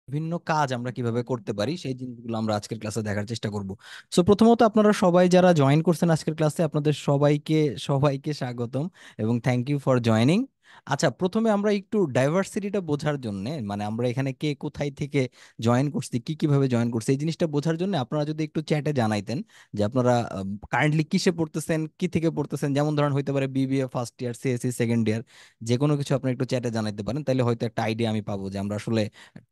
বিভিন্ন কাজ আমরা কিভাবে করতে পারি সেই জিনিসগুলো আমরা আজকের ক্লাসে দেখার চেষ্টা করব। সো প্রথমত আপনারা সবাই যারা জয়েন করছেন আজকের ক্লাসে আপনাদের সবাইকে সবাইকে স্বাগতম এবং থ্যাংক ইউ ফর জয়েনিং। আচ্ছা, প্রথমে আমরা একটু ডাইভার্সিটিটা বোঝার জন্য, মানে আমরা এখানে কে কোথায় থেকে জয়েন করছি, কি কিভাবে জয়েন করছি, এই জিনিসটা বোঝার জন্য আপনারা যদি একটু চ্যাটে জানাইতেন যে আপনারা কারেন্টলি কিসে পড়তেছেন, কি থেকে পড়তেছেন। যেমন ধরেন হইতে পারে BBA first year, CSC second year, যে কোনো কিছু আপনি একটু চ্যাটে জানাইতে পারেন, তাহলে হয়তো একটা আইডিয়া আমি পাবো যে আমরা আসলে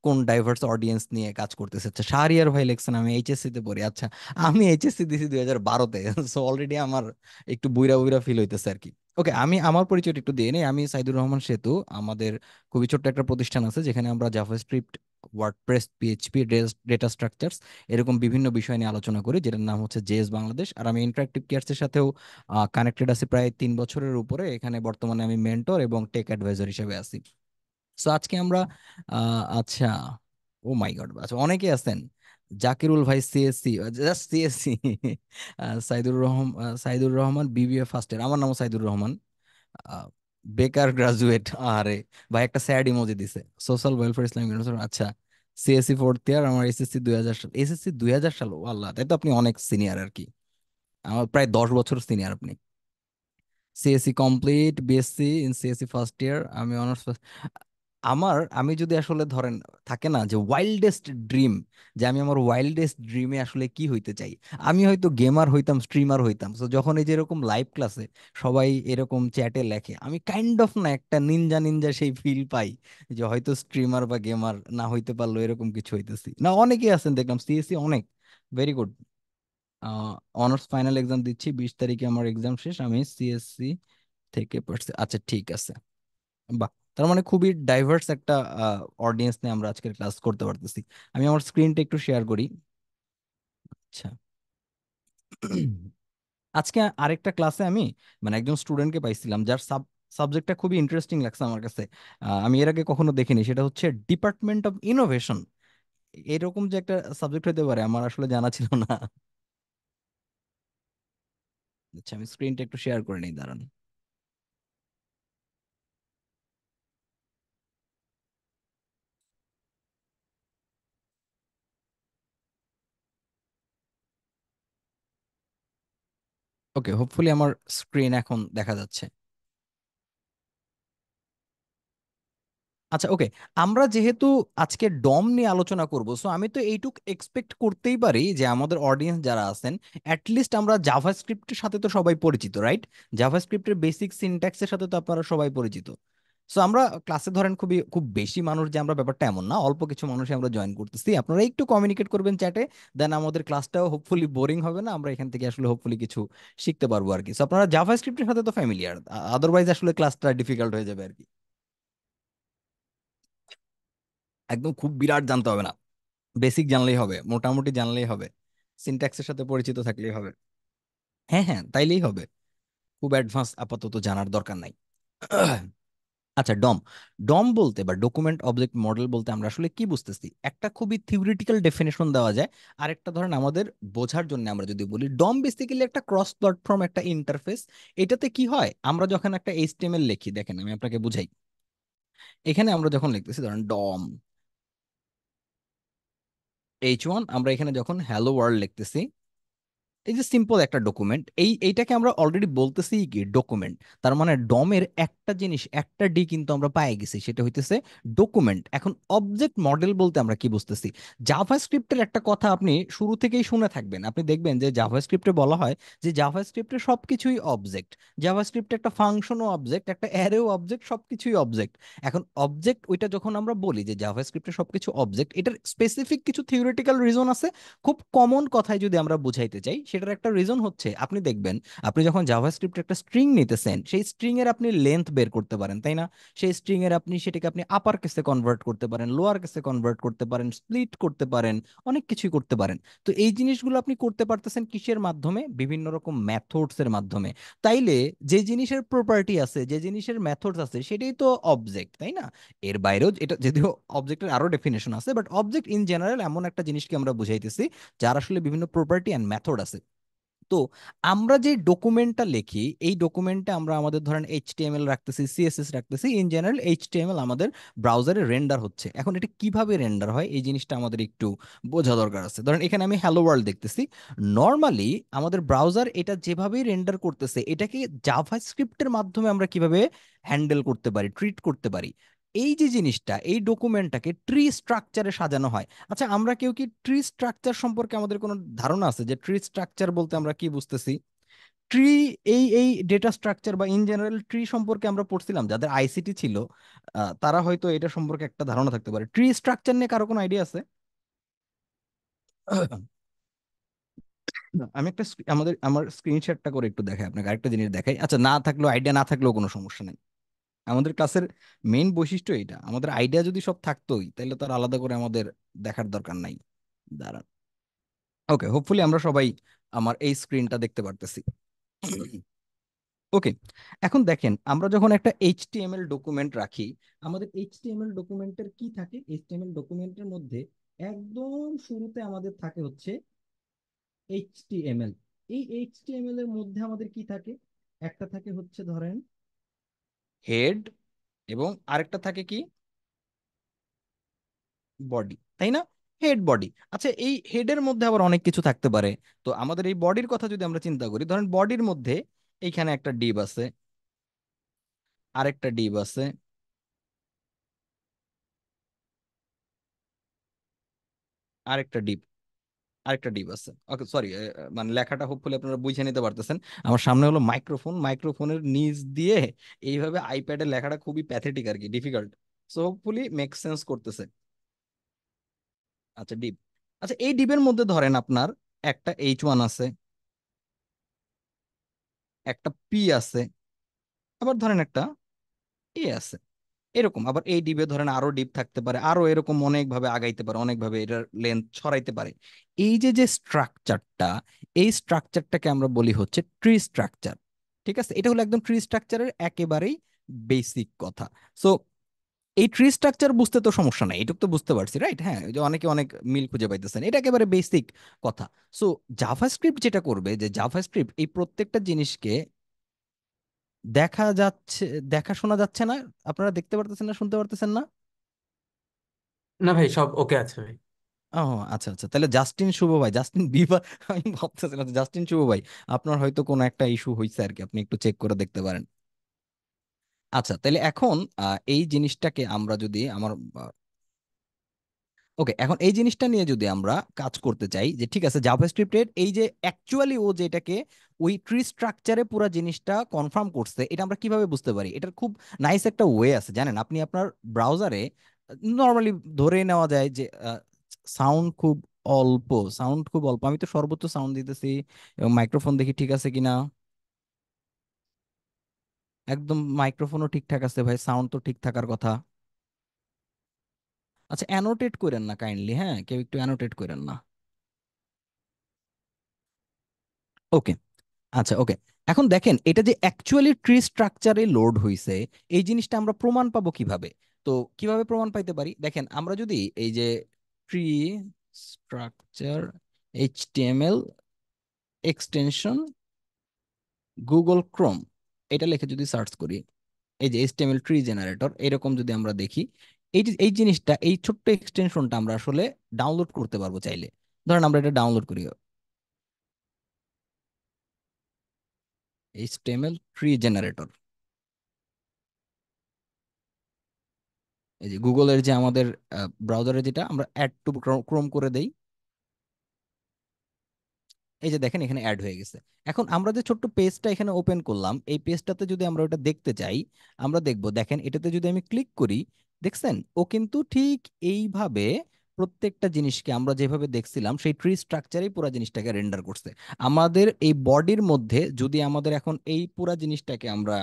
কোন ডাইভার্স অডিয়েন্স নিয়ে কাজ করতেছে। আচ্ছা, শাহরিয়ার ভাই লিখছেন আমি এইচএসসি তে পড়ি। আচ্ছা, আমি এইচএসসি দিছি 2012-তে, সো অলরেডি আমার একটু বুইরা বুইরা ফিল হইতেছে আর কি। ওকে, আমি আমার পরিচয়টা একটু দিয়ে নিই। আমি সাইদুর রহমান সেতু। আমাদের খুবই ছোট্ট একটা প্রতিষ্ঠান আছে যেখানে আমরা JavaScript, WordPress, PHP, data structures এরকম বিভিন্ন বিষয় নিয়ে আলোচনা করি, যেটার নাম হচ্ছে জেএস বাংলাদেশ। আর আমি ইন্টারাক্টিভ কেয়ার্সের সাথেও কানেক্টেড আছি প্রায় 3 বছরের উপরে। এখানে বর্তমানে আমি মেন্টর এবং টেক অ্যাডভাইজার হিসেবে আছি। সো আজকে আমরা আচ্ছা, ও মাই গড, আচ্ছা অনেকে আছেন। জাকিরুল ভাই CSC, just CSC. Saidur Rahman BBA first year, আমার নামও সাইদুর রহমান। আহ, বেকার গ্রাজুয়েট, আরে ভাই একটা স্যাড ইমোজি দিছে। সোশ্যাল ওয়েলফেয়ার ইসলামিক ইউনিভার্সিটি, আচ্ছা। সিএসসি ফোর্থ ইয়ার, আমার এসএসসি 2000 সাল, এসএসসি 2000 সাল, ও আল্লাহ, তাই তো আপনি অনেক সিনিয়র আর কি। আমার প্রায় 10 বছর সিনিয়র আপনি। CSC complete, BSc in CSC first year, আমি অনার্স। আমি যদি আসলে ধরেন, থাকে না যে ওয়াইল্ডেস্ট ড্রিম, যে আমি আমার ওয়াইল্ডেস্ট ড্রিমে আসলে কি হইতে চাই, আমি হয়তো গেমার হইতাম, স্ট্রিমার হইতাম। তো যখন এই যে এরকম লাইভ ক্লাসে সবাই এরকম চ্যাটে লেখে, আমি কাইন্ড অফ না একটা নিনজা নিনজা সেই ফিল পাই যে হয়তো স্ট্রিমার বা গেমার না হইতে পারলো, এরকম কিছু হইতেছি না। অনেকেই আছেন দেখলাম সিএসসি, অনেক very good. Honours final exam দিচ্ছি, 20 তারিখে আমার এক্সাম শেষ। আমি সিএসসি থেকে পড়ছি। আচ্ছা, ঠিক আছে। বাহ, তার মানে খুবই ডাইভার্স একটা অডিয়েন্স নিয়ে আমরা আজকের ক্লাস করতে পারতেছি। আমি আমার স্ক্রিনটা একটু শেয়ার করি। আচ্ছা। আজকে আরেকটা ক্লাসে আমি মানে একজন স্টুডেন্টকে পাইছিলাম যার সাবজেক্টটা খুবই ইন্টারেস্টিং লাগছে আমার কাছে। আমি এর আগে কখনো দেখিনি। সেটা হচ্ছে ডিপার্টমেন্ট অফ ইনোভেশন। এরকম যে একটা সাবজেক্ট হতে পারে আমার আসলে জানা ছিল না। আচ্ছা, আমি স্ক্রিনটা একটু শেয়ার করে নিই, দাঁড়ান। ওকে, হোপফুলি আমার স্ক্রিন এখন দেখা যাচ্ছে। আচ্ছা, ওকে। আমরা যেহেতু আজকে ডম নিয়ে আলোচনা করব, সো আমি তো এইটুক এক্সপেক্ট করতেই পারি যে আমাদের অডিয়েন্স যারা আছেন, অ্যাটলিস্ট আমরা জাভাস্ক্রিপ্টের সাথে তো সবাই পরিচিত, রাইট? জাভাস্ক্রিপ্টের বেসিক সিনট্যাক্সের সাথে তো আপনারা সবাই পরিচিত। সো আমরা ক্লাসে ধরেন খুব বেশি মানুষ যে আমরা, ব্যাপারটা এমন না, অল্প কিছু মানুষই আমরা জয়েন করতেছি। আপনারা একটু কমিউনিকেট করবেন চ্যাটে, দেন আমাদের ক্লাসটাও হোপফুলি বোরিং হবে না, আমরা এখান থেকে আসলে হোপফুলি কিছু শিখতে পারবো আর কি। সো আপনারা জাভাস্ক্রিপ্টের সাথে তো ফ্যামিলিয়ার, আদারওয়াইজ আসলে ক্লাসটা ডিফিকাল্ট হয়ে যাবে আর কি। একদম খুব বিরাট জানতে হবে না, বেসিক জানলেই হবে, মোটামুটি জানলেই হবে, সিনট্যাক্সের সাথে পরিচিত থাকলেই হবে। হ্যাঁ হ্যাঁ, তাইলেই হবে। খুব অ্যাডভান্স আপাতত জানার দরকার নাই। আচ্ছা, ডম। ডম বলতে বা ডকুমেন্ট অবজেক্ট মডেল বলতে আমরা আসলে কি বুঝতেছি, একটা খুবই থিওরিটিক্যাল ডেফিনেশন দেওয়া যায়। আরেকটা ধরেন আমাদের বোঝার জন্য আমরা যদি বলি, ডম বেসিক্যালি একটা ক্রস প্ল্যাটফর্ম একটা ইন্টারফেস। এটাতে কি হয়, আমরা যখন একটা এইচটিএমএল লিখি, দেখেন আমি আপনাকে বুঝাই। এখানে আমরা যখন লিখতেছি ধরেন ডম H1, আমরা এখানে যখন হ্যালো ওয়ার্ল্ড লিখতেছি, এই যে সিম্পল একটা ডকুমেন্ট, এইটাকে আমরা অলরেডি বলতেছি কি ডকুমেন্ট। তার মানে ডমের একটা জিনিস, একটা ডি কিন্তু আমরা পাই গেছি, সেটা হইতেছে ডকুমেন্ট। এখন অবজেক্ট মডেল বলতে আমরা কি বুঝতেছি, জাভাস্ক্রিপ্টের একটা কথা আপনি শুরু থেকেই শুনে থাকবেন, আপনি দেখবেন যে জাভাস্ক্রিপ্টে বলা হয় যে জাভাস্ক্রিপ্টে সবকিছুই অবজেক্ট। জাভাস্ক্রিপ্টে একটা ফাংশনও অবজেক্ট, একটা অ্যারেও অবজেক্ট, সবকিছুই অবজেক্ট। এখন অবজেক্ট ওইটা যখন আমরা বলি যে জাভাস্ক্রিপ্টে সবকিছু অবজেক্ট, এটার স্পেসিফিক কিছু থিওরিটিক্যাল রিজন আছে। খুব কমন কথায় যদি আমরা বুঝাইতে চাই, সেটার একটা রিজন হচ্ছে, আপনি দেখবেন আপনি যখন জাভাস্ক্রিপ্টের একটা স্ট্রিং নিতেছেন, সেই স্ট্রিং এর আপনি লেন্থ বের করতে পারেন, তাই না? সেই স্ট্রিং এর সেটাকে আপনি আপার কেসে কনভার্ট করতে পারেন, লোয়ার কেসে কনভার্ট করতে পারেন, স্প্লিট করতে পারেন, অনেক কিছুই করতে পারেন। তো এই জিনিসগুলো আপনি করতে পারতেছেন কিসের মাধ্যমে? বিভিন্ন রকম মেথডস এর মাধ্যমে। তাইলে যে জিনিসের প্রপার্টি আছে, যে জিনিসের মেথডস আছে, সেটাই তো অবজেক্ট, তাই না? এর বাইরেও, এটা যদিও অবজেক্টের আরো ডেফিনেশন আছে, বাট অবজেক্ট ইন জেনারেল এমন একটা জিনিসকে আমরা বুঝাইতেছি যার আসলে বিভিন্ন প্রপার্টি অ্যান্ড মেথড আছে। তো আমরা যে ডকুমেন্টটা লিখি, এই ডকুমেন্টে আমরা আমাদের ধরেন এইচটিএমএল রাখতেছি, সিএসএস রাখতেছি, ইন জেনারেল এইচটিএমএল আমাদের ব্রাউজারে রেন্ডার হচ্ছে। এখন এটা কিভাবে রেন্ডার হয় এই জিনিসটা আমাদের একটু বোঝা দরকার আছে। ধরেন এখানে আমি হ্যালো ওয়ার্ল্ড দেখতেছি, নর্মালি আমাদের ব্রাউজার এটা যেভাবেই রেন্ডার করতেছে, এটাকে জাভাস্ক্রিপ্টের মাধ্যমে আমরা কিভাবে হ্যান্ডেল করতে পারি, ট্রিট করতে পারি, এই যে জিনিসটা, এই ডকুমেন্টটাকে ট্রি স্ট্রাকচারে সাজানো হয়। আচ্ছা, আমরা কেউ কি ট্রি স্ট্রাকচার সম্পর্কে আমাদের কোনো ধারণা আছে যে ট্রি স্ট্রাকচার বলতে আমরা কি বুঝতেছি? ট্রি, এই ডেটা স্ট্রাকচার বা ইন জেনারেল ট্রি সম্পর্কে আমরা পড়ছিলাম, যাদের আইসিটি ছিল তারা হয়তো এটা সম্পর্কে একটা ধারণা থাকতে পারে। ট্রি স্ট্রাকচার নিয়ে কারো কোনো আইডিয়া আছে? আমি একটা আমার স্ক্রিনশটটা করে একটু দেখাই আপনাকে, আরেকটা জিনিস দেখাই। আচ্ছা, না থাকলেও, আইডিয়া না থাকলেও কোনো সমস্যা নেই। আমাদের ক্লাসের মেইন বৈশিষ্ট্য এটা, আমাদের আইডিয়া যদি সব থাকতোই তাহলে তো আর আলাদা করে আমাদের দেখার দরকার নাই। দাঁড়ান। ওকে, হোপফুলি আমরা সবাই আমার এই স্ক্রিনটা দেখতে পারতেছি। ওকে, এখন দেখেন আমরা যখন একটা এইচটিএমএল ডকুমেন্ট রাখি, আমাদের এইচটিএমএল ডকুমেন্টের কি থাকে? এইচটিএমএল ডকুমেন্টের মধ্যে একদম শুরুতে আমাদের থাকে হচ্ছে এইচটিএমএল। এই এইচটিএমএল এর মধ্যে আমাদের কি থাকে? একটা থাকে হচ্ছে ধরেন হেড, এবং আরেকটা থাকে কি? বডি, তাই না? Head, body. আচ্ছা, এই হেডের মধ্যে আবার অনেক কিছু থাকতে পারে। তো আমাদের এই বডির কথা যদি আমরা চিন্তা করি, ধরেন বডির মধ্যে এইখানে একটা ডিভ আছে, আরেকটা ডিভ আছে, আরেকটা ডিভ, আরেকটা ডিভ আছে। ওকে, সরি, মানে লেখাটা হোপফুলি আপনারা বুঝে নিতে পারতেছেন। আমার সামনে হলো মাইক্রোফোন, মাইক্রোফোনের নিচ দিয়ে এইভাবে আইপ্যাডের লেখাটা খুবই প্যাথেটিক আর কি, difficult. So hopefully make sense করতেছে। আচ্ছা, ডিভ। আচ্ছা, এই ডিবের মধ্যে ধরেন আপনার একটা এইচ ওয়ান আছে, একটা পি আছে, আবার ধরেন একটা এ আছে। এরকম আবার এই ডিপে ধরেন আরো ডিপ থাকতে পারে, আরো এরকম অনেক ভাবে আগাইতে পারে, অনেক ভাবে এটার লেন্থ ছড়াইতে পারে। এই যে যে স্ট্রাকচারটা, এই স্ট্রাকচারটাকে আমরা বলি হচ্ছে ট্রি স্ট্রাকচার। ঠিক আছে, এটা হলো একদম ট্রি স্ট্রাকচারের একেবারেই বেসিক কথা। সো এই ট্রি স্ট্রাকচার বুঝতে তো সমস্যা নাই, এটুকু তো বুঝতে পারছি, রাইট? হ্যাঁ, ওই যে অনেকে অনেক মিল খুঁজে পাইতেছেন, এটা একেবারে বেসিক কথা। সো জাভাস্ক্রিপ্ট যেটা করবে, যে জাভাস্ক্রিপ্ট এই প্রত্যেকটা জিনিসকে দেখা যাচ্ছে, দেখা শোনা যাচ্ছে না? আপনারা দেখতে পারতেছেন না, শুনতে পারতেছেন না? না ভাই, সব ওকে আছে ভাই। ও, আচ্ছা আচ্ছা, তাহলে জাস্টিন শুভ ভাই, জাস্টিন বিবার আমি ভাবতেছিলাম যে জাস্টিন শুভ ভাই, আপনার হয়তো কোনো একটা ইস্যু হয়েছে আর কি, আপনি একটু চেক করে দেখতে পারেন। আচ্ছা, তাহলে এখন এই জিনিসটাকে আমরা যদি আমার, ওকে, এখন এই জিনিসটা নিয়ে যদি আমরা কাজ করতে চাই, যে ঠিক আছে জাভাস্ক্রিপ্টের এই যে অ্যাকচুয়ালি ও যেটাকে ওই ট্রি স্ট্রাকচারে পুরো জিনিসটা কনফার্ম করছে, এটা আমরা কিভাবে বুঝতে পারি? এটার খুব নাইস একটা ওয়ে আছে, জানেন? আপনি আপনার ব্রাউজারে নর্মালি ধরে নেওয়া যায় যে সাউন্ড খুব অল্প, সাউন্ড খুব অল্প, আমি তো সর্বোচ্চ সাউন্ড দিতেছি এবং মাইক্রোফোন দেখি ঠিক আছে কিনা। একদম মাইক্রোফোনও ঠিকঠাক আছে ভাই, সাউন্ড তো ঠিক থাকার কথা। আচ্ছা, অ্যানোটেট করেন না কাইন্ডলি, হ্যাঁ, কেউ একটু অ্যানোটেট করেন না। ওকে, আচ্ছা, ওকে। এখন দেখেন এটা যে অ্যাকচুয়ালি ট্রি স্ট্রাকচারে লোড হইছে, এই জিনিসটা আমরা প্রমাণ পাবো কিভাবে? তো কিভাবে প্রমাণ পাইতে পারি? দেখেন আমরা যদি এই যে tree structure HTML extension Google Chrome, এটা লিখে যদি সার্চ করি, এই যে এইচটিএমএল ট্রি জেনারেটর, এরকম যদি আমরা দেখি, এই জিনিসটা, এই ছোট্ট এক্সটেনশনটা আমরা আসলে ডাউনলোড করতে পারবো চাইলে। ধরেন আমরা এটা ডাউনলোড করি, এইচটিএমএল ট্রি জেনারেটর, এই যে গুগলের যে আমাদের ব্রাউজারে যেটা আমরা অ্যাড টু ক্রোম করে দেই, এই যে দেখেন এখানে অ্যাড হয়ে গেছে। এখন আমরা যে ছোট্ট পেজটা এখানে ওপেন করলাম, এই পেজটাতে যদি আমরা ওটা দেখতে চাই, আমরা দেখব, দেখেন এটাতে যদি আমি ক্লিক করি, দেখছেন ও কিন্তু ঠিক এইভাবে প্রত্যেকটা জিনিসকে আমরা যেভাবে দেখছিলাম সেই ট্রি স্ট্রাকচারেই পুরো জিনিসটাকে রেন্ডার করছে। আমাদের এই বডির মধ্যে যদি আমাদের এখন এই পুরা জিনিসটাকে আমরা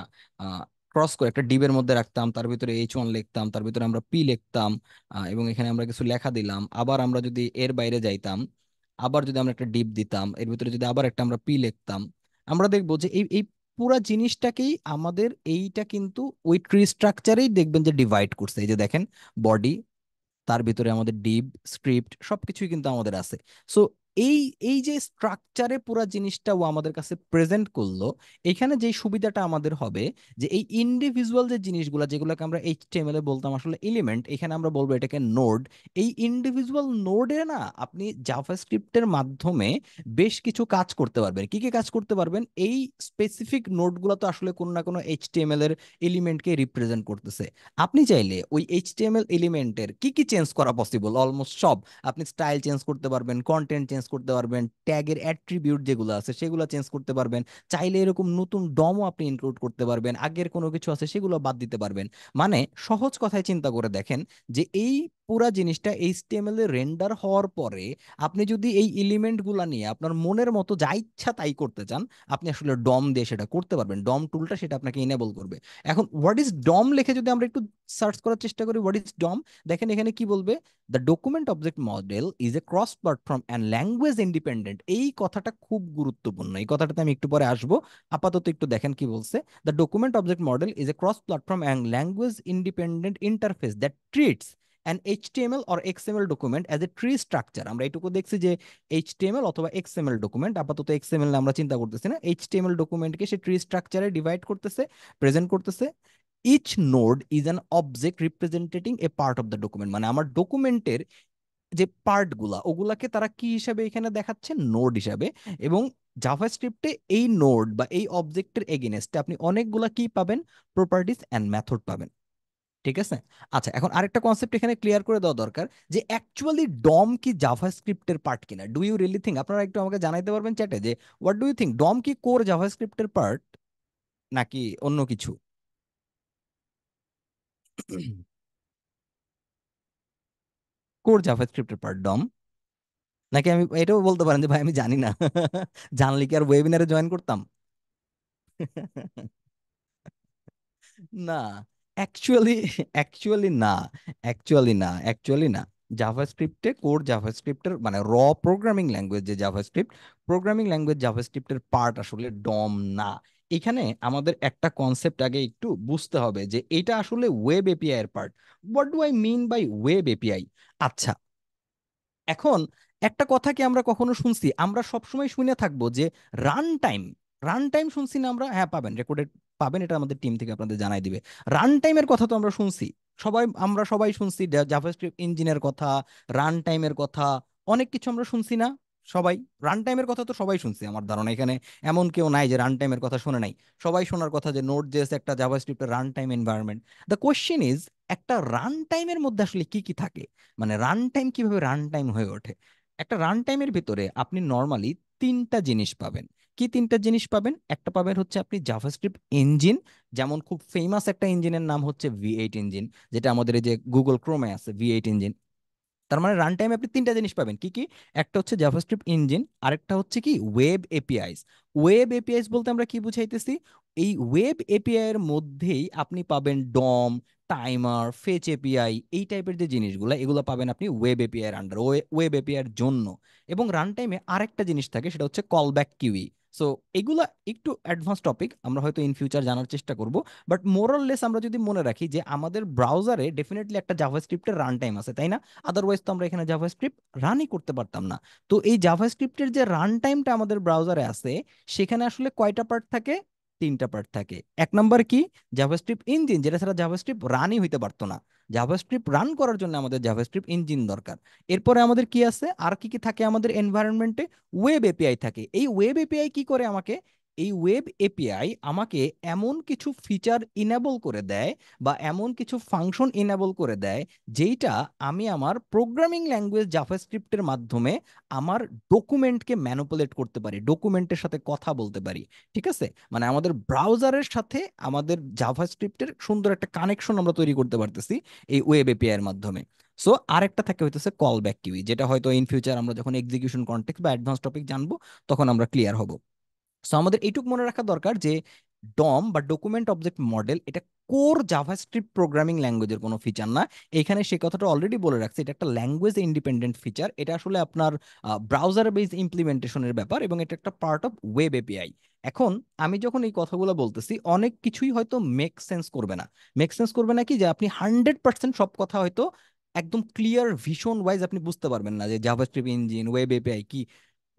ক্রস করে একটা ডিবের মধ্যে রাখতাম, তার ভিতরে এইচ ওয়ান লিখতাম, তার ভিতরে আমরা পি লিখতাম, এবং এখানে আমরা কিছু লেখা দিলাম, আবার আমরা যদি এর বাইরে যাইতাম, আবার যদি আমরা একটা ডিপ দিতাম, এর ভিতরে যদি আবার একটা আমরা পি লিখতাম, আমরা দেখবো যে এই এই পুরা জিনিসটাকেই আমাদের এইটা কিন্তু ওই ট্রি স্ট্রাকচারেই দেখবেন যে ডিভাইড করছে। এই যে দেখেন বডি, তার ভিতরে আমাদের ডিপ, স্ক্রিপ্ট সবকিছুই কিন্তু আমাদের আছে। সো এই এই যে স্ট্রাকচারে পুরো জিনিসটা ও আমাদের কাছে প্রেজেন্ট করলো, এখানে যে সুবিধাটা আমাদের হবে যে এই ইন্ডিভিজুয়াল যে জিনিসগুলো যেগুলোকে আমরা এইচটিএমএল এ বলতাম আসলে এলিমেন্ট, এখানে আমরা বলবো এটাকে নোড। এই ইন্ডিভিজুয়াল নোডে না আপনি জাভাস্ক্রিপ্টের মাধ্যমে বেশ কিছু কাজ করতে পারবেন। কি কি কাজ করতে পারবেন? এই স্পেসিফিক নোডগুলো তো আসলে কোনো না কোনো এইচটিএমএল এর এলিমেন্টকে রিপ্রেজেন্ট করতেছে। আপনি চাইলে ওই এইচটিএমএল এলিমেন্টের কি কি চেঞ্জ করা পসিবল, অলমোস্ট সব। আপনি স্টাইল চেঞ্জ করতে পারবেন, কন্টেন্ট চেঞ্জ করতে পারবেন, ট্যাগের অ্যাট্রিবিউট যেগুলো আছে সেগুলো চেঞ্জ করতে পারবেন। চাইলে এরকম নতুন ডমও আপনি ইনক্লুড করতে পারবেন, আগের কোনো কিছু আছে সেগুলো বাদ দিতে পারবেন। মানে সহজ কথায় চিন্তা করে দেখেন যে এই পুরা জিনিসটা এইচটিএমএল এ রেন্ডার হওয়ার পরে আপনি যদি এই এলিমেন্টগুলো নিয়ে আপনার মনের মতো যা ইচ্ছা তাই করতে চান, আপনি আসলে ডম দিয়ে সেটা করতে পারবেন। ডম টুলটা সেটা আপনাকে ইনেবল করবে। এখন হোয়াট ইজ ডম লিখে যদি আমরা একটু সার্চ করার চেষ্টা করি, হোয়াট ইজ ডম, দেখেন এখানে কি বলবে, the document object model is a cross platform and language independent. এই কথাটা খুব গুরুত্বপূর্ণ, এই কথাটাতে আমি একটু পরে আসবো। আপাতত একটু দেখেন কি বলছে। The document object model is a cross platform and language independent interface that treats an HTML or XML document as a tree structure. আমরা এটুকু দেখছি যে এইচটিএমএল অথবা এক্সএমএল ডকুমেন্ট, আপাতত এক্সএমএল আমরা চিন্তা করতেছি না, এইচটিএমএল ডকুমেন্টকে সে ট্রি স্ট্রাকচারে ডিভাইড করতেছে, প্রেজেন্ট করতেছে। Each node is an object representing a part of the document, মানে আমার ডকুমেন্টের যে পার্ট গুলা ওগুলাকে তারা কি হিসাবে এখানে দেখাচ্ছে, নোড হিসাবে। এবং জাভাস্ক্রিপ্টে এই নোড বা এই অবজেক্টের এগেনস্টে আপনি অনেকগুলা কি পাবেন, প্রপার্টিজ এন্ড মেথড পাবেন। ঠিক আছে। আচ্ছা, এখন আরেকটা কনসেপ্ট এখানে ক্লিয়ার করে দেওয়া দরকার যে অ্যাকচুয়ালি ডম কি জাভাস্ক্রিপ্টের পার্ট কিনা। ডু ইউ রিয়েলি থিঙ্ক, আপনারা একটু আমাকে জানাইতে পারবেন চ্যাটে যে হোয়াট ডু ইউ থিঙ্ক, ডম কি কোর জাভাস্ক্রিপ্টের পার্ট নাকি অন্য কিছু? কোর জাভাস্ক্রিপ্টের পার্ট ডম, নাকি আমি এটাও বলতে পারেন যে ভাই আমি জানি না, জানলে কি আর ওয়েবিনারে জয়েন করতাম? না, অ্যাকচুয়ালি অ্যাকচুয়ালি না, অ্যাকচুয়ালি না। জাভাস্ক্রিপ্টে কোর জাভাস্ক্রিপ্টের মানে র প্রোগ্রামিং ল্যাঙ্গুয়েজ যে জাভাস্ক্রিপ্ট, প্রোগ্রামিং ল্যাঙ্গুয়েজ জাভাস্ক্রিপ্টের পার্ট আসলে ডম না। এখানে আমাদের একটা কনসেপ্ট আগে একটু বুঝতে হবে যে এটা আসলে ওয়েব এপিআই এর part. What do I mean by web API? আচ্ছা, এখন একটা কথা কি আমরা কখনো শুনছি, আমরা সবসময় শুনে থাকবো যে রান টাইম, রান টাইম শুনছি না আমরা? হ্যাঁ পাবেন, রেকর্ডেড পাবেন, এটা আমাদের টিম থেকে আপনাদের জানাই দিবে। রান টাইমের কথা তো আমরা শুনছি, আমরা সবাই শুনছি জাভাস্ক্রিপ্ট ইঞ্জিনের কথা, রান টাইমের কথা, অনেক কিছু আমরা শুনছি না সবাই? রান টাইমের কথা তো সবাই শুনছি আমার ধারণা, এখানে এমন কেউ নাই যে রান টাইমের কথা শুনে নাই। সবাই শোনার কথা যে নোড জেএস একটা জাভাস্ক্রিপ্টের run time environment. The question is, একটা রান টাইমের মধ্যে আসলে কি কি থাকে, মানে রান টাইম কিভাবে রান টাইম হয়ে ওঠে? একটা রান টাইমের ভিতরে আপনি নর্মালি তিনটা জিনিস পাবেন। কি তিনটা জিনিস পাবেন? একটা পাবেন হচ্ছে আপনি জাভাস্ক্রিপ্ট ইঞ্জিন, যেমন খুব ফেমাস একটা ইঞ্জিনের নাম হচ্ছে ভি8 ইঞ্জিন, যেটা আমাদের এই যে গুগল ক্রোমে আছে ভি8 ইঞ্জিন। তার মানে রান টাইমে আপনি তিনটা জিনিস পাবেন। কি কি? একটা হচ্ছে জাভাস্ক্রিপ্ট ইঞ্জিন, আরেকটা হচ্ছে কি ওয়েব এপিআইস। ওয়েব এপিআইস বলতে আমরা কি বুঝাইতেছি, এই ওয়েব এপিআই এর মধ্যেই আপনি পাবেন ডম, টাইমার, ফেচ এপিআই, এই টাইপের যে জিনিসগুলো এগুলো পাবেন আপনি ওয়েব এপিআই এর আন্ডার, ওয়েব এপিআই এর জন্য। এবং রান টাইমে আরেকটা জিনিস থাকে, সেটা হচ্ছে কলব্যাক কিউই। সো এগুলা একটু অ্যাডভান্স টপিক, আমরা হয়তো ইন ফিউচার জানার চেষ্টা করব। বাট মোরাললেস আমরা যদি মনে রাখি যে আমাদের ব্রাউজারে ডেফিনেটলি একটা জাভাস্ক্রিপ্টের রান টাইম আছে, তাই না? আদারওয়াইজ তো আমরা এখানে জাভাস্ক্রিপ্ট রানই করতে পারতাম না। তো এই জাভাস্ক্রিপ্টের যে রান টাইমটা আমাদের ব্রাউজারে আছে, সেখানে আসলে কয়টা পার্ট থাকে? তিনটা পার্ট থাকে। এক নাম্বার কি, জাভাস্ক্রিপ্ট ইঞ্জিন, যেটা ছাড়া জাভাস্ক্রিপ্ট রানই হইতে পারতো না। জাভাস্ক্রিপ্ট রান করার জন্য আমাদের জাভাস্ক্রিপ্ট ইঞ্জিন দরকার। এরপরে আমাদের কি আছে, আর কি কি থাকে আমাদের এনভায়রনমেন্টে? ওয়েব এপিআই থাকে। এই ওয়েব এপিআই কি করে আমাকে, এই ওয়েব এপিআই আমাকে এমন কিছু ফিচার ইনেবল করে দেয় বা এমন কিছু ফাংশন ইনেবল করে দেয় যেইটা আমি আমার প্রোগ্রামিং ল্যাঙ্গুয়েজ জাভাস্ক্রিপ্টের মাধ্যমে আমার ডকুমেন্টকে ম্যানুপুলেট করতে পারি, ডকুমেন্টের সাথে কথা বলতে পারি। ঠিক আছে, মানে আমাদের ব্রাউজারের সাথে আমাদের জাভাস্ক্রিপ্টের সুন্দর একটা কানেকশন আমরা তৈরি করতে পারতেছি এই ওয়েব এপিআই এর মাধ্যমে। সো আরেকটা থাকে হইতেছে কল ব্যাক কিউই, যেটা হয়তো ইন ফিউচার আমরা যখন এক্সিকিউশন কনটেক্সট বা অ্যাডভান্স টপিক জানবো তখন আমরা ক্লিয়ার হব। সো আমাদের এইটুকু মনে রাখা দরকার যে ডম বা ডকুমেন্ট অবজেক্ট মডেল এটা কোর জাভাস্ক্রিপ্ট প্রোগ্রামিং ল্যাঙ্গুয়েজের কোনো ফিচার না। এখানে সে কথাটা অলরেডি বলে রাখছে, এটা একটা ল্যাঙ্গুয়েজ ইন্ডিপেন্ডেন্ট ফিচার। এটা আসলে আপনার ব্রাউজার বেসড ইমপ্লিমেন্টেশনের ব্যাপার এবং এটা একটা পার্ট অফ ওয়েব এপিআই। এখন আমি যখন এই কথাগুলো বলতেছি অনেক কিছুই হয়তো মেক সেন্স করবে না। মেক সেন্স করবে না কি, যে আপনি 100% সব কথা হয়তো একদম ক্লিয়ার ভিশন ওয়াইজ আপনি বুঝতে পারবেন না যে জাভাস্ক্রিপ্ট ইঞ্জিন, ওয়েব এপিআই কি।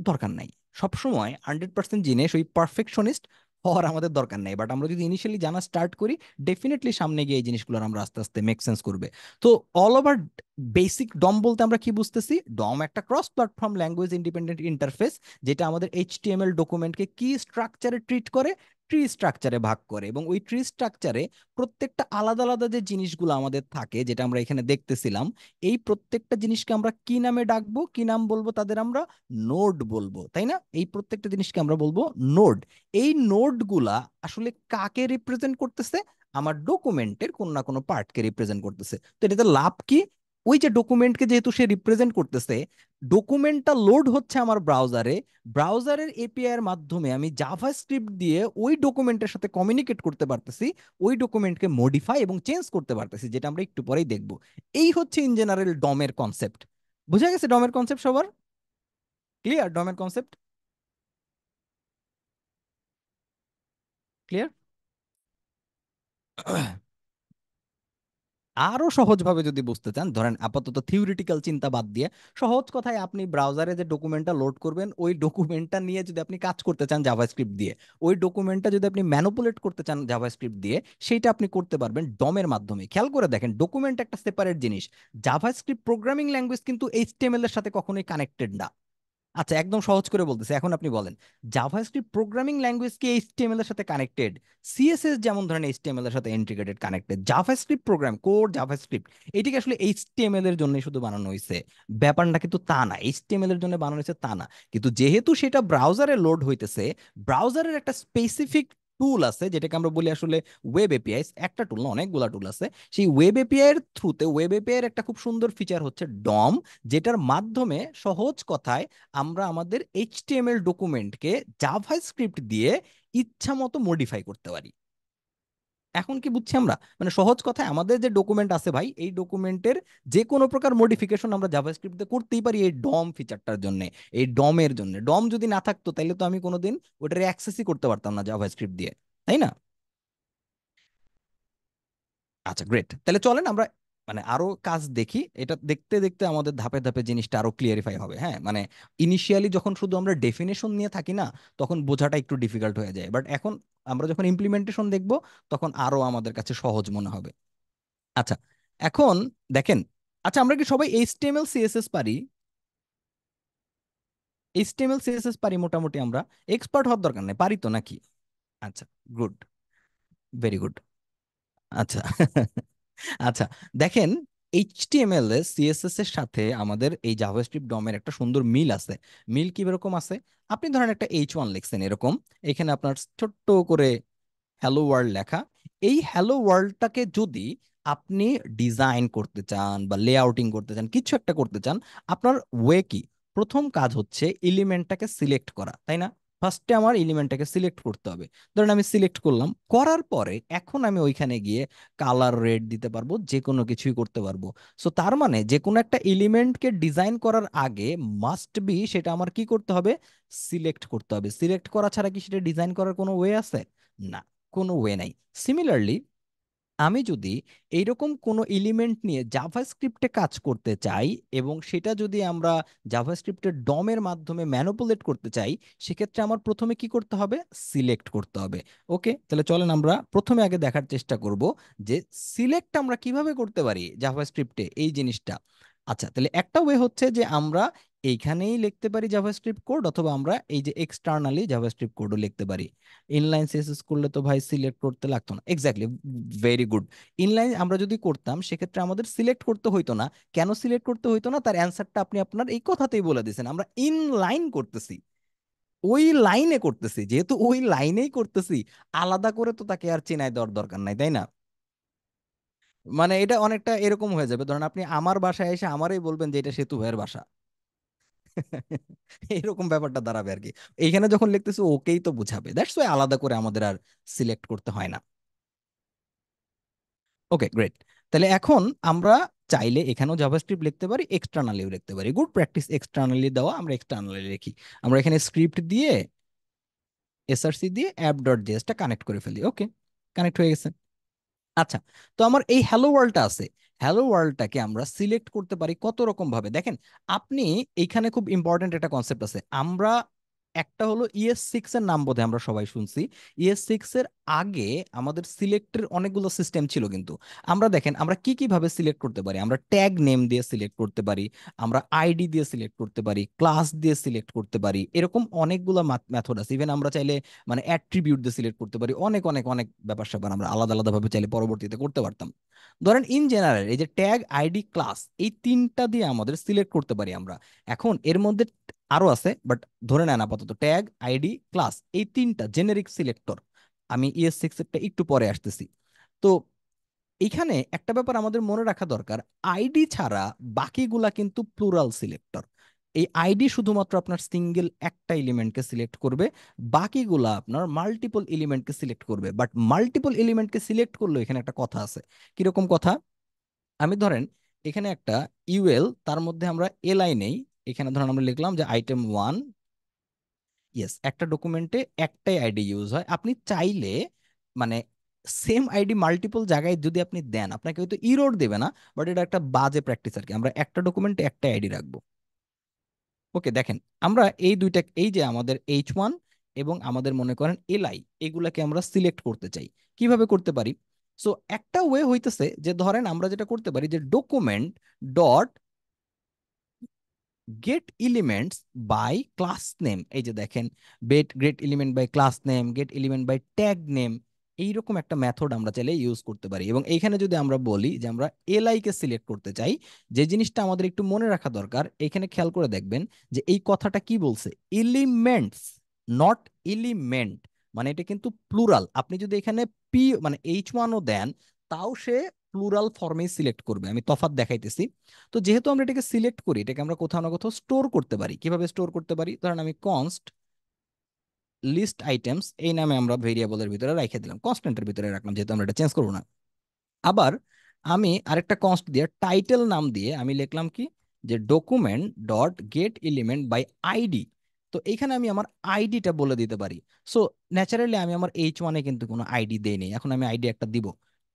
দরকার নাই। সবসময় 100% জিনিস ওই পারফেকশনিস্ট হওয়ার আমাদের দরকার নাই, বাট আমরা যদি ইনিশিয়ালি জানা স্টার্ট করি, ডেফিনেটলি সামনে গিয়ে এই জিনিসগুলো আমরা আস্তে আস্তে মেক সেন্স করবে। তো অল ওভার বেসিক ডম বলতে আমরা কি বুঝতেছি? ডম একটা cross platform language independent interface, যেটা আমাদের এইচটিএমএল ডকুমেন্টকে কি স্ট্রাকচারে ট্রিট করে, ট্রি স্ট্রাকচারে ভাগ করে, এবং ওই ট্রি স্ট্রাকচারে প্রত্যেকটা আলাদা আলাদা যে জিনিসগুলো আমাদের থাকে, যেটা আমরা এখানে দেখতেছিলাম, এই প্রত্যেকটা জিনিসকে আমরা কি নামে ডাকবো, কি নাম বলবো? তাদের আমরা নোড বলবো, তাই না? এই প্রত্যেকটা জিনিসকে আমরা বলবো নোড। এই নোড গুলা আসলে কাকে রিপ্রেজেন্ট করতেছে? আমার ডকুমেন্টের কোন না কোনো পার্টকে রিপ্রেজেন্ট করতেছে। তো এটাতে লাভ কি? ওই যে ডকুমেন্টকে যেহেতু সে রিপ্রেজেন্ট করতেছে, ডকুমেন্টটা লোড হচ্ছে আমার ব্রাউজারে, ব্রাউজারের এপিআই এর মাধ্যমে আমি জাভাস্ক্রিপ্ট দিয়ে ওই ডকুমেন্টের সাথে কমিউনিকেট করতে পারতেছি, ওই ডকুমেন্টকে মডিফাই এবং চেঞ্জ করতে পারতেছি, যেটা আমরা একটু পরেই দেখব। এই হচ্ছে ইন জেনারেল ডমের কনসেপ্ট। বুঝা গেছে ডমের কনসেপ্ট সবার? ক্লিয়ার ডমের কনসেপ্ট? ক্লিয়ার? আরো সহজভাবে যদি বুঝতে চান, ধরেন আপাতত থিওরিটিক্যাল চিন্তা বাদ দিয়ে, সহজ কথায় আপনি ব্রাউজারে যে ডকুমেন্টটা লোড করবেন, ওই ডকুমেন্টটা নিয়ে যদি আপনি কাজ করতে চান জাভাস্ক্রিপ্ট দিয়ে, ওই ডকুমেন্টটা যদি আপনি ম্যানুপুলেট করতে চান জাভাস্ক্রিপ্ট দিয়ে, সেইটা আপনি করতে পারবেন ডমের মাধ্যমে। খেয়াল করে দেখেন, ডকুমেন্ট একটা সেপারেট জিনিস। জাভাস্ক্রিপ্ট প্রোগ্রামিং ল্যাঙ্গুয়েজ কিন্তু এইচটিএমএল এর সাথে কখনোই কানেক্টেড না। আচ্ছা, একদম সহজ করে বলতেছি, এখন আপনি বলেন, জাভাস্ক্রিপ্ট প্রোগ্রামিং ল্যাঙ্গুয়েজ কি এইচটিএমএল এর সাথে কানেক্টেড? সিএসএস যেমন ধরেন এইচটিএমএল এর সাথে integrated connected, JavaScript program code JavaScript এটিকে আসলে এইচটিএমএল এর জন্য শুধু বানানো হয়েছে, ব্যাপারটা কিন্তু তা না। এইচটিএমএল এর জন্য বানানো হয়েছে তা না, কিন্তু যেহেতু সেটা ব্রাউজারে লোড হইতেছে, ব্রাউজারের একটা স্পেসিফিক টুল আছে যেটাকে আমরা বলি আসলে ওয়েব এপিআই। একটা টুল না, অনেকগুলা টুল আছে। সেই ওয়েব এপিআই এর থ্রুতে, ওয়েব এপিআই এর একটা খুব সুন্দর ফিচার হচ্ছে ডম, যেটার মাধ্যমে সহজ কথায় আমরা আমাদের এইচটিএমএল ডকুমেন্টকে জাভাস্ক্রিপ্ট দিয়ে ইচ্ছা মতো মডিফাই করতে পারি। এখন কি বুঝছি আমরা? মানে সহজ কথায় আমাদের যে ডকুমেন্ট আছে ভাই, এই ডকুমেন্টের যে কোনো প্রকার মডিফিকেশন আমরা জাভাস্ক্রিপ্টে করতেই পারি এই ডম ফিচারটার জন্য, এই ডমের জন্য। ডম যদি না থাকতো তাহলে তো আমি কোনোদিন ওটার অ্যাক্সেসই করতে পারতাম না জাভাস্ক্রিপ্ট দিয়ে, তাই না? আচ্ছা, গ্রেট। তাহলে চলেন আমরা মানে আরো কাজ দেখি। এটা দেখতে দেখতে আমাদের ধাপে ধাপে জিনিসটা আরো ক্লিয়ারিফাই হবে। হ্যাঁ, মানে ইনিশিয়ালি যখন শুধু আমরা ডেফিনেশন নিয়ে থাকি না, তখন বোঝাটা একটু ডিফিকাল্ট হয়ে যায়, বাট এখন আমরা যখন ইমপ্লিমেন্টেশন দেখব, তখন আরো আমাদের কাছে সহজ মনে হবে। আচ্ছা, এখন দেখেন, আচ্ছা আমরা কি সবাই এইচটিএমএল সিএসএস পারি? এইচটিএমএল সিএসএস পারি মোটামুটি আমরা? এক্সপার্ট হওয়ার দরকার নেই, পারি তো নাকি? আচ্ছা, গুড, ভেরি গুড। আচ্ছা। আচ্ছা, দেখেন, এইচটিএমএল এর সিএসএস এর সাথে আমাদের এই জাভাস্ক্রিপ্ট ডমের একটা সুন্দর মিল আছে। মিল কি রকম আছে? আপনি ধরেন একটা H1 লিখছেন এরকম, এখানে আপনার ছোট্ট করে হ্যালো ওয়ার্ল্ড লেখা। এই হ্যালো ওয়ার্ল্ডটাকে যদি আপনি ডিজাইন করতে চান বা লেআউটিং করতে চান, কিছু একটা করতে চান, আপনার ওয়ে কি? প্রথম কাজ হচ্ছে এলিমেন্টটাকে সিলেক্ট করা, তাই না? ফার্স্টে আমার এলিমেন্টটাকে সিলেক্ট করতে হবে। ধরেন আমি সিলেক্ট করলাম, করার পরে এখন আমি ওইখানে গিয়ে কালার রেড দিতে পারবো, যে কোনো কিছুই করতে পারবো। সো তার মানে যে কোনো একটা এলিমেন্টকে ডিজাইন করার আগে মাস্ট বি সেটা আমার কি করতে হবে? সিলেক্ট করতে হবে। সিলেক্ট করা ছাড়া কি সেটা ডিজাইন করার কোনো ওয়ে আছে? না, কোনো ওয়ে নাই। সিমিলারলি, আমি যদি এইরকম কোনো এলিমেন্ট নিয়ে জাভাস্ক্রিপ্টে কাজ করতে চাই, এবং সেটা যদি আমরা জাভাস্ক্রিপ্টের ডমের মাধ্যমে ম্যানিপুলেট করতে চাই, সেক্ষেত্রে আমার প্রথমে কি করতে হবে? সিলেক্ট করতে হবে। ওকে, তাহলে চলেন আমরা প্রথমে আগে দেখার চেষ্টা করব যে সিলেক্ট আমরা কিভাবে করতে পারি জাভাস্ক্রিপ্টে এই জিনিসটা। আচ্ছা, তাহলে একটা ওয়ে হচ্ছে যে আমরা এইখানেই লিখতে পারি জাভাস্ক্রিপ্ট কোড, অথবা আমরা এই যে এক্সটার্নালি জাভাস্ক্রিপ্ট কোডও লিখতে পারি। ইনলাইন সিএসএস করলে তো ভাই সিলেক্ট করতে লাগতো না, এক্স্যাক্টলি, ভেরি গুড। ইনলাইন আমরা যদি করতাম সেক্ষেত্রে আমাদের সিলেক্ট করতে হইতো না। কেন সিলেক্ট করতে হইতো না? তার অ্যান্সারটা আপনি আপনার এই কথাতেই বলে দিয়েছেন, আমরা ইনলাইন করতেছি, ওই লাইনে করতেছি, যেহেতু ওই লাইনেই করতেছি, আলাদা করে তো তাকে আর চেনাই দেওয়ার দরকার নাই, তাই না? মানে এটা অনেকটা এরকম হয়ে যাবে, ধরেন আপনি আমার বাসায় এসে আমারই বলবেন যে এটা সেতু ভাইয়ের বাসা। এরকম ব্যাপারটা দাঁড়াবে আর কি। এইখানে যখন লিখতেছি ওকেই তো বুঝাবে, দ্যাটস ওয়াই আলাদা করে আমাদের আর সিলেক্ট করতে হয় না। ওকে, গ্রেট। তাহলে এখন আমরা চাইলে এখানেও জাভাস্ক্রিপ্ট লিখতে পারি, এক্সটার্নালিও লিখতে পারি। গুড প্র্যাকটিস, এক্সটার্নালি দেওয়া, আমরা এক্সটার্নালি লিখি। আমরা এখানে স্ক্রিপ্ট দিয়ে, এসআরসি দিয়ে অ্যাপ ডট জেএসটা কানেক্ট করে ফেলি। ওকে, কানেক্ট হয়ে গেছে। আচ্ছা, তো আমার এই হ্যালো ওয়ার্ল্ডটা আছে। হ্যালো ওয়ার্ল্ডটাকে আমরা সিলেক্ট করতে পারি কত রকম ভাবে দেখেন। আপনি এইখানে খুব ইম্পর্টেন্ট একটা কনসেপ্ট আছে। আমরা একটা হলো ES6 এর নাম বোধহয় আমরা সবাই শুনছি। ES6 এর আগে আমাদের সিলেক্টের অনেকগুলো সিস্টেম ছিল, কিন্তু আমরা দেখেন আমরা কি কি ভাবে সিলেক্ট করতে পারি। আমরা ট্যাগ নেম দিয়ে সিলেক্ট করতে পারি, আমরা আইডি দিয়ে সিলেক্ট করতে পারি, ক্লাস দিয়ে সিলেক্ট করতে পারি, এরকম অনেকগুলো মেথড আছে। ইভেন আমরা চাইলে মানে অ্যাট্রিবিউট দিয়ে সিলেক্ট করতে পারি, অনেক অনেক অনেক ব্যাপার স্যাপার আমরা আলাদা আলাদা ভাবে চাইলে পরবর্তীতে করতে পারতাম। ধরেন ইন জেনারেল এই যে ট্যাগ, আইডি, ক্লাস, এই তিনটা দিয়ে আমাদের সিলেক্ট করতে পারি আমরা। এখন এর মধ্যে আরো আছে, বাট ধরে নেন আপাতত ট্যাগ, আইডি, ক্লাস এই তিনটা জেনেরিক সিলেক্টর। আমি ES6 এরটা একটু পরে আসতেছি। তো এইখানে একটা ব্যাপার আমাদের মনে রাখা দরকার, আইডি ছাড়া বাকিগুলা কিন্তু প্লুরাল সিলেক্টর। এই আইডি শুধুমাত্র আপনার সিঙ্গেল একটা এলিমেন্টকে সিলেক্ট করবে, বাকিগুলা আপনার মাল্টিপল এলিমেন্টকে সিলেক্ট করবে। বাট মাল্টিপল এলিমেন্টকে সিলেক্ট করলেও এখানে একটা কথা আছে। কিরকম কথা? আমি ধরেন এখানে একটা ইউএল, তার মধ্যে আমরা এলআই নেই। এখানে ধরেন আমরা লিখলাম যে item 1। ইয়েস, একটা ডকুমেন্টে একটাই আইডি ইউজ হয়। আপনি চাইলে মানে সেম আইডি মাল্টিপল জায়গায় যদি আপনি দেন, আপনাকে হয়তো ইরোর দেবে না, বাট এটা একটা বাজে প্র্যাকটিস আর কি। আমরা একটা ডকুমেন্টে একটাই আইডি রাখবো। ওকে, দেখেন আমরা এই দুইটা, এই যে আমাদের H1 এবং আমাদের মনে করেন এলআই, এগুলাকে আমরা সিলেক্ট করতে চাই। কিভাবে করতে পারি? সো একটা ওয়ে হইতেছে যে ধরেন আমরা যেটা করতে পারি যে document dot get elements by class name. এই যে দেখেন, get element by class name, get element by tag name, এইরকম একটা মেথড আমরা চাইলে ইউজ করতে পারি। এবং এইখানে যদি আমরা বলি যে আমরা এলআই কে সিলেক্ট করতে চাই, যে জিনিসটা আমাদের একটু মনে রাখা দরকার, এখানে খেয়াল করে দেখবেন যে এই কথাটা কি বলছে, এলিমেন্টস, নট এলিমেন্ট। মানে এটা কিন্তু প্লুরাল। আপনি যদি এখানে মানে H1ও দেন, তাও সে প্লুরাল ফর্মেই সিলেক্ট করবে। আমি তফাৎ দেখাইতেছি। তো যেহেতু আমরা এটাকে সিলেক্ট করি, এটাকে আমরা কোথাও না কোথাও স্টোর করতে পারি। কিভাবে স্টোর করতে পারি? ধরেন আমি কনস্ট লিস্ট আইটেমস এই নামে আমরা ভেরিয়েবলের ভিতরে রেখে দিলাম, কনস্ট্যান্টের ভিতরে রাখলাম, যেহেতু আমরা এটা চেঞ্জ করবো না। আবার আমি আরেকটা কনস্ট দিয়ে টাইটেল নাম দিয়ে আমি লিখলাম কি, যে document dot get element by ID. তো এইখানে আমি আমার আইডিটা বলে দিতে পারি। সো ন্যাচারালি আমি আমার H1-এ কিন্তু কোনো আইডি দেইনি, এখন আমি আইডি একটা দিব,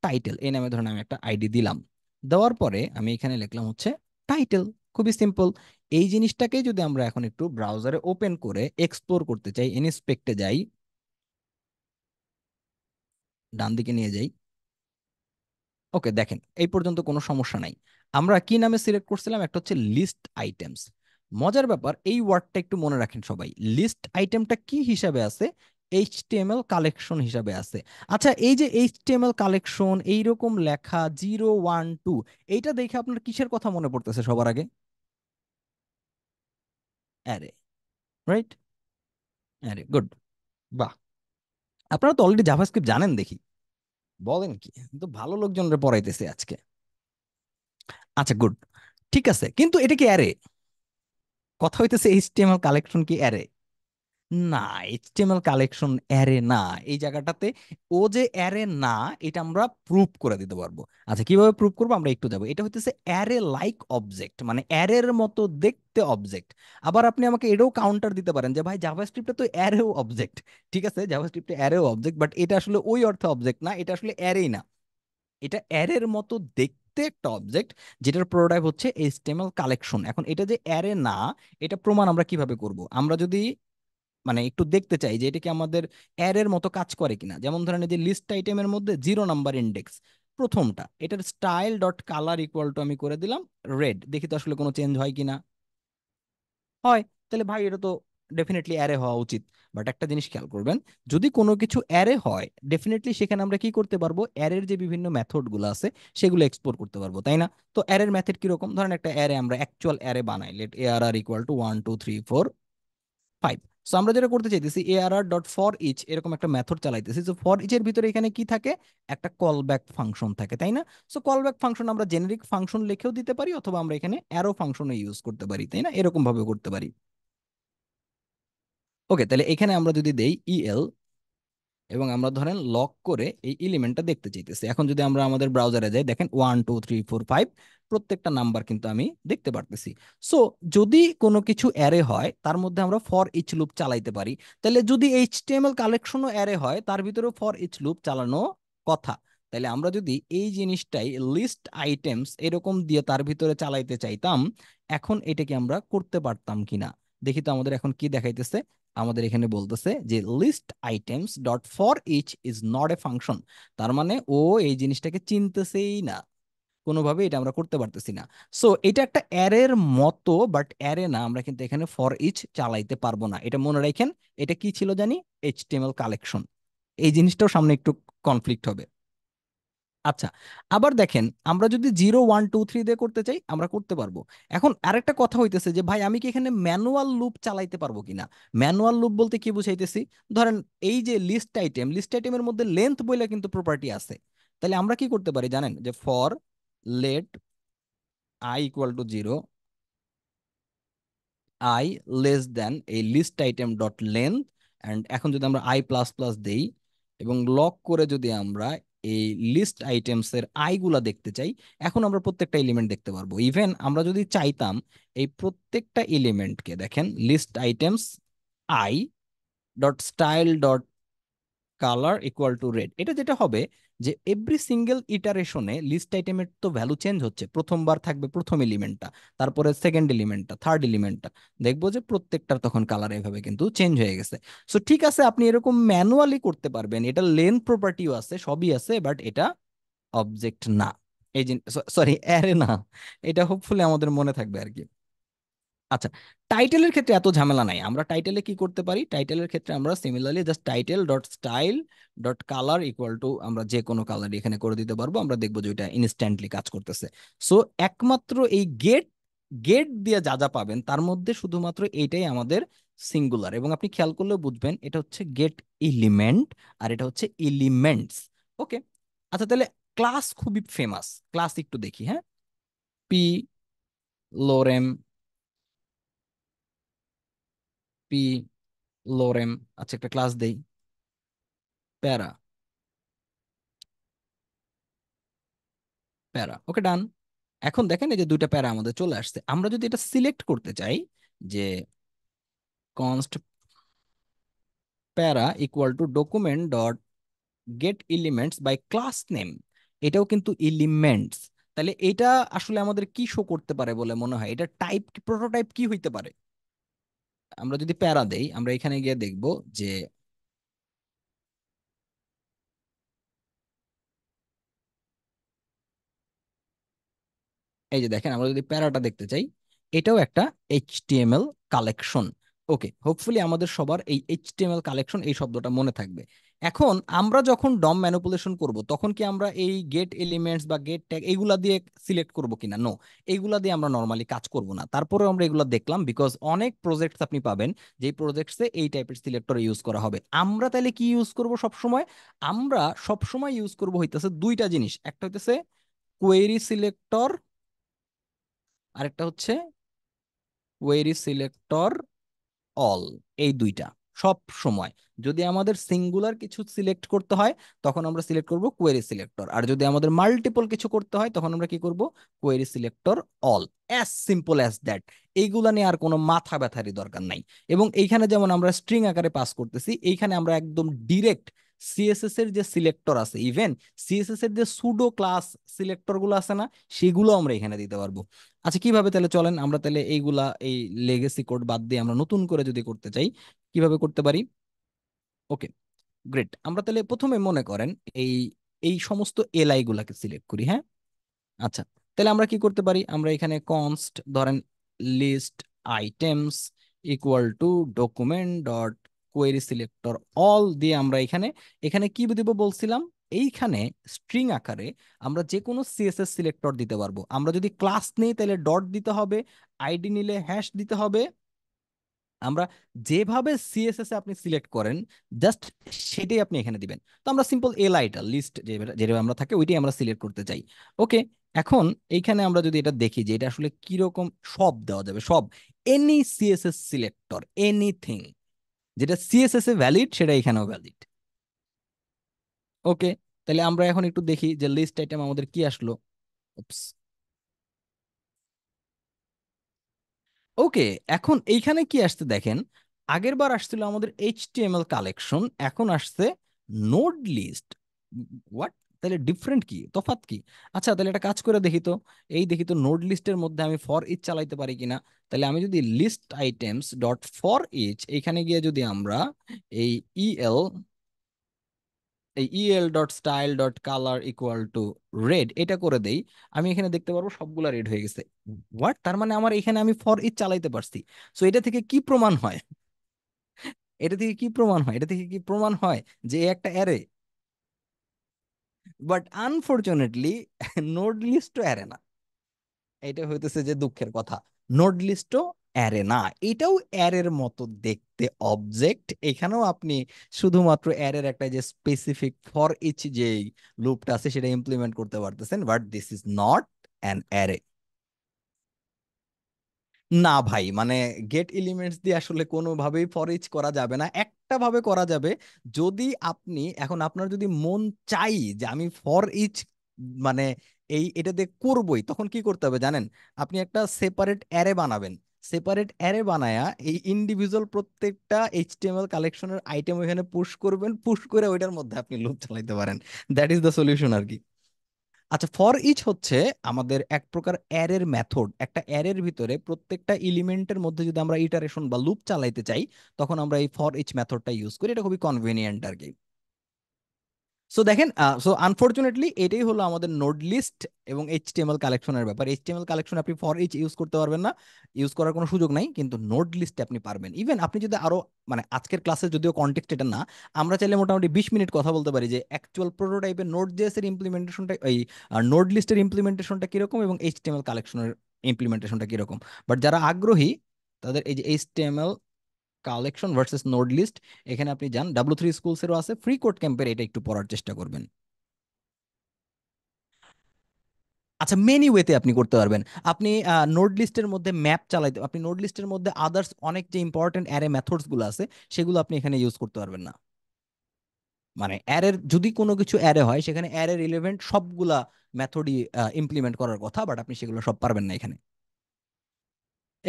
টাইটেল এই নামে ধরুন আমি একটা আইডি দিলাম। দেওয়ার পরে আমি এখানে লিখলাম হচ্ছে টাইটেল। খুবই সিম্পল। এই জিনিসটাকে যদি আমরা এখন একটু ব্রাউজারে ওপেন করে এক্সপ্লোর করতে চাই, ইনস্পেক্টে যাই, ডান দিকে নিয়ে যাই। ওকে, দেখেন এই পর্যন্ত কোনো সমস্যা নাই। আমরা কি নামে সিলেক্ট করছিলাম? একটা হচ্ছে লিস্ট আইটেমস। মজার ব্যাপার, এই ওয়ার্ডটা একটু মনে রাখেন সবাই। লিস্ট আইটেমটা কি হিসাবে আছে? HTML কালেকশন হিসাবে আছে। আচ্ছা, এই যে HTML কালেকশন এইরকম লেখা 0 1 2, এইটা দেখে আপনার কিসের কথা মনে পড়তেছে সবার আগে? Array, right? Array, good. বাহ, আপনারা তো অলরেডি জাভাস্ক্রিপ্ট জানেন দেখি। বলেন কি, তো ভালো লোকজনরা পড়াইতেছে আজকে। আচ্ছা, গুড। ঠিক আছে, কিন্তু এটা কি অ্যারে? কথা হইতেছে এইচটিএমএল কালেকশন কি অ্যারে? না, এইচটিএমএল কালেকশন অ্যারে না। এই জায়গাটাতে ও যে অ্যারে না, এটা আমরা প্রুভ করে দিতে পারবো। আচ্ছা, কিভাবে প্রুভ করবো আমরা একটু যাবো। এটা হইতেছে অ্যারে লাইক অবজেক্ট, মানে অ্যারের মতো দেখতে অবজেক্ট। আবার আপনি আমাকে এটাও কাউন্টার দিতে পারেন যে ভাই জাভাস্ক্রিপ্টে তো অ্যারেও অবজেক্ট। ঠিক আছে, জাভাস্ক্রিপ্টে অ্যারেও অবজেক্ট, বাট এটা আসলে ওই অর্থে অবজেক্ট না, এটা আসলে অ্যারেই না। এটা অ্যারের মতো দেখতে একটা অবজেক্ট, যেটার প্রোটোটাইপ হচ্ছে এইচটিএমএল কালেকশন। এখন এটা যে অ্যারে না, এটা প্রমাণ আমরা কিভাবে করব? আমরা যদি মানে একটু দেখতে চাই যে এটা কি আমাদের অ্যারের মতো কাজ করে কিনা, যেমন ধরেন এই যে লিস্ট আইটেমের মধ্যে 0 নাম্বার ইন্ডেক্স, প্রথমটা, এটার style dot color equal two আমি করে দিলাম রেড। দেখি তো আসলে কোনো চেঞ্জ হয় কিনা। হয়। তাহলে ভাই এটা তো ডেফিনেটলি অ্যারে হওয়া উচিত। বাট একটা জিনিস খেয়াল করবেন, যদি কোনো কিছু অ্যারে হয়, ডেফিনেটলি সেখানে আমরা কি করতে পারবো, অ্যারের যে বিভিন্ন মেথড গুলো আছে সেগুলো এক্সপ্লোর করতে পারবো, তাই না? তো অ্যারের মেথড কিরকম? ধরেন একটা অ্যারে, আমরা অ্যাকচুয়াল অ্যারে বানাই, let ARR equal to 1 2 3 4 5। So আমরা যেটা করতে চাইতেছি, ARR ডট ফর ইচ এরকম একটা মেথড চালাইতেছি। তো ফর ইচ এর ভিতরে এখানে কি থাকে? একটা কল ব্যাক ফাংশন থাকে, তাই না? সো কল ব্যাক ফাংশন আমরা জেনেরিক ফাংশন লিখেও দিতে পারি, অথবা আমরা এখানে অ্যারো ফাংশন ইউজ করতে পারি, তাই না? এরকম ভাবে করতে পারি। ওকে, তাহলে এখানে আমরা যদি দেই EL এবং আমরা ধরেন লক করে এই এলিমেন্টটা দেখতে চাইতেছি, এখন যদি আমরা আমাদের ব্রাউজারে যাই, দেখেন 1 2 3 4 5 প্রত্যেকটা নাম্বার কিন্তু আমি দেখতে পারতেছি। সো যদি কোনো কিছু অ্যারে হয়, তার মধ্যে আমরা ফর ইচ লুপ চালাইতে পারি। তাহলে যদি এইচটিএমএল কালেকশনও অ্যারে হয়, তার ভিতরেও ফর ইচ লুপ চালানো কথা। তাহলে আমরা যদি এই জিনিসটাই লিস্ট আইটেমস এরকম দিয়ে তার ভিতরে চালাইতে চাইতাম, এখন এটা কি আমরা করতে পারতাম কিনা? দেখি তো আমাদের এখন কি দেখাইতেছে। আমাদের এখানে বলতেছে যে list items dot for each is not a function. তার মানে ও এই জিনিসটাকে চিনতেছেই না, কোনোভাবে এটা আমরা করতে পারতেছি না। সো এটা একটা অ্যারের মতো, বাট অ্যারে না, আমরা কিন্তু এখানে ফর ইচ চালাইতে পারবো না। এটা মনে রাখেন, এটা কি ছিল জানি, এইচটিএমএল কালেকশন। এই জিনিসটাও সামনে একটু কনফ্লিক্ট হবে। আচ্ছা, আবার দেখেন, আমরা যদি 0 1 2 3 দিয়ে করতে চাই আমরা করতে পারবো। এখন আরেকটা কথা হইতেছে যে ভাই আমি কি এখানে ম্যানুয়াল লুপ চালাইতে পারবো কিনা? ম্যানুয়াল লুপ বলতে কি বুঝাইতেছি, ধরেন এই যে লিস্ট আইটেমের মধ্যে লেন্থ বইলে কিন্তু প্রপার্টি আছে। তাহলে আমরা কি করতে পারি জানেন, যে for let i = 0, i less than এই list item dot length. And এখন যদি আমরা i++ দেই এবং লক করে যদি আমরা এই লিস্ট আইটেমস এর আই গুলা দেখতে চাই, এখন আমরা প্রত্যেকটা এলিমেন্ট দেখতে পারবো। ইভেন আমরা যদি চাইতাম এই প্রত্যেকটা এলিমেন্টকে, দেখেন list items I dot style dot color equal to red, এটা যেটা হবে যে এভরি সিঙ্গেল ইটারেশনে লিস্ট আইটেমের তো ভ্যালু চেঞ্জ হচ্ছে। প্রথমবার থাকবে প্রথম এলিমেন্টটা, তারপরে সেকেন্ড এলিমেন্টটা, থার্ড এলিমেন্টটা, দেখবো যে প্রত্যেকটার তখন কালার এভাবে কিন্তু চেঞ্জ হয়ে গেছে। সো ঠিক আছে, আপনি এরকম ম্যানুয়ালি করতে পারবেন, এটা লেন প্রপার্টিও আছে, সবই আছে, বাট এটা অবজেক্ট না। এই যে, সরি, অ্যারে না। এটা হোপফুলি আমাদের মনে থাকবে আর কি। আচ্ছা, টাইটেলের ক্ষেত্রে এত ঝামেলা নাই। আমরা টাইটেলে কি করতে পারি, টাইটেলের ক্ষেত্রে আমরা similarly just title dot style dot color equal two আমরা যে কোনো কালার এখানে করে দিতে পারবো, আমরা দেখবো যে ওইটা ইনস্ট্যান্টলি কাজ করতেছে। সো একমাত্র এই গেট গেট দিয়ে যা যা পাবেন তার মধ্যে শুধুমাত্র এইটাই আমাদের সিঙ্গুলার, এবং আপনি খেয়াল করলে বুঝবেন এটা হচ্ছে গেট এলিমেন্ট আর এটা হচ্ছে এলিমেন্টস। ওকে। আচ্ছা, তাহলে ক্লাস খুবই ফেমাস, ক্লাস একটু দেখি, হ্যাঁ। P lorem, P lorem. আচ্ছা, একটা ক্লাস দেই, প্যারা, প্যারা, ওকে, ডান। এখন দেখেন এই যে দুইটা প্যারা আমাদের চলে আসছে। আমরা যদি এটা সিলেক্ট করতে চাই, যে const para equal to document dot get elements by class name, এটাও কিন্তু এলিমেন্টস। তাহলে এটা আসলে আমাদের কি শো করতে পারে বলে মনে হয়, এটা টাইপ, প্রোটোটাইপ কি হইতে পারে? আমরা যদি প্যারা দেই, আমরা এখানে গিয়ে দেখব যে এই যে দেখেন, আমরা যদি প্যারাটা দেখতে চাই, এটাও একটা এইচটিএমএল কালেকশন। ওকে, হোপফুলি আমাদের সবার এই এইচটিএমএল কালেকশন এই শব্দটা মনে থাকবে। এখন আমরা যখন ডম ম্যানিপুলেশন করব তখন কি আমরা এই গেট এলিমেন্টস বা গেট ট্যাগ এইগুলা দিয়ে সিলেক্ট করব কিনা? নো, এইগুলা দিয়ে আমরা নর্মালি কাজ করব না। তারপরেও আমরা এগুলা দেখলাম, বিকজ অনেক প্রজেক্টস আপনি পাবেন যে প্রজেক্টসে এই টাইপের সিলেক্টর ইউজ করা হবে। আমরা তাহলে কি ইউজ করব সব সময়? আমরা সব সময় ইউজ করব হইতেছে দুইটা জিনিস, একটা হইতেছে কোয়েরি সিলেক্টর, আরেকটা হচ্ছে কোয়েরি সিলেক্টর অল। এই দুইটা সব সময়, যদি আমাদের সিঙ্গুলার কিছু সিলেক্ট করতে হয় তখন আমরা সিলেক্ট করব কোয়েরি সিলেক্টর, আর যদি আমাদের মাল্টিপল কিছু করতে হয় তখন আমরা কি করব, query selector all. As simple as that. এইগুলা নিয়ে আর কোনো মাথা ব্যথারই দরকার নাই। এবং এইখানে যেমন আমরা স্ট্রিং আকারে পাস করতেছি, এইখানে আমরা একদম ডিরেক্ট সিএসএস এর যে সিলেক্টর আছে, ইভেন সিএসএস এর যে সুডো ক্লাস সিলেক্টর গুলো আছে না, সেগুলো আমরা এখানে দিতে পারবো। আচ্ছা, কিভাবে তাহলে চলেন আমরা তাহলে এইগুলা, এই লেগেসি কোড বাদ দিয়ে আমরা নতুন করে যদি করতে চাই, কিভাবে করতে পারি? ওকে, গ্রেট। আমরা তাহলে প্রথমে মনে করেন এই এই সমস্ত এলআই গুলাকে সিলেক্ট করি, হ্যাঁ। আচ্ছা, তাহলে আমরা কি করতে পারি, আমরা এখানে কনস্ট ধরেন list items equal to document dot query selector all দিয়ে আমরা এখানে এখানে কি দিব বলছিলাম, এইখানে স্ট্রিং আকারে আমরা যে কোনো সিএসএস সিলেক্টর দিতে পারবো। আমরা যদি ক্লাস নেই তাহলে ডট দিতে হবে, আইডি নিলে হ্যাশ দিতে হবে। আমরা যেভাবে সিএসএস এ আপনি সিলেক্ট করেন জাস্ট সেটাই আপনি এখানে দিবেন। তো আমরা সিম্পল এলআইটা লিস্ট যেভাবে আমরা থাকে ওইটাই আমরা সিলেক্ট করতে চাই। ওকে, এখন এইখানে আমরা যদি এটা দেখি যে এটা আসলে কিরকম, সব দেওয়া যাবে, সব, এনি সিএসএস সিলেক্টর, এনিথিং যেটা সিএসএস এ ভ্যালিড সেটা এখানেও ভ্যালিড। ওকে, তাহলে আমরা এখন একটু দেখি যে লিস্ট আইটেম আমাদের কি আসলো। Oops. ওকে, এখন এইখানে কি আসছে দেখেন, আগের বার আসছিল আমাদের এইচটিএমএল কালেকশন, এখন আসছে নোড লিস্ট। হোয়াট? তাহলে ডিফারেন্ট কি, তফাৎ কি? আচ্ছা তাহলে একটা কাজ করে দেখি তো, এই দেখি তো নোড লিস্টের মধ্যে আমি ফর ইচ চালাইতে পারি কিনা। তাহলে আমি যদি list items dot for each এখানে গিয়ে যদি আমরা এই ইএল এই EL dot style dot color equal to red এটা করে দেই, আমি এখানে দেখতে পারবো সবগুলা রেড হয়ে গেছে। হোয়াট, তার মানে আমার এখানে আমি ফর ইচ চালাইতে পারছি। সো এটা থেকে কি প্রমাণ হয়? এটা থেকে কি প্রমাণ হয়? এটা থেকে কি প্রমাণ হয় যে এ একটা অ্যারে? বাট আনফরচুনেটলি নোড লিস্টও অ্যারে না। এটা হইতেছে যে দুঃখের কথা, নোড লিস্টও অ্যারে না। এটাও অ্যারের মতো দেখতে অবজেক্ট, এখানেও আপনি শুধুমাত্র অ্যারের একটা যে স্পেসিফিক ফর ইচ যে লুপটা আছে সেটা ইমপ্লিমেন্ট করতে পারতেছেন, but this is not an array. না ভাই, মানে গেট এলিমেন্টস দিয়ে আসলে কোনোভাবেই ফর ইচ করা যাবে না। একটা ভাবে করা যাবে, যদি আপনি এখন আপনার যদি মন চাই যে আমি ফর ইচ মানে এটা দিয়ে করবই, তখন কি করতে হবে জানেন? আপনি একটা সেপারেট অ্যারে বানাবেন। সেপারেট অ্যারে বানায়া এই ইন্ডিভিজুয়াল প্রত্যেকটা এইচটিএমএল কালেকশনের আইটেম ওখানে পুশ করবেন, পুশ করে ওইটার মধ্যে আপনি লুপ চালাইতে পারেন। দ্যাট ইজ দ্য সলিউশন আর কি। আচ্ছা, ফর ইচ হচ্ছে আমাদের এক প্রকার অ্যারের মেথড। একটা অ্যারের ভিতরে প্রত্যেকটা এলিমেন্টের মধ্যে যদি আমরা ইটারেশন বা লুপ চালাইতে চাই, তখন আমরা এই ফর ইচ মেথডটা ইউজ করি। এটা খুবই কনভেনিয়েন্ট আর কি। সো দেখেন, সো আনফরচুনেটলি এটাই হলো আমাদের নোড লিস্ট এবং এইচটিএমএল কালেকশনের ব্যাপার। এইচটিএমএল কালেকশন আপনি ফর ইচ ইউজ করতে পারবেন না, ইউজ করার কোনো সুযোগ নাই, কিন্তু নোড লিস্টে আপনি পারবেন। ইভেন আপনি যদি আরো, মানে আজকের ক্লাসে যদিও কনটেক্সট এটা না, আমরা চাইলে মোটামুটি 20 মিনিট কথা বলতে পারি যে অ্যাকচুয়াল প্রোটোটাইপের নোড জেএস এর ইমপ্লিমেন্টেশনটা, এই নোড লিস্টের ইমপ্লিমেন্টেশনটা কিরকম এবং এইচটিএমএল কালেকশনের ইমপ্লিমেন্টেশনটা কিরকম। বাট যারা আগ্রহী তাদের এই যে HTML collection versus node list, এখানে আপনি যান, W3 স্কুলসেরও আছে, ফ্রি কোড ক্যাম্পের, এটা একটু পড়ার চেষ্টা করবেন। আচ্ছা, মেনি ওয়েতে আপনি করতে পারবেন। আপনি নোড লিস্টের মধ্যে ম্যাপ চালাইতে, আপনি নোড লিস্টের মধ্যে আদার্স অনেক যে ইম্পর্টেন্ট অ্যারে মেথডস গুলো আছে সেগুলো আপনি এখানে ইউজ করতে পারবেন না। মানে অ্যারের যদি কোনো কিছু অ্যারে হয় সেখানে অ্যারে রিলেভেন্ট সবগুলা মেথডই ইমপ্লিমেন্ট করার কথা, বাট আপনি সেগুলো সব পারবেন না এখানে।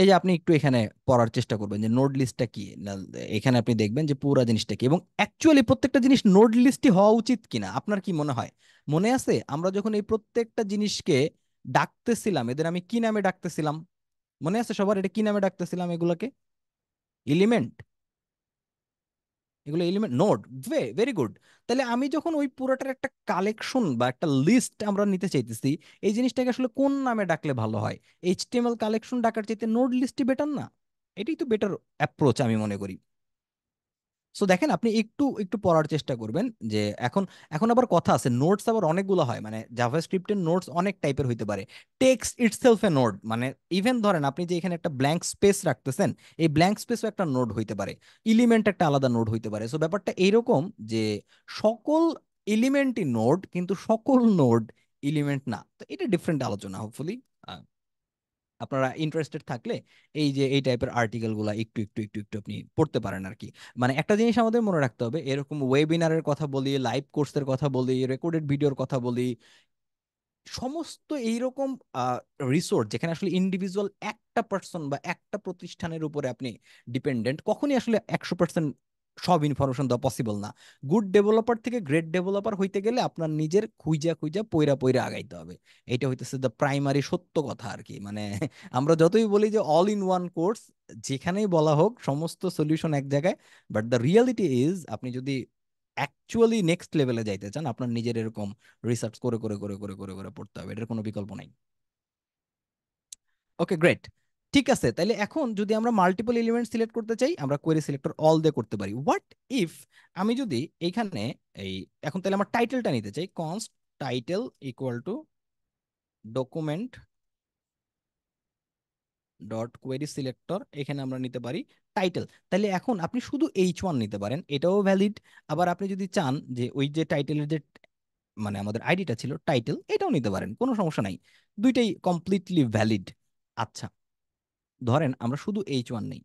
এই যে আপনি একটু এখানে পড়ার চেষ্টা করবেন যে নোড লিস্টটা কি না, এখানে আপনি দেখবেন যে পুরো জিনিসটা কি এবং অ্যাকচুয়ালি প্রত্যেকটা জিনিস নোড লিস্টই হওয়া উচিত কিনা আপনার কি মনে হয়? মনে আছে আমরা যখন এই প্রত্যেকটা জিনিসকে ডাকতেছিলাম, এদের আমি কি নামে ডাকতেছিলাম? মনে আছে সবার, এটা কি নামে ডাকতেছিলাম এগুলোকে? এলিমেন্ট। এগুলো এলিমেন্ট, নোড। Very good. তাহলে আমি যখন ওই পুরোটার একটা কালেকশন বা একটা লিস্ট আমরা নিতে চাইতেছি, এই জিনিসটাকে আসলে কোন নামে ডাকলে ভালো হয়? এইচটিএমএল কালেকশন ডাকার চাইতে নোড লিস্টই বেটার না? এটাই তো বেটার অ্যাপ্রোচ আমি মনে করি। সো দেখেন, আপনি একটু একটু পড়ার চেষ্টা করবেন যে এখন, এখন আবার কথা আছে, নোটস আবার অনেকগুলো হয়, মানে জাভাস্ক্রিপ্টের নোটস অনেক টাইপের হইতে পারে। টেক্সট ইটসেলফ এ নোড, মানে ইভেন ধরেন আপনি যে এখানে একটা ব্ল্যাঙ্ক স্পেস রাখতেছেন, এই ব্ল্যাঙ্ক স্পেসও একটা নোড হইতে পারে, এলিমেন্ট একটা আলাদা নোড হইতে পারে। সো ব্যাপারটা এইরকম যে সকল এলিমেন্টই নোড, কিন্তু সকল নোড এলিমেন্ট না। তো এটা ডিফারেন্ট আলোচনা, হোপফুলি আপনারা ইন্টারেস্টেড থাকলে এই যে এই টাইপের আর্টিকেল গুলা একটু একটু একটু একটু আপনি পড়তে পারেন আর কি। মানে একটা জিনিস আমাদের মনে রাখতে হবে, এরকম ওয়েবিনারের কথা বলি, লাইভ কোর্সের কথা বলি, রেকর্ডেড ভিডিওর কথা বলি, সমস্ত এইরকম রিসোর্স যেখানে আসলে ইন্ডিভিজুয়াল একটা পার্সন বা একটা প্রতিষ্ঠানের উপরে আপনি ডিপেন্ডেন্ট, কখনই আসলে 100% সব ইনফরমেশন দেওয়া পসিবল না। গুড ডেভেলপার থেকে গ্রেট ডেভেলপার হইতে গেলে আপনার নিজের খুঁজা খুঁজা পইরা পইরা আগাইতে হবে। এটা হইতেছে দ্য প্রাইমারি সত্য কথা আর কি। মানে আমরা যতই বলি যে অল ইন ওয়ান কোর্স, যেখানেই বলা হোক সমস্ত সলিউশন এক জায়গায়, বাট দ্য রিয়ালিটি ইজ আপনি যদি অ্যাকচুয়ালি নেক্সট লেভেলে যাইতে চান, আপনার নিজের এরকম রিসার্চ করে করে করে করে করে করে পড়তে হবে, এটার কোনো বিকল্প নাই। ওকে, গ্রেট। ঠিক আছে, তাইলে এখন যদি আমরা মাল্টিপল এলিমেন্ট সিলেক্ট করতে চাই, আমরা কোয়েরি সিলেক্টর অল দিয়ে করতে পারি। হোয়াট ইফ আমি যদি এইখানে এই, এখন তাহলে আমার টাইটেলটা নিতে চাই, const title equal to document dot query selector, এখানে আমরা নিতে পারি টাইটেল। তাহলে এখন আপনি শুধু H1 নিতে পারেন, এটাও ভ্যালিড। আবার আপনি যদি চান যে ওই যে টাইটেলের যে মানে আমাদের আইডিটা ছিল টাইটেল, এটাও নিতে পারেন, কোনো সমস্যা নাই, দুইটাই কমপ্লিটলি ভ্যালিড। আচ্ছা, ধরেন আমরা শুধু H1 নেই,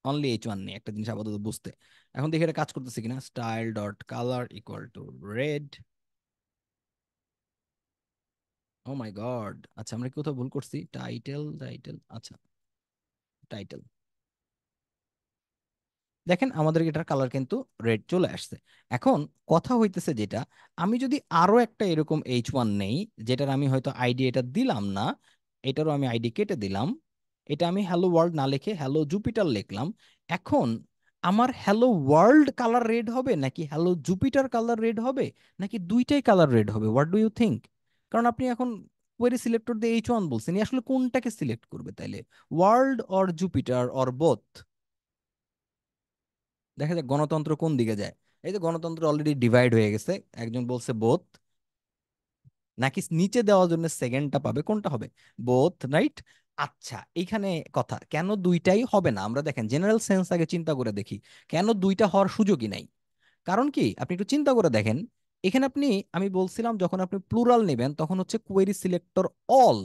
অনলি H1 নেই, একটা জিনিস আপাতত বুঝতে। এখন দেখি এটা কাজ করতেছে কিনা। Style dot color equal to red. Oh my god, আচ্ছা আমরা কি কোথাও ভুল করছি? টাইটেল, টাইটেল, আচ্ছা টাইটেল। দেখেন আমাদের এটার কালার কিন্তু রেড চলে আসছে। এখন কথা হইতেছে যেটা, আমি যদি আরো একটা এরকম H1 নেই, যেটার আমি হয়তো আইডি এটা দিলাম না, এটারও আমি আইডি কেটে দিলাম, এটা আমি হ্যালো ওয়ার্ল্ড না লিখে হ্যালো জুপিটার লিখলাম। এখন আমার হ্যালো ওয়ার্ল্ড কালার রেড হবে নাকি হ্যালো জুপিটার কালার রেড হবে, নাকি দুইটাই কালার রেড হবে? What do you think? কারণ আপনি এখন কোয়েরি সিলেক্টর দিয়ে H1 বলছেন, আসলে কোনটাকে সিলেক্ট করবে তাইলে, world or Jupiter or both? দেখা যাক গণতন্ত্র কোন দিকে যায়। এই যে গণতন্ত্র অলরেডি ডিভাইড হয়ে গেছে, একজন বলছে বোথ, নাকি নিচে দেওয়ার জন্য সেকেন্ডটা পাবে, কোনটা হবে? Both, right? আচ্ছা, এইখানে কথা কেন দুইটাই হবে না, আমরা দেখেন জেনারেল সেন্স আগে চিন্তা করে দেখি, কেন দুইটা হওয়ার সুযোগই নাই? কারণ কি, আপনি একটু চিন্তা করে দেখেন, এখানে আপনি, আমি বলছিলাম যখন আপনি প্লুরাল নেবেন তখন হচ্ছে কোয়েরি সিলেক্টর অল,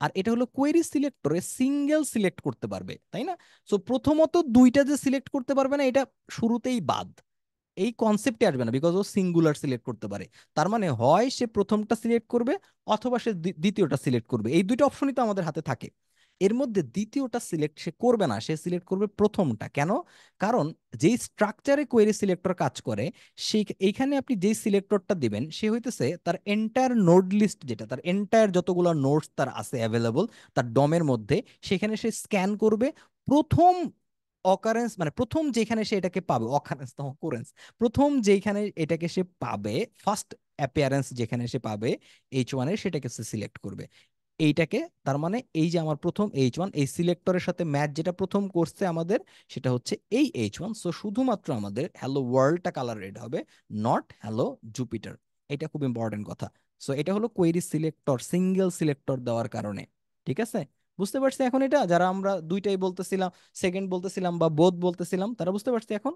আর এটা হলো কোয়েরি সিলেক্টরে সিঙ্গেল সিলেক্ট করতে পারবে, তাই না? সো প্রথমত দুইটা যে সিলেক্ট করতে পারবে না, এটা শুরুতেই বাদ, এই কনসেপ্টে আসবে না, বিকজ ও সিঙ্গুলার সিলেক্ট করতে পারে। তার মানে হয় সে প্রথমটা সিলেক্ট করবে, অথবা সে দ্বিতীয়টা সিলেক্ট করবে, এই দুইটা অপশনই তো আমাদের হাতে থাকে। এর মধ্যে দ্বিতীয়টা সিলেক্ট সে করবে না, সে সিলেক্ট করবে প্রথমটা। কেন? কারণ যেই স্ট্রাকচারে কোয়েরি সিলেক্টর কাজ করে, সেই এইখানে আপনি যেই সিলেক্টরটা দিবেন সে হইতেছে তার এন্টায়ার নোড লিস্ট, যেটা তার এন্টায়ার যতগুলো নোডস তার আছে অ্যাভেলেবল তার ডমের মধ্যে, সেখানে সে স্ক্যান করবে প্রথম অকারেন্স, মানে প্রথম যেখানে সে এটাকে পাবে, অকারেন্স তো অকুরেন্স, প্রথম যেখানে এটাকে সে পাবে, ফার্স্ট অ্যাপিয়ারেন্স যেখানে সে পাবে H1 এর, সেটাকে সে সিলেক্ট করবে। এইটাকে, তার মানে এই যে আমার প্রথম H1 এই সিলেক্টরের সাথে ম্যাচ যেটা প্রথম করছে আমাদের, সেটা হচ্ছে এই H1। সো শুধুমাত্র আমাদের হ্যালো ওয়ার্ল্ডটা কালার রেড হবে, নট হ্যালো জুপিটার। এটা খুব ইম্পর্টেন্ট কথা। সো এটা হলো কোয়েরি সিলেক্টর, সিঙ্গেল সিলেক্টর দেওয়ার কারণে। ঠিক আছে? বুঝতে পারছি এখন? এটা যারা আমরা দুইটাই বলতেছিলাম, সেকেন্ড বলতেছিলাম বা বোধ বলতেছিলাম, তারা বুঝতে পারছি এখন।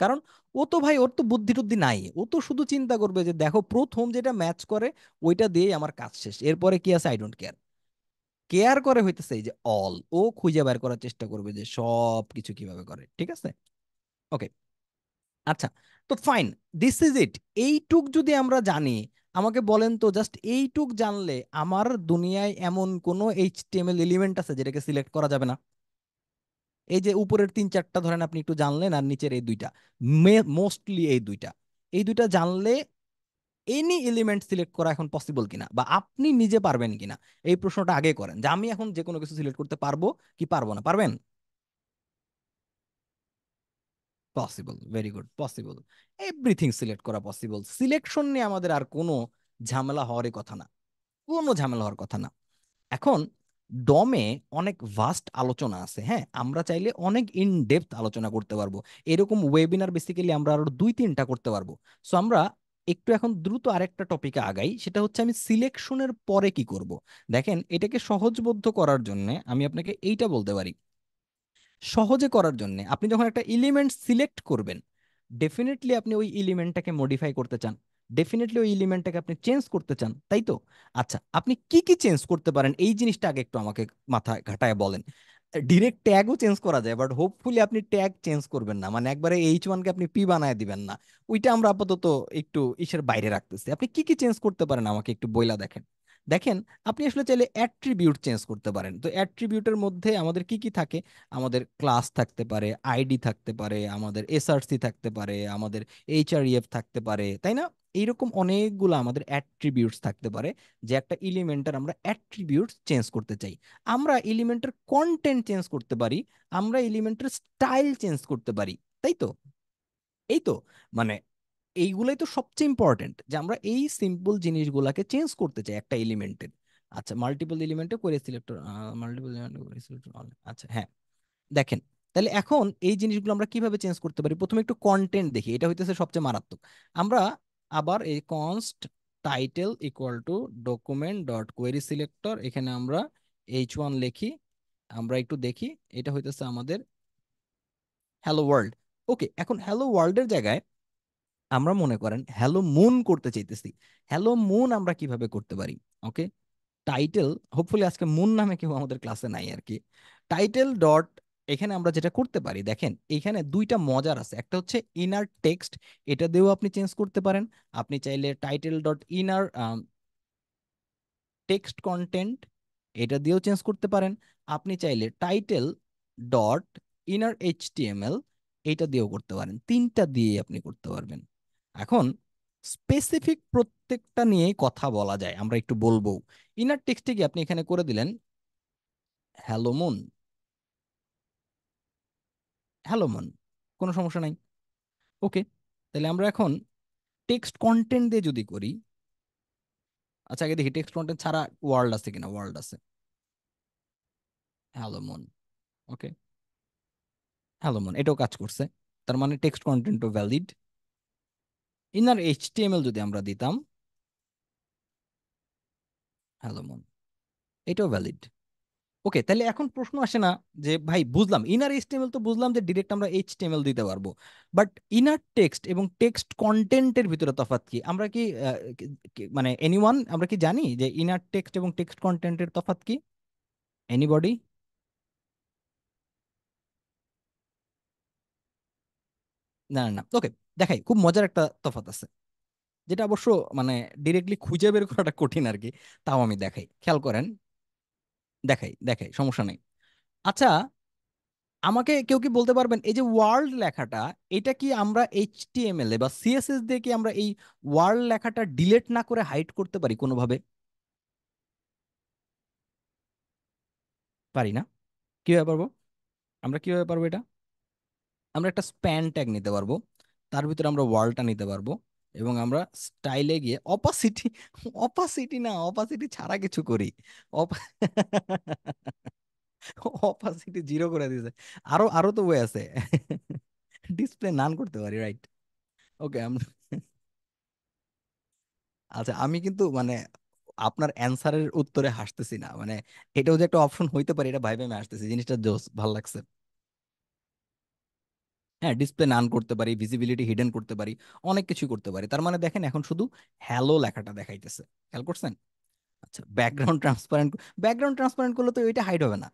কারণ ও তো ভাই, ওর তো বুদ্ধি টুদ্ধি নাই, ও তো শুধু চিন্তা করবে যে দেখো প্রথম যেটা ম্যাচ করে ওইটা দিয়েই আমার কাজ শেষ, এরপরে কি আছে আই ডোন্ট কেয়ার। কেয়ার করে হইতেছে এই যে অল, ও খুঁজে বের করার চেষ্টা করবে যে সব কিছু কিভাবে করে। ঠিক আছে? ওকে। আচ্ছা, তো ফাইন, দিস ইজ ইট। এইটুক যদি আমরা জানি, আমাকে বলেন তো, জাস্ট এইটুক জানলে আমার দুনিয়ায় এমন কোনো এইচটিএমএল এলিমেন্ট আছে যেটাকে সিলেক্ট করা যাবে না? এই যে উপরের তিন চারটা ধরেন আপনি একটু জানলেন, আর নিচের এই দুইটা, মোস্টলি এই দুইটা, এই দুইটা জানলে এনি এলিমেন্ট সিলেক্ট করা এখন পসিবল কিনা, বা আপনি নিজে পারবেন কিনা, এই প্রশ্নটা আগে করেন, যে আমি এখন যে কোনো কিছু সিলেক্ট করতে পারবো কি পারবো না, পারবেন? Possible, very good, possible. Everything select করা পসিবল, সিলেকশন নিয়ে আমাদের আর কোনো ঝামেলা হওয়ারই কথা না, কোনো ঝামেলা হওয়ার কথা না। এখন ডমে অনেক ভাস্ট আলোচনা আছে, হ্যাঁ, আমরা চাইলে অনেক ইন ডেপথ আলোচনা করতে পারবো, এরকম ওয়েবিনার বেসিক্যালি আমরা আরো দুই তিনটা করতে পারবো। সো আমরা একটু এখন দ্রুত আরেকটা টপিকে আগাই, সেটা হচ্ছে আমি সিলেকশনের পরে কি করব। দেখেন, এটাকে সহজবোধ্য করার জন্য আমি আপনাকে এইটা বলতে পারি, সহজে করার জন্য আপনি যখন একটা এলিমেন্ট সিলেক্ট করবেন, ডেফিনেটলি আপনি ওই এলিমেন্টটাকে মডিফাই করতে চান, ডেফিনেটলি ওই এলিমেন্টটাকে আপনি চেঞ্জ করতে চান, তাই তো? আচ্ছা, আপনি কি কি চেঞ্জ করতে পারেন এই জিনিসটা আগে একটু আমাকে মাথায় ঘাটায় বলেন। ডিরেক্ট ট্যাগও চেঞ্জ করা যায়, বাট হোপফুলি আপনি ট্যাগ চেঞ্জ করবেন না, মানে একবারে H1 কে আপনি পি বানায় দিবেন না। ওইটা আমরা আপাতত একটু ইসের বাইরে রাখতেছি। আপনি কি কি চেঞ্জ করতে পারেন আমাকে একটু বইলা দেখেন। দেখেন, আপনি আসলে চাইলে অ্যাট্রিবিউট চেঞ্জ করতে পারেন। তো অ্যাট্রিবিউটের মধ্যে আমাদের কি কি থাকে? আমাদের ক্লাস থাকতে পারে, আইডি থাকতে পারে, আমাদের এসআরসি থাকতে পারে, আমাদের এইচআরইএফ থাকতে পারে, তাই না? এইরকম অনেকগুলো আমাদের অ্যাট্রিবিউটস থাকতে পারে, যে একটা এলিমেন্টের আমরা অ্যাট্রিবিউটস চেঞ্জ করতে চাই। আমরা এলিমেন্টের কন্টেন্ট চেঞ্জ করতে পারি, আমরা এলিমেন্টের স্টাইল চেঞ্জ করতে পারি, তাই তো? এই তো, মানে এইগুলাই তো সবচেয়ে ইম্পর্টেন্ট, যে আমরা এই সিম্পল জিনিসগুলাকে চেঞ্জ করতে চাই একটা এলিমেন্টের। আচ্ছা, মাল্টিপল এলিমেন্টে করে সিলেক্টর, মাল্টিপল এলিমেন্টে করে সিলেক্টর, আচ্ছা হ্যাঁ। দেখেন, তাহলে এখন এই জিনিসগুলো আমরা কিভাবে চেঞ্জ করতে পারি, প্রথমে একটু কন্টেন্ট দেখি, এটা হইতেছে সবচেয়ে মারাত্মক। আমরা আবার এই const title equal to document dot query selector, এখানে আমরা H1 লিখি, আমরা একটু দেখি, এটা হইতেছে আমাদের হ্যালো ওয়ার্ল্ড। ওকে, এখন হ্যালো ওয়ার্ল্ডের জায়গায় আমরা মনে করেন হ্যালো মুন করতে চাইতেছি। হ্যালো মুন আমরা কিভাবে করতে পারি? ওকে, টাইটেল, হোপফুলি আজকে মুন নামে কেউ আমাদের ক্লাসে নাই আর কি। টাইটেল ডট, এখানে আমরা যেটা করতে পারি, দেখেন এখানে দুইটা মজার আছে, একটা হচ্ছে ইনার টেক্সট, এটা দিয়েও আপনি চেঞ্জ করতে পারেন। আপনি চাইলে title dot inner text content, এটা দিয়েও চেঞ্জ করতে পারেন। আপনি চাইলে টাইটেল ডট ইনার এইচটিএমএল, এইটা দিয়েও করতে পারেন, তিনটা দিয়ে আপনি করতে পারবেন। এখন স্পেসিফিক প্রত্যেকটা নিয়ে কথা বলা যায়, আমরা একটু বলবো। ইনার টেক্সটে কি আপনি এখানে করে দিলেন হ্যালো মুন, হ্যালো মুন, কোনো সমস্যা নাই। ওকে, তাহলে আমরা এখন টেক্সট কন্টেন্ট দিয়ে যদি করি, আচ্ছা আগে দেখি টেক্সট কন্টেন্ট ছাড়া ওয়ার্ল্ড আছে কিনা, ওয়ার্ল্ড আছে, হ্যালো মুন। ওকে, হ্যালো মুন এটাও কাজ করছে, তার মানে টেক্সট কন্টেন্টও ভ্যালিড। ইনার এইচটিএমএল যদি আমরা দিতাম হ্যালো মুন, এটাও ভ্যালিড। ওকে, তাহলে এখন প্রশ্ন আসে না যে ভাই বুঝলাম ইনার এইচটিএমএল, তো বুঝলাম যে ডিরেক্ট আমরা এইচটিএমএল দিতে পারবো, বাট ইনার টেক্সট এবং টেক্সট কন্টেন্টের ভিতরে তফাৎ কি? আমরা কি মানে এনিওয়ান আমরা কি জানি যে ইনার টেক্সট এবং টেক্সট কন্টেন্টের তফাৎ কি? এনিবডি? না না না, ওকে, দেখাই, খুব মজার একটা তফাৎ আছে, যেটা অবশ্য মানে ডিরেক্টলি খুঁজে বের করাটা কঠিন আর কি। তাও আমি দেখাই, খেয়াল করেন, দেখাই দেখাই, সমস্যা নেই। আচ্ছা, আমাকে কেউ কি বলতে পারবেন এই যে ওয়ার্ল্ড লেখাটা, এটা কি আমরা এইচটিএমএল এ বা সিএসএস দিয়ে কি আমরা এই ওয়ার্ল্ড লেখাটা ডিলিট না করে হাইড করতে পারি কোনোভাবে? পারি না। কিভাবে পারবো? আমরা কিভাবে পারবো এটা? আমরা একটা স্প্যান ট্যাগ নিতে পারবো, তার ভিতরে আমরা ওয়ার্ল্ডটা নিতে পারবো, এবং আমরা স্টাইলে গিয়ে অপাসিটি, অপাসিটি না, অপাসিটি ছাড়া কিছু করি, অপাসিটি জিরো করে দিয়েছে। আরো আরো তো ওয়ে আছে, ডিসপ্লে নান করতে পারি, রাইট? ওকে, আচ্ছা আমি কিন্তু মানে আপনার অ্যান্সারের উত্তরে হাসতেছি না, মানে এটাও যে একটা অপশন হইতে পারে এটা ভাইবে আমি আসতেছি, জিনিসটা জোস, ভালো লাগছে। হ্যাঁ, ডিসপ্লে নান করতে পারি, ভিজিবিলিটি হিডেন করতে পারি, অনেক কিছু করতে পারি। তার মানে দেখেন এখন শুধু হ্যালো লেখাটা দেখাইতেছে, খেয়াল করছেন? আচ্ছা, ব্যাকগ্রাউন্ড ট্রান্সপারেন্ট, ব্যাকগ্রাউন্ড ট্রান্সপারেন্ট করলে তো এটা হাইড হবে না।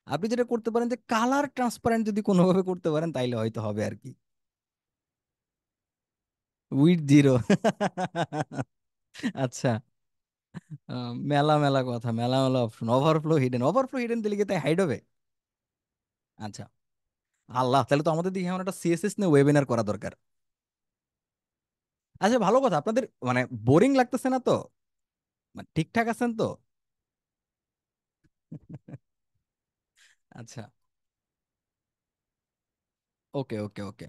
আপনি যেটা করতে পারেন যে কালার ট্রান্সপারেন্ট যদি কোনোভাবে করতে পারেন তাইলে হয়তো হবে আর কি। With zero. আচ্ছা, মেলা মেলা কথা, মেলা মেলা option, overflow hidden, overflow hidden দিলে কি তাই হাইড হবে? আচ্ছা, আল্লাহ, তাহলে তো আমাদের দিকে এমন একটা সিএসএস নিয়ে ওয়েবিনার করা দরকার। আচ্ছা, ভালো কথা, আপনাদের মানে বোরিং লাগতেছে না তো? মানে ঠিকঠাক আছেন তো? আচ্ছা, ওকে ওকে ওকে,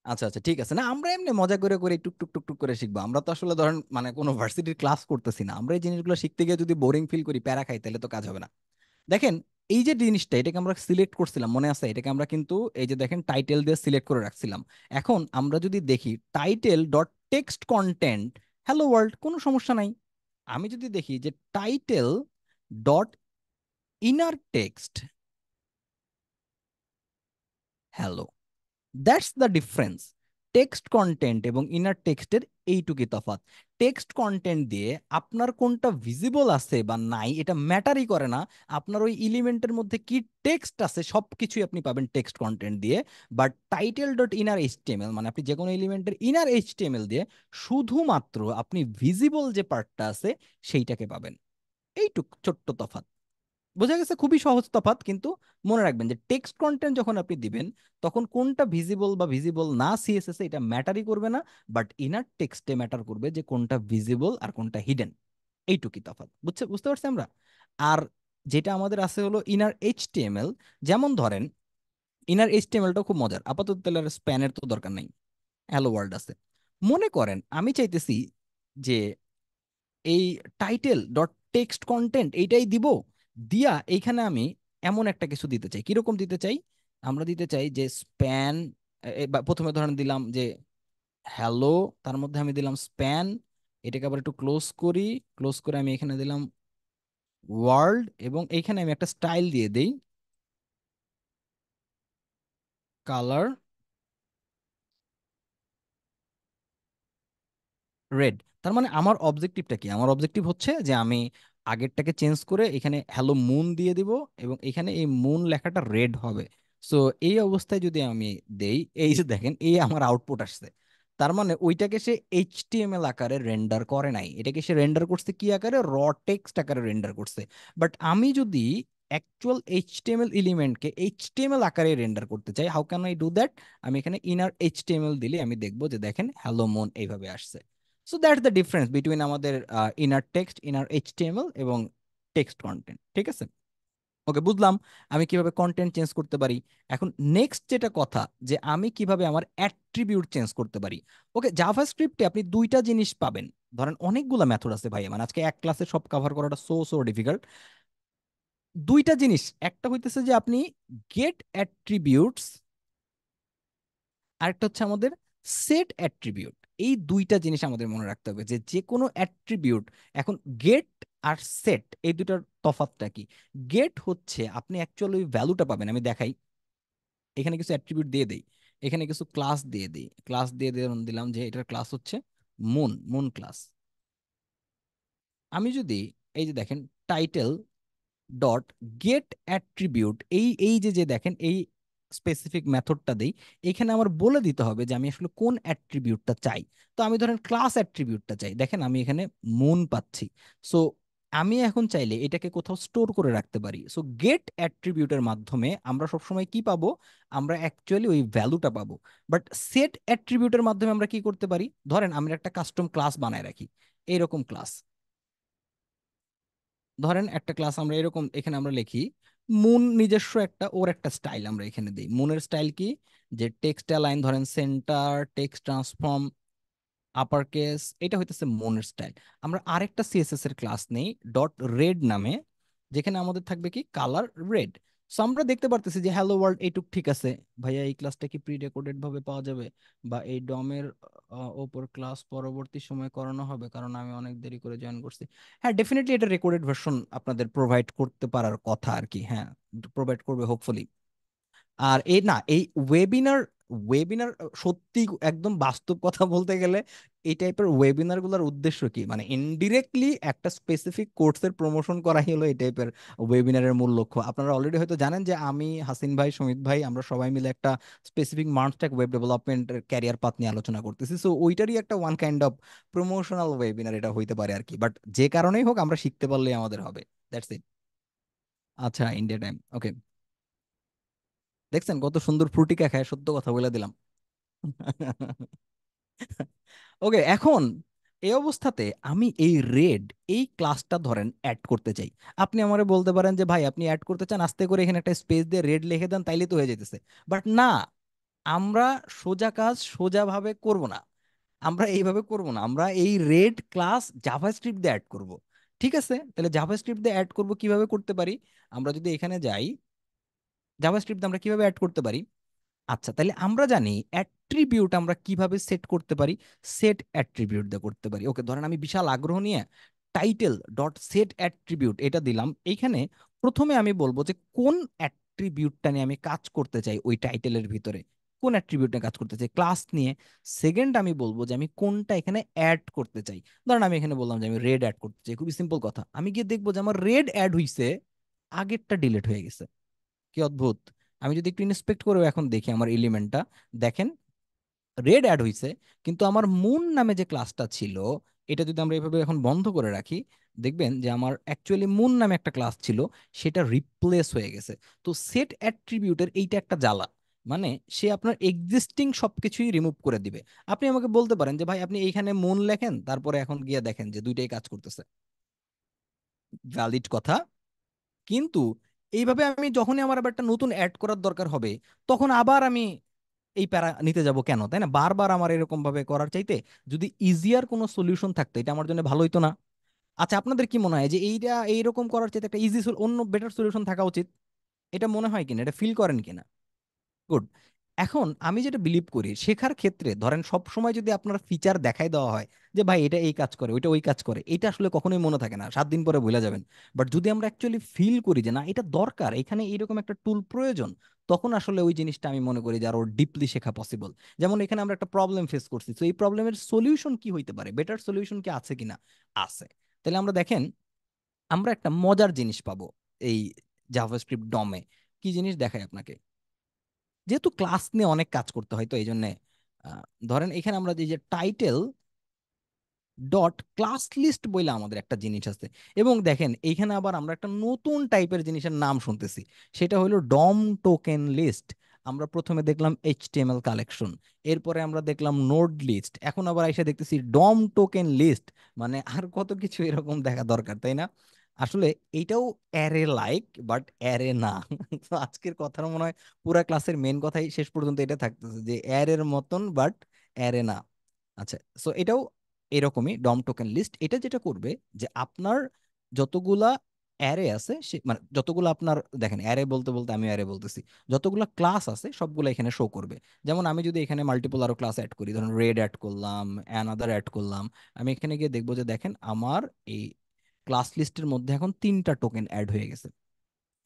আচ্ছা আচ্ছা, ঠিক আছে। না আমরা এমনি মজা করে করে টুক টুক টুক টুক করে শিখবো, আমরা তো আসলে ধরেন মানে কোনো ভার্সিটির ক্লাস করতেছি না। আমরা এই জিনিসগুলো শিখতে গিয়ে যদি বোরিং ফিল করি, প্যারা খাই, তাহলে তো কাজ হবে না। দেখেন, এই যে জিনিসটা, এটাকে আমরা সিলেক্ট করছিলাম, মনে আছে? এটাকে আমরা কিন্তু এই যে দেখেন টাইটেল দিয়ে সিলেক্ট করে রাখছিলাম। এখন আমরা যদি দেখি title dot text content hello world, কোনো সমস্যা নাই। আমি যদি দেখি যে title dot inner text hello, that's the difference. Text content এবং ইনার টেক্সটের এইটুকুই তফাৎ। টেক্সট কন্টেন্ট দিয়ে আপনার কোনটা ভিজিবল আছে বা নাই এটা ম্যাটারই করে না। আপনার ওই এলিমেন্টের মধ্যে কি টেক্সট আছে সবকিছুই আপনি পাবেন টেক্সট কন্টেন্ট দিয়ে। But title dot inner HTML মানে আপনি যে কোনো এলিমেন্টের ইনার এইচটিএমএল দিয়ে শুধুমাত্র আপনি ভিজিবল যে পার্টটা আছে সেইটাকে পাবেন। এইটুক ছোট্ট তফাৎ, বোঝা গেছে? খুবই সহজ তফাৎ, কিন্তু মনে রাখবেন যে টেক্সট কন্টেন্ট যখন আপনি দিবেন তখন কোনটা ভিজিবল বা ভিজিবল না সিএসএস এটা ম্যাটারই করবে না। বাট ইনার টেক্সটে ম্যাটার করবে যে কোনটা ভিজিবল আর কোনটা হিডেন। এইটুকুই তফাৎ, বুঝতে পারছি আমরা। আর যেটা আমাদের আছে হলো ইনার এইচটিএমএল। যেমন ধরেন ইনার এইচটিএমএলটা খুব মজার, আপাতত তাহলে স্প্যানের তো দরকার নাই, হ্যালো ওয়ার্ল্ড আছে। মনে করেন আমি চাইতেছি যে এই টাইটেল ডট টেক্সট কন্টেন্ট এইটাই দিব, দিয়া এইখানে আমি এমন একটা কিছু দিতে চাই। কিরকম দিতে চাই? আমরা দিতে চাই যে স্প্যান, প্রথমে ধরেন দিলাম যে হ্যালো, তার মধ্যে আমি দিলাম স্প্যান, এটাকে আবার একটু ক্লোজ করি, ক্লোজ করে আমি এখানে দিলাম ওয়ার্ল্ড, এবং এইখানে আমি একটা স্টাইল দিয়ে দেই, কালার রেড। তার মানে আমার অবজেক্টিভটা কি? আমার অবজেক্টিভ হচ্ছে যে আমি আগেরটাকে চেঞ্জ করে এখানে হ্যালো মুন দিয়ে দিব, এবং এখানে এই মুন লেখাটা রেড হবে। সো এই অবস্থায় যদি আমি দেই, এই যে দেখেন এই আমার আউটপুট আসছে। তার মানে ওইটাকে সে এইচটিএমএল আকারে রেন্ডার করে নাই, এটাকে সে রেন্ডার করছে কি আকারে? র টেক্সট আকারে রেন্ডার করছে। বাট আমি যদি অ্যাকচুয়াল এইচটিএমএল এলিমেন্টকে এইচটিএমএল আকারে রেন্ডার করতে চাই, how can I do that? আমি এখানে ইনার এইচটিএমএল দিলে আমি দেখবো যে দেখেন হ্যালো মন এইভাবে আসছে। So that's the difference between আমাদের ইনার টেক্সট, ইনার এইচটিএমএল এবং টেক্সট কন্টেন্ট। ঠিক আছে, ওকে, বুঝলাম আমি কিভাবে কন্টেন্ট চেঞ্জ করতে পারি। এখন নেক্সট যেটা কথা, যে আমি কিভাবে আমার অ্যাট্রিবিউট চেঞ্জ করতে পারি। ওকে, জাভাস্ক্রিপ্টে আপনি দুইটা জিনিস পাবেন। ধরেন অনেকগুলা মেথড আছে ভাই, মানে আজকে এক ক্লাসে সব কভার করাটা সো সো ডিফিকাল্ট। দুইটা জিনিস, একটা হইতেছে যে আপনি গেট অ্যাট্রিবিউটস, আরেকটা হচ্ছে আমাদের সেট অ্যাট্রিবিউট। এই দুইটা জিনিস আমাদের মনে রাখতে হবে, যে যে কোনো অ্যাট্রিবিউট। এখন গেট আর সেট এই দুটার তফাৎটা কি? গেট হচ্ছে আপনি অ্যাকচুয়ালি ওই ভ্যালুটা পাবেন। আমি দেখাই, এখানে কিছু অ্যাট্রিবিউট দিয়ে দেই, এখানে কিছু ক্লাস দিয়ে দিই, ক্লাস দিয়ে দিলাম যে এটার ক্লাস হচ্ছে মুন, মুন ক্লাস। আমি যদি এই যে দেখেন টাইটেল ডট গেট অ্যাট্রিবিউট, এই এই যে যে দেখেন এই স্পেসিফিক মেথডটা দেই, এখানে আমার বলে দিতে হবে যে আমি আসলে কোন অ্যাট্রিবিউটটা চাই। তো আমি ধরেন ক্লাস অ্যাট্রিবিউটটা চাই, দেখেন আমি এখানে মুন পাচ্ছি। সো আমি এখন চাইলে এটাকে কোথাও স্টোর করে রাখতে পারি। সো গেট অ্যাট্রিবিউটের মাধ্যমে আমরা সবসময় কি পাবো? আমরা অ্যাকচুয়ালি ওই ভ্যালুটা পাবো। বাট সেট অ্যাট্রিবিউটের মাধ্যমে আমরা কি করতে পারি? ধরেন আমরা একটা কাস্টম ক্লাস বানায় রাখি, এইরকম ক্লাস। ধরেন একটা ক্লাস আমরা এরকম, এখানে আমরা লিখি মুন নিজস্ব একটা, ওর একটা স্টাইল আমরা এখানে দিই। মুনের স্টাইল কি? যে টেক্সট অ্যালাইন, ধরেন centre, text transform, upper case, এটা হইতেছে মনের স্টাইল। আমরা আরেকটা সিএসএস এর ক্লাস নেই ডট রেড নামে, যেখানে আমাদের থাকবে কি কালার রেড। সো আমরা দেখতে পারতেছি যে হ্যালো ওয়ার্ল্ড এইটুক ঠিক আছে। ভাইয়া এই ক্লাসটা কি প্রি রেকর্ডেড ভাবে পাওয়া যাবে, বা এই ডমের ওপর ক্লাস পরবর্তী সময় করানো হবে কারণ আমি অনেক দেরি করে জয়েন করছি? হ্যাঁ, ডেফিনেটলি এটা রেকর্ডেড ভার্সন আপনাদের প্রোভাইড করতে পারার কথা আর কি, হ্যাঁ, প্রোভাইড করবে হোপফুলি। আর এই না, এই ওয়েবিনার, ওয়েবিনার সত্যি একদম বাস্তব কথা বলতে গেলে এই টাইপের ওয়েবিনার গুলোর উদ্দেশ্য কি, মানে ইনডিরেক্টলি একটা স্পেসিফিক কোর্সের প্রমোশন করাই হলো এই টাইপের ওয়েবিনারের মূল লক্ষ্য। আপনারা অলরেডি হয়তো জানেন যে আমি, হাসিন ভাই, সুমিত ভাই, আমরা সবাই মিলে একটা specific MERN stack web development career path নিয়ে আলোচনা করতেছি। সো ওইটারই একটা one kind of promotional webinar এটা হইতে পারে আর কি। বাট যে কারণেই হোক আমরা শিখতে পারলেই আমাদের হবে। That's it. আচ্ছা, ইন্ডিয়া টাইম, ওকে। দেখছেন কত সুন্দর ফ্রুটিকা খায়, সত্য কথা বলে দিলাম। ওকে, এখন এই অবস্থাতে আমি এই রেড, এই ক্লাসটা ধরেন অ্যাড করতে চাই। আপনি আমারে বলতে পারেন যে ভাই আপনি অ্যাড করতে চান, আস্তে করে এখানে একটা স্পেস দিয়ে রেড লিখে দেন তাইলে তো হয়ে যেতেছে। বাট না, আমরা সোজা কাজ সোজাভাবে করব না। আমরা এইভাবে করব না, আমরা এই রেড ক্লাস জাভাস্ক্রিপ্ট দিয়ে অ্যাড করব। ঠিক আছে, তাহলে জাভাস্ক্রিপ্ট দিয়ে অ্যাড করব, কিভাবে করতে পারি? আমরা যদি এখানে যাই, জাভাস্ক্রিপ্ট আমরা কিভাবে অ্যাড করতে পারি? আচ্ছা, তাহলে আমরা জানি অ্যাট্রিবিউট আমরা কিভাবে সেট করতে পারি। সেট অ্যাট্রিবিউট দিয়ে করতে পারি। ওকে, ধরেন আমি বিশাল আগ্রহ নিয়ে টাইটেল ডট সেট অ্যাট্রিবিউট এটা দিলাম। এইখানে প্রথমে আমি বলবো যে কোন অ্যাট্রিবিউটটা নিয়ে আমি কাজ করতে চাই, ওই টাইটেলের ভিতরে কোন অ্যাট্রিবিউট নিয়ে কাজ করতে চাই, ক্লাস নিয়ে। সেকেন্ড আমি বলবো যে আমি কোনটা এখানে অ্যাড করতে চাই। ধরেন আমি এখানে বললাম যে আমি রেড অ্যাড করতে চাই, খুবই সিম্পল কথা। আমি গিয়ে দেখবো যে আমার রেড অ্যাড হইছে, আগেরটা ডিলিট হয়ে গেছে। কি অদ্ভুত! আমি যদি একটু ইন্সপেক্ট করে এখন দেখি আমার এলিমেন্টটা, দেখেন রেড অ্যাড হইছে, কিন্তু আমার মুন নামে যে ক্লাসটা ছিল, এটা যদি আমরা এভাবে এখন বন্ধ করে রাখি, দেখবেন যে আমার অ্যাকচুয়ালি মুন নামে একটা ক্লাস ছিল, সেটা রিপ্লেস হয়ে গেছে। তো সেট অ্যাট্রিবিউটের এইটা একটা জ্বালা, মানে সে আপনার এক্সিস্টিং সবকিছুই রিমুভ করে দিবে। আপনি আমাকে বলতে পারেন যে ভাই আপনি এইখানে মুন লেখেন, তারপরে এখন গিয়ে দেখেন যে দুইটাই কাজ করতেছে, ভ্যালিড কথা। কিন্তু এইভাবে আমি যখনই আমার আবার একটা নতুন অ্যাড করার দরকার হবে, তখন আবার আমি এই প্যারা নিতে যাব কেন, তাই না? বারবার আমার এরকম ভাবে করার চাইতে যদি ইজিয়ার কোনো সলিউশন থাকতো, এটা আমার জন্য ভালো হতো না? আচ্ছা, আপনাদের কি মনে হয় যে এইটা এইরকম করার চাইতে একটা ইজি, অন্য বেটার সলিউশন থাকা উচিত? এটা মনে হয় কিনা, এটা ফিল করেন কিনা? গুড। এখন আমি যেটা বিলিভ করি, শেখার ক্ষেত্রে ধরেন সব সময় যদি আপনার ফিচার দেখাই দেওয়া হয় যে ভাই এটা এই কাজ করে, ওইটা ওই কাজ করে, এটা আসলে কখনোই মনে থাকে না, 7 দিন পরে ভুলে যাবেন। বাট যদি আমরা অ্যাকচুয়ালি ফিল করি যে না এটা দরকার, এখানে এইরকম একটা টুল প্রয়োজন, তখন আসলে ওই জিনিসটা আমি মনে করি যে আরো ডিপলি শেখা পসিবল। যেমন এখানে আমরা একটা প্রবলেম ফেস করছি, তো এই প্রবলেমের সলিউশন কি হইতে পারে, বেটার সলিউশন কি আছে কিনা? আছে। তাহলে আমরা দেখেন আমরা একটা মজার জিনিস পাবো এই জাভাস্ক্রিপ্ট ডমে। কি জিনিস দেখায় আপনাকে, যেহেতু ক্লাস নিয়ে অনেক কাজ করতে হয় তো এই জন্য ধরেন এখানে আমরা এই যে টাইটেল ডট ক্লাস লিস্ট বলে আমাদের একটা জিনিস আছে। এবং দেখেন এইখানে আবার আমরা একটা নতুন টাইপের জিনিসের নাম শুনতেছি, সেটা হলো ডম টোকেন লিস্ট। আমরা প্রথমে দেখলাম এইচটিএমএল কালেকশন, এরপরে আমরা দেখলাম নোড লিস্ট, এখন আবার এসে দেখতেছি ডম টোকেন লিস্ট। মানে আর কত কিছু এরকম দেখা দরকার, তাই না? আসলে এইটাও অ্যারে লাইক, বাট অ্যারে না। তো আজকের কথার মনে হয় পুরা ক্লাসের মেন কথাই শেষ পর্যন্ত এটা থাকতেছে যে অ্যারের মতন বাট অ্যারে না। আচ্ছা, সো এটাও এরকমই ডম টোকেন লিস্ট। এটা যেটা করবে যে আপনার যতগুলা অ্যারে আছে মানে যতগুলো আপনার, দেখেন অ্যারে বলতে বলতে আমি অ্যারে বলতেছি, যতগুলা ক্লাস আছে সবগুলো এখানে শো করবে। যেমন আমি যদি এখানে মাল্টিপল আরো ক্লাস অ্যাড করি, ধরুন রেড অ্যাড করলাম, অ্যানাদার অ্যাড করলাম, আমি এখানে গিয়ে দেখবো যে দেখেন আমার এই ক্লাস লিস্টের মধ্যে এখন 3টা টোকেন অ্যাড হয়ে গেছে।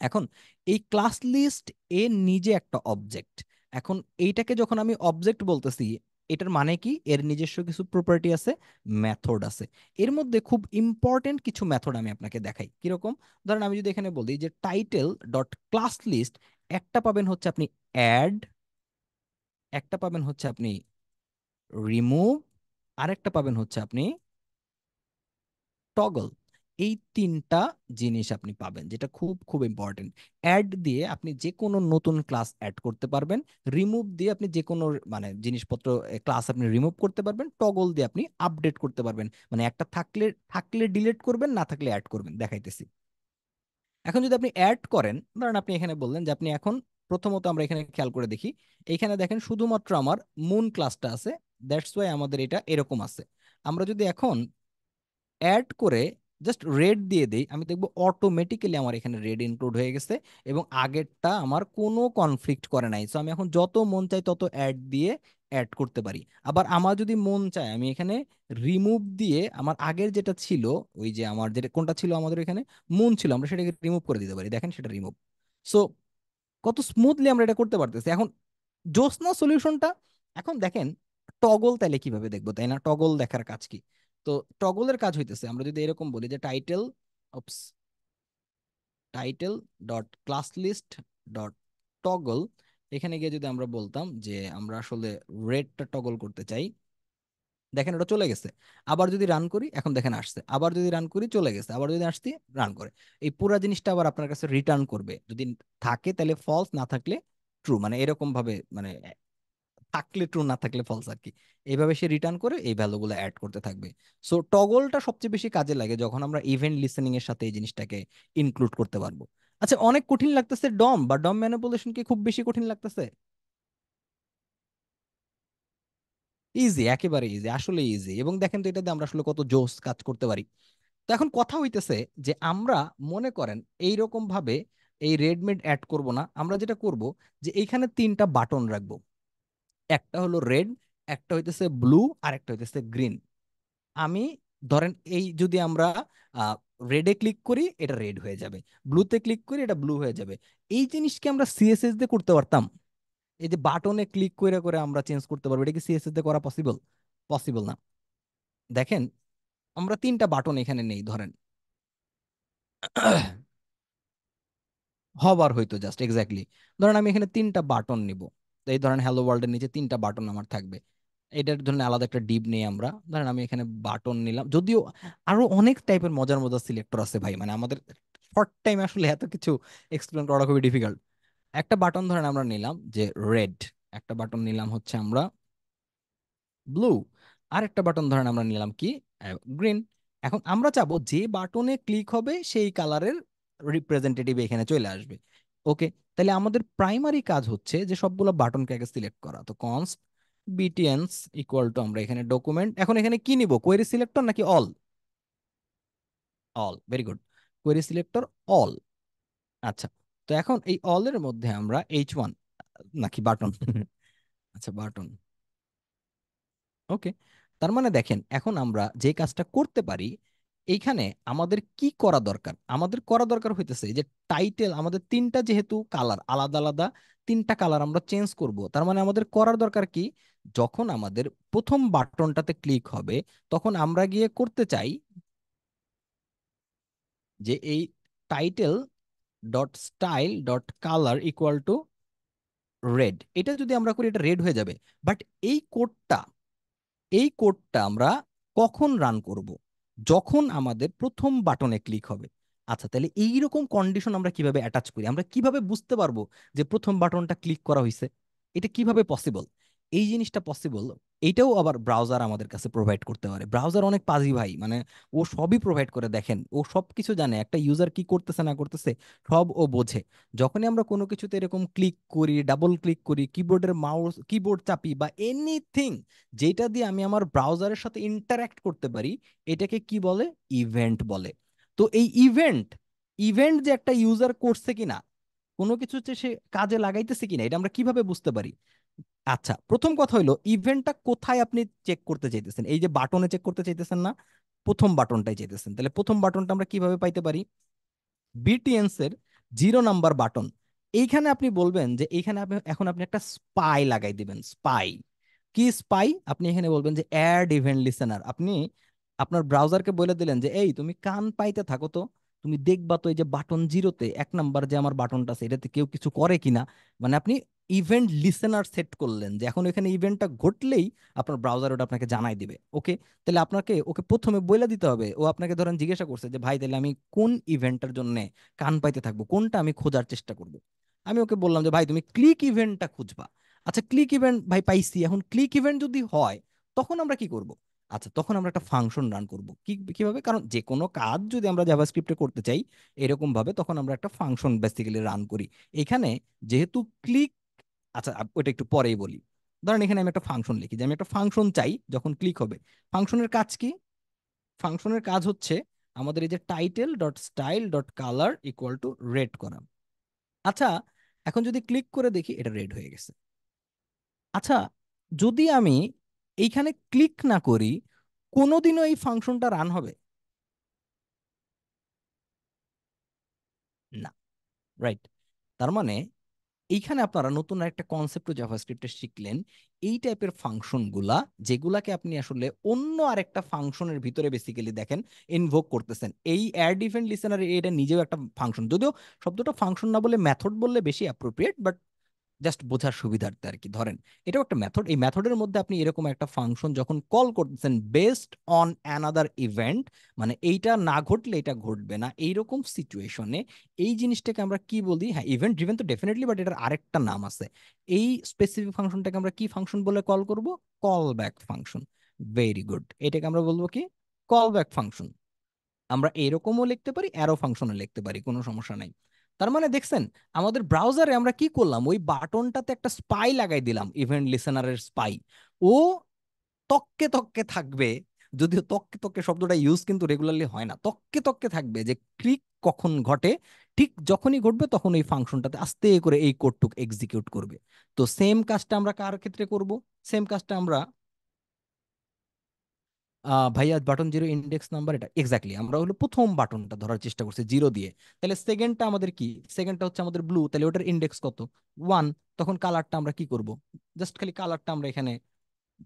এখন এই ক্লাস লিস্ট এর নিজে একটা অবজেক্ট। এখন এইটাকে যখন আমি অবজেক্ট বলতেছি, এটার মানে কি, এর নিজস্ব কিছু প্রপার্টি আছে, মেথড আছে। এর মধ্যে খুব ইম্পর্টেন্ট কিছু মেথড আমি আপনাকে দেখাই কিরকম। ধরেন আমি যদি এখানে বলি যে টাইটেল ডট ক্লাস লিস্ট, একটা পাবেন হচ্ছে আপনি অ্যাড, একটা পাবেন হচ্ছে আপনি রিমুভ, আরেকটা পাবেন হচ্ছে আপনি টগল। এই 3টা জিনিস আপনি পাবেন, যেটা খুব খুব ইম্পর্টেন্ট। অ্যাড দিয়ে আপনি যে কোনো নতুন ক্লাস অ্যাড করতে পারবেন, রিমুভ দিয়ে আপনি যে কোনো মানে জিনিসপত্র ক্লাস আপনি রিমুভ করতে পারবেন, টগল দিয়ে আপনি আপডেট করতে পারবেন। মানে একটা থাকলে থাকলে ডিলিট করবেন, না থাকলে অ্যাড করবেন, দেখাইতেছি। এখন যদি আপনি অ্যাড করেন, ধরেন আপনি এখানে বললেন যে আপনি এখন, প্রথমত আমরা এখানে খেয়াল করে দেখি, এইখানে দেখেন শুধুমাত্র আমার মুন ক্লাসটা আছে, দ্যাটস ওয়াই আমাদের এটা এরকম আছে। আমরা যদি এখন অ্যাড করে জাস্ট রেড দিয়ে দেই, আমি দেখবো অটোমেটিক্যালি আমার এখানে রেড ইনক্লুড হয়ে গেছে, এবং আগেরটা আমার কোনো কনফ্লিক্ট করে নাই। সো আমি এখন যত মন চাই তত অ্যাড দিয়ে অ্যাড করতে পারি। আবার আমার যদি মন চায় আমি এখানে রিমুভ দিয়ে আমার আগের যেটা ছিল, ওই যে আমার যেটা কোনটা ছিল আমাদের এখানে মুন ছিল, আমরা সেটাকে রিমুভ করে দিতে পারি, দেখেন সেটা রিমুভ। সো কত স্মুথলি আমরা এটা করতে পারতেছি এখন, জোসনা সলিউশনটা। এখন দেখেন টগল তাইলে কিভাবে দেখবো, তাই না? টগল দেখার কাজ কি? তো টগলের কাজ হইতেছে, আমরা যদি এরকম বলি যে title, title dot class list dot toggle, এখানে গিয়ে যদি আমরা বলতাম যে আমরা আসলে রেডটা টগল করতে চাই, দেখেন ওটা চলে গেছে। আবার যদি রান করি, এখন দেখেন আসছে, আবার যদি রান করি চলে গেছে, আবার যদি আসছি রান করে, এই পুরো জিনিসটা আবার আপনার কাছে রিটার্ন করবে। যদি থাকে তাহলে ফলস, না থাকলে ট্রু, মানে এরকম ভাবে, মানে থাকলে ট্রু না থাকলে ফলস আর কি। এইভাবে সে রিটার্ন করে এই ভ্যালুগুলো অ্যাড করতে থাকবে। সো টগলটা সবচেয়ে বেশি কাজে লাগে যখন আমরা ইভেন্ট লিসেনিং এর সাথে এই জিনিসটাকে ইনক্লুড করতে পারবো। আচ্ছা, অনেক কঠিন লাগতেছে ডম বা ডম ম্যানিপুলেশন কি খুব বেশি কঠিন লাগতেছে? ইজি, একেবারে ইজি, আসলে ইজি। এবং দেখেন তো এটাতে আমরা আসলে কত জোস কাজ করতে পারি। তো এখন কথা হইতেছে যে আমরা, মনে করেন এইরকম ভাবে এই রেডমেড অ্যাড করব না, আমরা যেটা করব যে এইখানে 3টা বাটন রাখবো। একটা হলো রেড, একটা হইতেছে ব্লু, আর একটা হইতেছে গ্রিন। আমি ধরেন এই যদি আমরা রেডে ক্লিক করি এটা রেড হয়ে যাবে, ব্লুতে ক্লিক করি এটা ব্লু হয়ে যাবে। এই জিনিসকে আমরা সিএসএস দিয়ে করতে পারতাম। এই যে বাটনে ক্লিক করে করে আমরা চেঞ্জ করতে পারবো, এটা কি সিএসএস দিয়ে করা পসিবল? পসিবল না। দেখেন আমরা 3টা বাটন এখানে নেই ধরেন, হবার হয়তো জাস্ট এক্স্যাক্টলি। ধরেন আমি এখানে 3টা বাটন নিব, এই ধরেন হ্যালো ওয়ার্ল্ডের নিচে 3টা বাটন আমার থাকবে। এটার জন্য আলাদা একটা ডিপ নেই আমরা, ধরেন আমি এখানে বাটন নিলাম, যদিও আরো অনেক টাইপের মজার মজার সিলেক্টর আছে ভাই, মানে আমাদের শর্ট টাইম আসলে এত কিছু এক্সপ্লেন করা খুবই ডিফিকাল্ট। একটা বাটন ধরেন আমরা নিলাম যে রেড, একটা বাটন নিলাম হচ্ছে আমরা ব্লু, আর একটা বাটন ধরেন আমরা নিলাম কি গ্রিন। এখন আমরা চাবো যে বাটনে ক্লিক হবে সেই কালারের রিপ্রেজেন্টেটিভ এখানে চলে আসবে। ওকে, তাহলে আমাদের প্রাইমারি কাজ হচ্ছে যে সবগুলো বাটনকে আগে সিলেক্ট করা। তো কনস্ট বিটিএনস ইকুয়াল টু আমরা এখানে ডকুমেন্ট, এখন এখানে কি নিব, কোয়েরি সিলেক্টর নাকি all? All, very good. Query selector all. আচ্ছা, তো এখন এই অল এর মধ্যে আমরা H1 নাকি বাটন, আচ্ছা বাটন। ওকে, তার মানে দেখেন এখন আমরা যে কাজটা করতে পারি, এইখানে আমাদের কি করা দরকার, আমাদের করা দরকার হইতেছে যে টাইটেল আমাদের 3টা যেহেতু কালার আলাদা আলাদা, 3টা কালার আমরা চেঞ্জ করব। তার মানে আমাদের করার দরকার কি, যখন আমাদের প্রথম বাটনটাতে ক্লিক হবে তখন আমরা গিয়ে করতে চাই যে এই title dot style dot color equal to red, এটা যদি আমরা করি এটা রেড হয়ে যাবে। বাট এই কোডটা, এই কোডটা আমরা কখন রান করব? যখন আমাদের প্রথম বাটনে ক্লিক হবে। আচ্ছা, তাহলে এইরকম কন্ডিশন আমরা কিভাবে অ্যাটাচ করি? আমরা কিভাবে বুঝতে পারবো যে প্রথম বাটনটা ক্লিক করা হয়েছে? এটা কিভাবে পসিবল? এই জিনিসটা পসিবল, এইটাও আবার ব্রাউজার আমাদের কাছে প্রোভাইড করতে পারে। ব্রাউজার অনেক পাজি ভাই, মানে ও সবই প্রোভাইড করে। দেখেন, ও সব কিছু জানে, একটা ইউজার কি করতেছে না করতেছে সব ও বোঝে। যখনই আমরা কোনো কিছুতে এরকম ক্লিক করি, ডাবল ক্লিক করি, কিবোর্ডের মাউস কিবোর্ড চাপি বা এনিথিং যেটা দিয়ে আমি আমার ব্রাউজারের সাথে ইন্টারঅ্যাক্ট করতে পারি, এটাকে কি বলে? ইভেন্ট বলে। তো এই ইভেন্ট, ইভেন্ট যে একটা ইউজার করছে কিনা, কোনো কিছু হচ্ছে সে কাজে লাগাইতেছে কিনা, এটা আমরা কিভাবে বুঝতে পারি? আচ্ছা, প্রথম কথা হইলো ইভেন্টটা কোথায় আপনি চেক করতে চাইতেছেন? এই যে বাটনে চেক করতে চাইতেছেন না, প্রথম বাটনটাই চাইতেছেন, তাহলে প্রথম বাটনটা আমরা কিভাবে পাইতে পারি? বিটিএনস এর 0 নাম্বার বাটন। এইখানে আপনি বলবেন যে এইখানে আপনি এখন আপনি একটা স্পাই লাগাই দিবেন। স্পাই কি? স্পাই আপনি এখানে বলবেন যে অ্যাড ইভেন্ট লিসেনার। আপনি আপনার ব্রাউজারকে বলে দিলেন যে এই তুমি কান পাইতে থাকো তো, তুমি দেখবা তো এই যে বাটন 0-তে 1 নাম্বার যে আমার বাটনটা আছে এটাতে কেউ কিছু করে কিনা। মানে আপনি ইভেন্ট লিসেনার সেট করলেন যে এখন এখানে ইভেন্টটা ঘটলেই আপনার ব্রাউজার ওটা আপনাকে জানাই দিবে। ওকে, তাহলে আপনাকে ওকে প্রথমে বলে দিতে হবে। ও আপনাকে ধরেন জিজ্ঞাসা করছে যে ভাই তাহলে আমি কোন ইভেন্টটার জন্য কান পাইতে থাকবো, কোনটা আমি খোঁজার চেষ্টা করব। আমি ওকে বললাম যে ভাই তুমি ক্লিক ইভেন্টটা খুঁজবা। আচ্ছা, ক্লিক ইভেন্ট ভাই পাইছি, এখন ক্লিক ইভেন্ট যদি হয় তখন আমরা কি করব? আচ্ছা, তখন আমরা একটা ফাংশন রান করব। কিভাবে? কারণ যে কোনো কাজ যদি আমরা জাভাস্ক্রিপ্টে করতে চাই এরকম ভাবে, তখন আমরা একটা ফাংশন বেসিক্যালি রান করি। এখানে যেহেতু ক্লিক, আচ্ছা ওটা একটু পরেই বলি। ধরেন এখানে আমি একটা ফাংশন লিখি যে আমি একটা ফাংশন চাই যখন ক্লিক হবে। ফাংশনের কাজ কি? ফাংশনের কাজ হচ্ছে আমাদের এই যে title dot style dot color equal to red করা। আচ্ছা, এখন যদি ক্লিক করে দেখি এটা রেড হয়ে গেছে। আচ্ছা, যদি আমি এইখানে ক্লিক না করি কোনোদিনও এই ফাংশনটা রান হবে না। রাইট? তার মানে এইখানে আপনারা নতুন একটা কনসেপ্ট জাভাস্ক্রিপ্টে শিখলেন। এই টাইপের ফাংশন গুলা, যেগুলাকে আপনি আসলে অন্য আরেকটা ফাংশনের ভিতরে বেসিক্যালি দেখেন ইনভোক করতেছেন। এই অ্যাড ইভেন্ট লিসেনার এটা নিজেও একটা ফাংশন, যদিও শব্দটা ফাংশন না বলে মেথড বললে বেশি অ্যাপ্রোপ্রিয়েট, বাট জাস্ট বোঝার সুবিধার্থে আর কি। ধরেন এটাও একটা মেথড, এই মেথডের মধ্যে আপনি এরকম একটা ফাংশন যখন কল করতেছেন বেসড অন অ্যানাদার ইভেন্ট, মানে এইটা না ঘটলে এটা ঘটবে না, এইরকম সিচুয়েশনে এই জিনিসটাকে আমরা কি বলি? হ্যাঁ, ইভেন্ট ড্রিভেন তো ডেফিনেটলি, বাট এটার আরেকটা নাম আছে। এই স্পেসিফিক ফাংশনটাকে আমরা কি ফাংশন বলে কল করব? Call back function. Very good, এটাকে আমরা বলবো কি? Call back function. আমরা এরকমও লিখতে পারি, অ্যারো ফাংশনও লিখতে পারি, কোনো সমস্যা নাই। তার মানে দেখছেন, আমাদের ব্রাউজারে আমরা কি করলাম? ওই বাটনটাতে একটা স্পাই লাগাই দিলাম, ইভেন্ট লিসেনারের স্পাই। ও তককে তককে থাকবে। যদিও তককে তককে শব্দটা ইউজ কিন্তু রেগুলারলি হয় না, তককে তককে থাকবে যে ক্লিক কখন ঘটে। ঠিক যখনই ঘটবে তখন এই ফাংশনটাতে আস্তে করে এই কোডটুক এক্সিকিউট করবে। তো সেম কাজটা আমরা কার ক্ষেত্রে করব? সেম কাজটা আমরা ভাইয়া বাটন 0 ইন্ডেক্স নাম্বার, এটা এক্স্যাক্টলি আমরা হলো প্রথম বাটনটা ধরার চেষ্টা করছি 0 দিয়ে। তাহলে সেকেন্ডটা আমাদের কি? সেকেন্ডটা হচ্ছে আমাদের ব্লু, তাহলে ওটার ইন্ডেক্স কত? 1। তখন কালারটা আমরা কি করব? জাস্ট খালি কালারটা আমরা এখানে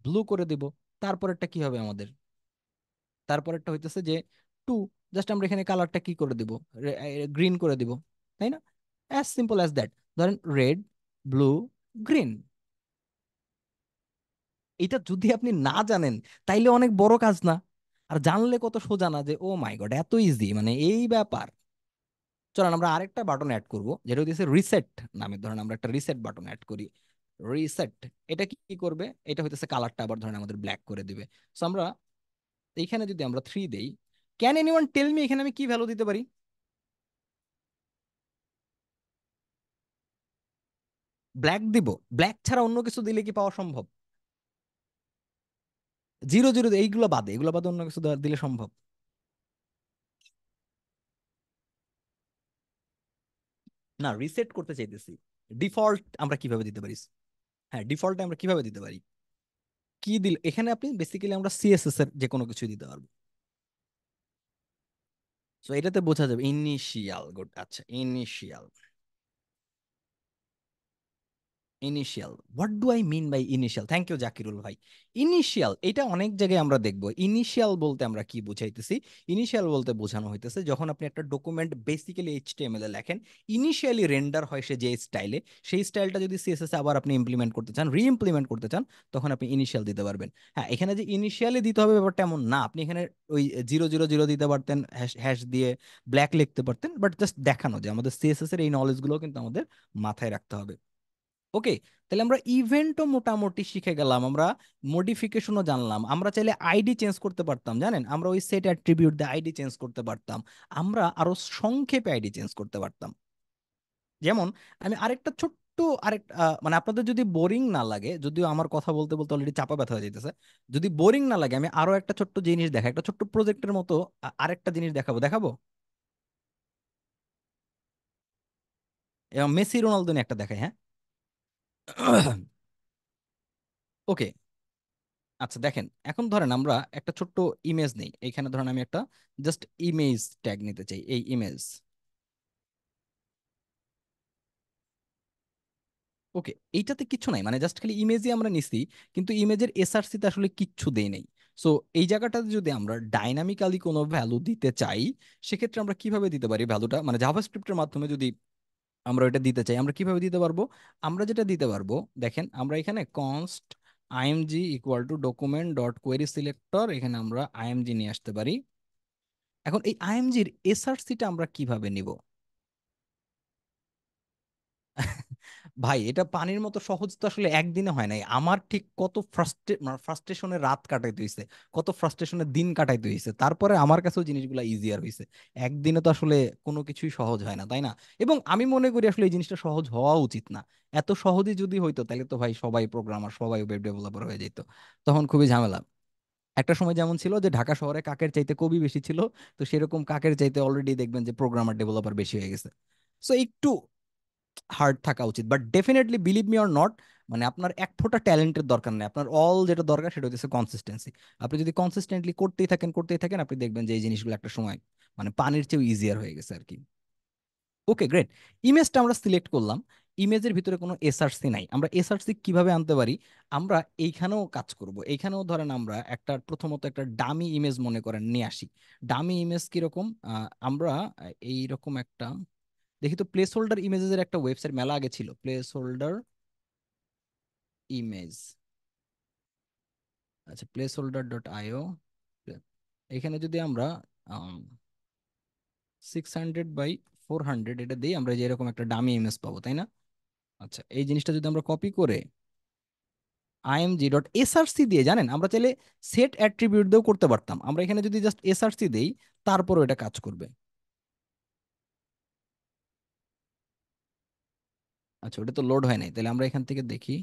ব্লু করে দিব। তারপরেরটা কি হবে আমাদের? তারপরেরটা হইতেছে যে 2। জাস্ট আমরা এখানে কালারটা কি করে দিব? গ্রিন করে দিব। তাই না? As simple as that. ধরেন রেড, ব্লু, গ্রিন। এটা যদি আপনি না জানেন তাইলে অনেক বড় কাজ না? আর জানলে কত সোজা না যে ও মাই গড এত ইজি, মানে এই ব্যাপার। চলেন আমরা আরেকটা বাটন অ্যাড করব যেটা হচ্ছে রিসেট নামে। ধরেন আমরা একটা রিসেট বাটন অ্যাড করি। রিসেট, এটা কি কি করবে? এটা হইতেছে কালারটা আবার ধরেন আমাদের ব্ল্যাক করে দিবে। সো আমরা এইখানে যদি আমরা 3 দেই, ক্যান এনিওয়ান টেল মি এখানে আমি কি ভ্যালু দিতে পারি? ব্ল্যাক দিব? ব্ল্যাক ছাড়া অন্য কিছু দিলে কি পাওয়া সম্ভব? 0 0, এইগুলো বাদে, এগুলো বাদে অন্য কিছু দিলে সম্ভব? না, রিসেট করতে চাইতেছি। ডিফল্ট আমরা কিভাবে দিতে পারি? হ্যাঁ, ডিফল্ট আমরা কিভাবে দিতে পারি? কি দিল এখানে? আপনি বেসিক্যালি আমরা সিএসএস এর যে কোনো কিছু দিতে পারবো। সো এটাতে বোঝা যাবে ইনিশিয়াল। গুড, আচ্ছা initial. Initial, what do I mean by initial? Thank you Zakirul ভাই। ইনিশিয়াল এটা অনেক জায়গায় আমরা দেখবো। ইনিশিয়াল বলতে আমরা কি বুঝাইতেছি? ইনিশিয়াল বলতে বোঝানো হইতেছে যখন আপনি একটা ডকুমেন্ট বেসিক্যালি এইচটিএমএল এ লেখেন, ইনিশিয়ালি রেন্ডার হয় সে যে স্টাইলে, সেই স্টাইলটা যদি সিএসএস এ আবার আপনি ইমপ্লিমেন্ট করতে চান, রি-ইমপ্লিমেন্ট করতে চান, তখন আপনি ইনিশিয়াল দিতে পারবেন। হ্যাঁ, এখানে যে ইনিশিয়ালি দিতে হবে ব্যাপারটা এমন না, আপনি এখানে ওই 000 দিতে পারতেন, হ্যাশ হ্যাশ দিয়ে ব্ল্যাক লিখতে পারতেন, বাট জাস্ট দেখানো যে আমাদের সিএসএস এর এই নলেজগুলো কিন্তু আমাদের মাথায় রাখতে হবে। ওকে, তাহলে আমরা ইভেন্টও মোটামুটি শিখে গেলাম, আমরা মডিফিকেশনও জানলাম, আমরা চাইলে আইডি চেঞ্জ করতে পারতাম, জানেন আমরা ওই সেট অ্যাট্রিবিউট দিয়ে আইডি চেঞ্জ করতে পারতাম, আমরা আরো সংক্ষেপে আইডি চেঞ্জ করতে পারতাম। যেমন আমি আরেকটা ছোট্ট, আরেক মানে আপনাদের যদি বোরিং না লাগে, যদিও আমার কথা বলতে বলতে অলরেডি চাপা ব্যথা হয়ে যাইতেছে, যদি বোরিং না লাগে আমি আরো একটা ছোট্ট জিনিস দেখা, একটা ছোট্ট প্রজেক্টের মতো আরেকটা জিনিস দেখাবো, দেখাবো। এবং মেসি রোনালদো নিয়ে একটা দেখাই, হ্যাঁ। ওকে, আচ্ছা দেখেন, এখন ধরেন আমরা একটা ছোট্ট ইমেজ নেই, এইখানে ধরেন আমি একটা জাস্ট ইমেজ ট্যাগ নিতে চাই, এই ইমেজ। ওকে, এইটাতে কিছু নাই, মানে জাস্ট খালি ইমেজই আমরা নিছি, কিন্তু ইমেজের এসআরসি তে আসলে কিচ্ছু দেই নাই। সো এই জায়গাটাতে যদি আমরা ডাইনামিক্যালি কোনো ভ্যালু দিতে চাই, সেক্ষেত্রে আমরা কিভাবে দিতে পারি ভ্যালুটা, মানে জাভাস্ক্রিপ্টের মাধ্যমে যদি আমরা এটা দিতে চাই, আমরা কিভাবে দিতে পারবো? আমরা যেটা দিতে পারবো, দেখেন আমরা এখানে const IMG equal to document dot query selector, এখানে আমরা আইএমজি নিয়ে আসতে পারি। এখন এই আইএমজির এসআরসিটা আমরা কিভাবে নিব? ভাই এটা পানির মতো সহজ তো আসলে একদিনে হয় নাই, আমার ঠিক কত ফ্রাস্ট্রেশনের রাত কাটাইতে হয়েছে, কত ফ্রাস্ট্রেশনের দিন কাটাইতে হয়েছে, তারপরে আমার কাছেও জিনিসগুলো ইজিয়ার হয়েছে। একদিনে তো আসলে কোনো কিছুই সহজ হয় না, তাই না? এবং আমি মনে করি আসলে এই জিনিসটা সহজ হওয়া উচিত না। এত সহজে যদি হইতো তাহলে তো ভাই সবাই প্রোগ্রামার, সবাই ওয়েব ডেভেলপার হয়ে যেত, তখন খুবই ঝামেলা। একটা সময় যেমন ছিল যে ঢাকা শহরে কাকের চাইতে কবি বেশি ছিল, তো সেরকম কাকের চাইতে অলরেডি দেখবেন যে প্রোগ্রামার ডেভেলপার বেশি হয়ে গেছে। সো একটু হার্ড থাকা উচিত, but definitely believe me or not, মানে আপনার এক ফোঁটা ট্যালেন্টের দরকার নেই, আপনার অল যেটা দরকার সেটা হচ্ছে কনসিস্টেন্সি। আপনি যদি কনসিস্টেন্টলি করতেই থাকেন আপনি দেখবেন যে এই জিনিসগুলো একটা সময় মানে পানির চেয়েও ইজিয়ার হয়ে গেছে আর কি। ওকে গ্রেট, ইমেজটা আমরা সিলেক্ট করলাম, ইমেজের ভিতরে কোনো এসআরসি নাই, আমরা এসআরসি কিভাবে আনতে পারি? আমরা এইখানেও কাজ করব, এইখানেও ধরেন আমরা একটা প্রথমত একটা ডামি ইমেজ মনে করেন নিয়ে আসি। ডামি ইমেজ কিরকম? আমরা এইরকম একটা দেখি তো, প্লেস হোল্ডার ইমেজের একটা ওয়েবসাইট মেলা আগে ছিল, প্লেস হোল্ডার ইমেজ। আচ্ছা, প্লেস হোল্ডার ডট আইও, এখানে যদি আমরা 600 বাই 400 এটা দিই, আমরা যে এরকম একটা ডামি ইমেজ পাবো, তাই না? আচ্ছা, এই জিনিসটা যদি আমরা কপি করে আইএমজি ডট এসআরসি দিয়ে, জানেন আমরা চাইলে সেট অ্যাট্রিবিউট দিয়েও করতে পারতাম, আমরা এখানে যদি জাস্ট এসআরসি দেই তারপরও এটা কাজ করবে। আচ্ছা, ওটা তো লোড হয় নাই, তাহলে আমরা এখান থেকে দেখি।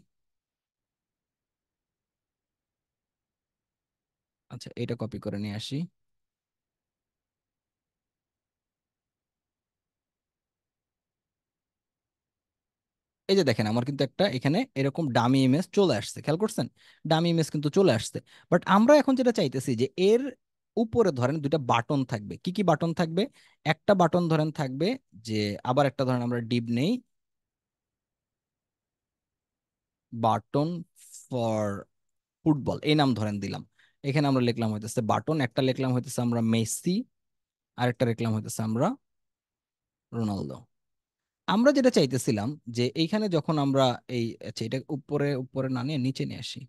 আচ্ছা, এটা কপি করে নিয়ে আসি। এই যে দেখেন আমার কিন্তু একটা এখানে এরকম ডামি ইমেজ চলে আসছে, খেয়াল করছেন? ডামি ইমেজ কিন্তু চলে আসছে। বাট আমরা এখন যেটা চাইতেছি যে এর উপরে ধরেন দুইটা বাটন থাকবে, কি কি বাটন থাকবে? একটা বাটন ধরেন থাকবে যে, আবার একটা ধরেন আমরা ডিপ নেই, বাটন ফর ফুটবল এই নাম ধরেন দিলাম। এখানে আমরা লিখলাম হইতেছে বাটন, একটা লিখলাম হইতেছে আমরা মেসি, আরেকটা লিখলাম হইতেছে আমরা রোনালদো। আমরা যেটা চাইতেছিলাম যে এইখানে যখন আমরা এই, আচ্ছা এটা উপরে উপরে না নিয়ে নিচে নিয়ে আসি।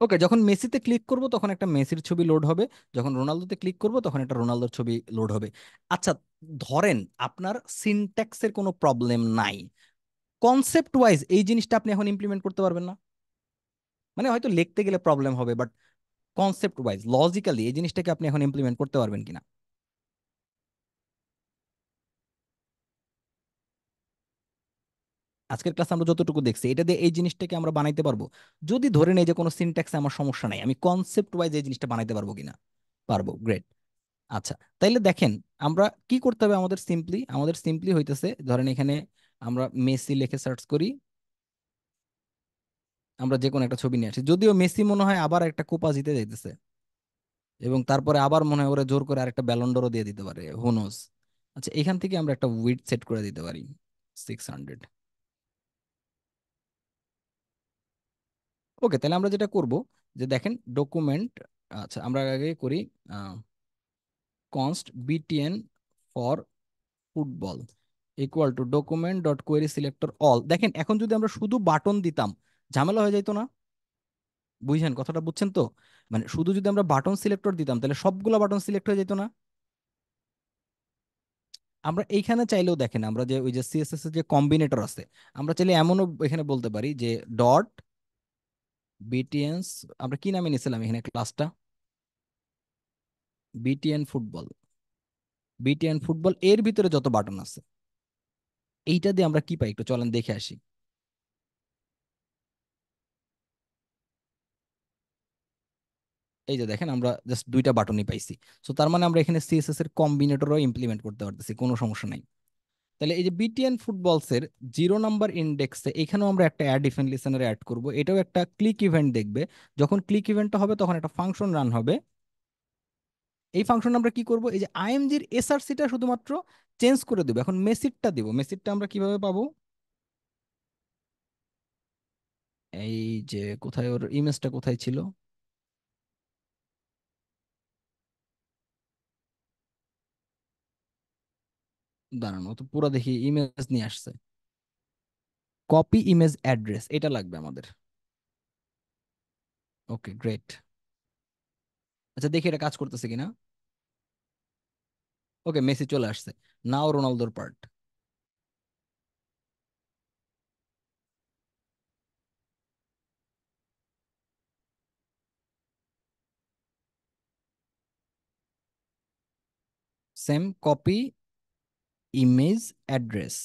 ওকে, যখন মেসিতে ক্লিক করব তখন একটা মেসির ছবি লোড হবে, যখন রোনালদোতে ক্লিক করব তখন একটা রোনালদোর ছবি লোড হবে। আচ্ছা, ধরেন আপনার সিনট্যাক্সের কোনো প্রবলেম নাই, কনসেপ্ট ওয়াইজ এই জিনিসটা আপনি এখন ইমপ্লিমেন্ট করতে পারবেন না? মানে হয়তো লিখতে গেলে প্রবলেম হবে, বাট কনসেপ্ট ওয়াইজ লজিক্যালি এই জিনিসটাকে আপনি এখন ইমপ্লিমেন্ট করতে পারবেন কিনা? আজকের ক্লাসে আমরা যতটুকু দেখছি এটা দিয়ে এই জিনিসটাকে আমরা বানাইতে পারবো? যদি ধরে নেই যে কোনো সিনট্যাক্সে আমার সমস্যা নাই, আমি কনসেপ্ট ওয়াইজ এই জিনিসটা বানাইতে পারবো কিনা? পারবো, গ্রেট। আচ্ছা, তাইলে দেখেন আমরা কি করতে হবে, আমাদের সিম্পলি হইতেছে ধরেন এখানে আমরা মেসি লিখে সার্চ করি, আমরা যে কোনো একটা ছবি নিয়ে আসি, যদিও মেসি মনে হয় আবার একটা কোপা জিতে যাইতেছে, এবং তারপরে আবার মনে হয় ওরা জোর করে আরেকটা ব্যালন্ডরও দিয়ে দিতে পারে, হু নোস। আচ্ছা, এখান থেকে আমরা একটা উইডথ সেট করে দিতে পারি 600। ওকে, তাহলে আমরা যেটা করব, যে দেখেন ডকুমেন্ট, আচ্ছা আমরা আগে করি const BTN for football equal to document dot query selector all. দেখেন এখন যদি আমরা শুধু বাটন দিতাম, ঝামেলা হয়ে যাইতো না? বুঝছেন কথাটা, বুঝছেন তো? মানে শুধু যদি আমরা বাটন সিলেক্টর দিতাম তাহলে সবগুলা বাটন সিলেক্ট হয়ে যেত না? আমরা এইখানে চাইলেও দেখেন, আমরা যে ওই যে সিএসএস এর যে কম্বিনেটর আছে, আমরা চাইলে এমনও এখানে বলতে পারি যে ডট বিটিএনস, আমরা কি নামে নিয়েছিলাম এখানে ক্লাসটা? BTN football. বিটিএন ফুটবল এর ভিতরে যত বাটন আছে, এইটা দিয়ে আমরা কি পাই একটু চলেন দেখে আসি। এই যে দেখেন, আমরা জাস্ট দুইটা বাটনই পাইছি। সো তার মানে আমরা এখানে সিএসএস এর কম্বিনেটরও ইমপ্লিমেন্ট করতে পারতেছি, কোনো সমস্যা নাই। তাহলে এই যে বিটিএন ফুটবলস এর 0 নাম্বার ইন্ডেক্সে এখানেও আমরা একটা অ্যাড ইভেন্ট লিসেনার অ্যাড করব, এটাও একটা ক্লিক ইভেন্ট দেখবে। যখন ক্লিক ইভেন্টটা হবে তখন একটা ফাংশন রান হবে। এই ফাংশন আমরা কি করব, এই যে আইএমজির এসআরসিটা শুধুমাত্র চেঞ্জ করে দেবো। এখন মেসিডটা দিব, মেসিডটা আমরা কিভাবে পাবো? এই যে কোথায় ওর ইমেজটা কোথায় ছিল, দাঁড়ানো ও তো পুরো দেখি ইমেজ নিয়ে আসছে। কপি ইমেজ অ্যাড্রেস, এটা লাগবে আমাদের। Okay great. আচ্ছা দেখি এটা কাজ করতেছে কিনা। ওকে, মেসি চলে আসছে। নাও রোনালদোর part. Same copy image address.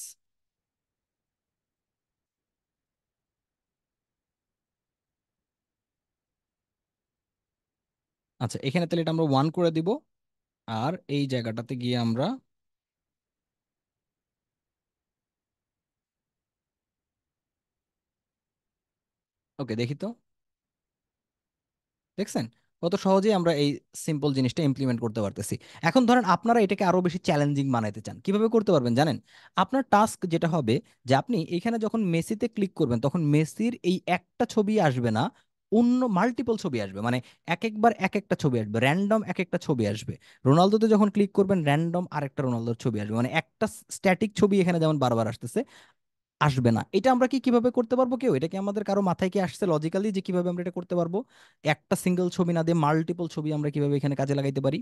আচ্ছা এখানে তাহলে এটা আমরা 1 করে দিব। আর এই জায়গাটাতে গিয়ে আমরা, ওকে দেখি তো, দেখছেন কত সহজেই আমরা এই সিম্পল জিনিসটা ইমপ্লিমেন্ট করতে পারতেছি। এখন ধরেন আপনারা এটাকে আরো বেশি চ্যালেঞ্জিং বানাইতে চান, কিভাবে করতে পারবেন জানেন? আপনার টাস্ক যেটা হবে, যে আপনি এখানে যখন মেসিতে ক্লিক করবেন তখন মেসির এই একটা ছবি আসবে না, অন্য মাল্টিপল ছবি আসবে। মানে এক একবার এক একটা ছবি আসবে, র্যান্ডম এক একটা ছবি আসবে। রোনালদোতে যখন ক্লিক করবেন র্যান্ডম আরেকটা রোনালদোর ছবি আসবে, মানে একটা স্ট্যাটিক ছবি এখানে যেমন বারবার আসতেছে, আসবে না। এটা আমরা কি কিভাবে করতে পারবো, কেউ এটা কি আমাদের কারো মাথায় কি আসছে লজিক্যালি যে কিভাবে আমরা এটা করতে পারবো? একটা সিঙ্গেল ছবি না দিয়ে মাল্টিপল ছবি আমরা কিভাবে এখানে কাজে লাগাইতে পারি?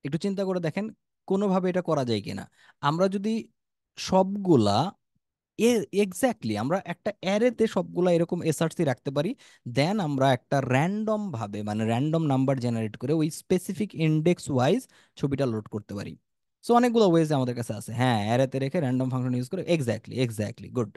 একটু চিন্তা করে দেখেন কোনোভাবে এটা করা যায় কিনা। আমরা যদি সবগুলা এক্স্যাক্টলি আমরা একটা অ্যারেতে সবগুলা এরকম এসআরসি রাখতে পারি, দেন আমরা একটা র্যান্ডম ভাবে মানে র্যান্ডম নাম্বার জেনারেট করে ওই স্পেসিফিক ইন্ডেক্স ওয়াইজ ছবিটা লোড করতে পারি। সো অনেকগুলো ওয়েজ আমাদের কাছে আছে, হ্যাঁ অ্যারেতে রেখে র্যান্ডম ফাংশন ইউজ করে, এক্স্যাক্টলি এক্স্যাক্টলি গুড।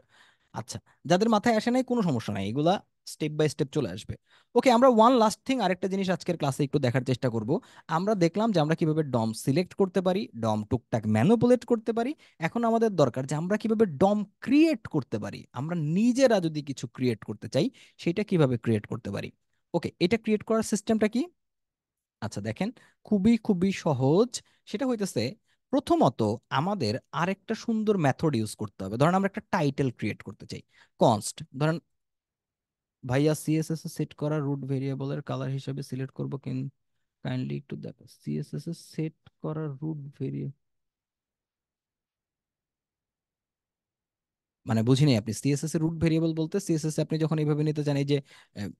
আচ্ছা, যাদের মাথায় আসে নাই কোনো সমস্যা নাই, এগুলা স্টেপ বাই স্টেপ চলে আসবে। ওকে, আমরা ওয়ান লাস্ট থিং আরেকটা জিনিস আজকের ক্লাসে একটু দেখার চেষ্টা করব। আমরা দেখলাম যে আমরা কিভাবে ডম সিলেক্ট করতে পারি, ডম টুকটাক ম্যানুপুলেট করতে পারি। এখন আমাদের দরকার যে আমরা কিভাবে ডম ক্রিয়েট করতে পারি, আমরা নিজেরা যদি কিছু ক্রিয়েট করতে চাই সেটা কিভাবে ক্রিয়েট করতে পারি। ওকে, এটা ক্রিয়েট করার সিস্টেমটা কি? আচ্ছা দেখেন, খুবই খুবই সহজ। সেটা হইতেছে, প্রথমত আমাদের আরেকটা সুন্দর মেথড ইউজ করতে হবে। ধরেন আমরা একটা টাইটেল ক্রিয়েট করতে চাই, কনস্ট ধরেন, ভাইয়া সিএসএস এ সেট করা রুট ভেরিয়েবলের কালার হিসেবে সিলেক্ট করব কাইন্ডলি একটু দেখো সিএসএস এ সেট করা রুট ভেরিয়েবল, মানে বুঝিনি। আপনি সিএসএস এর রুট ভেরিয়েবল বলতে সিএসএস আপনি যখন এইভাবে নিতে চান, এই যে আহ,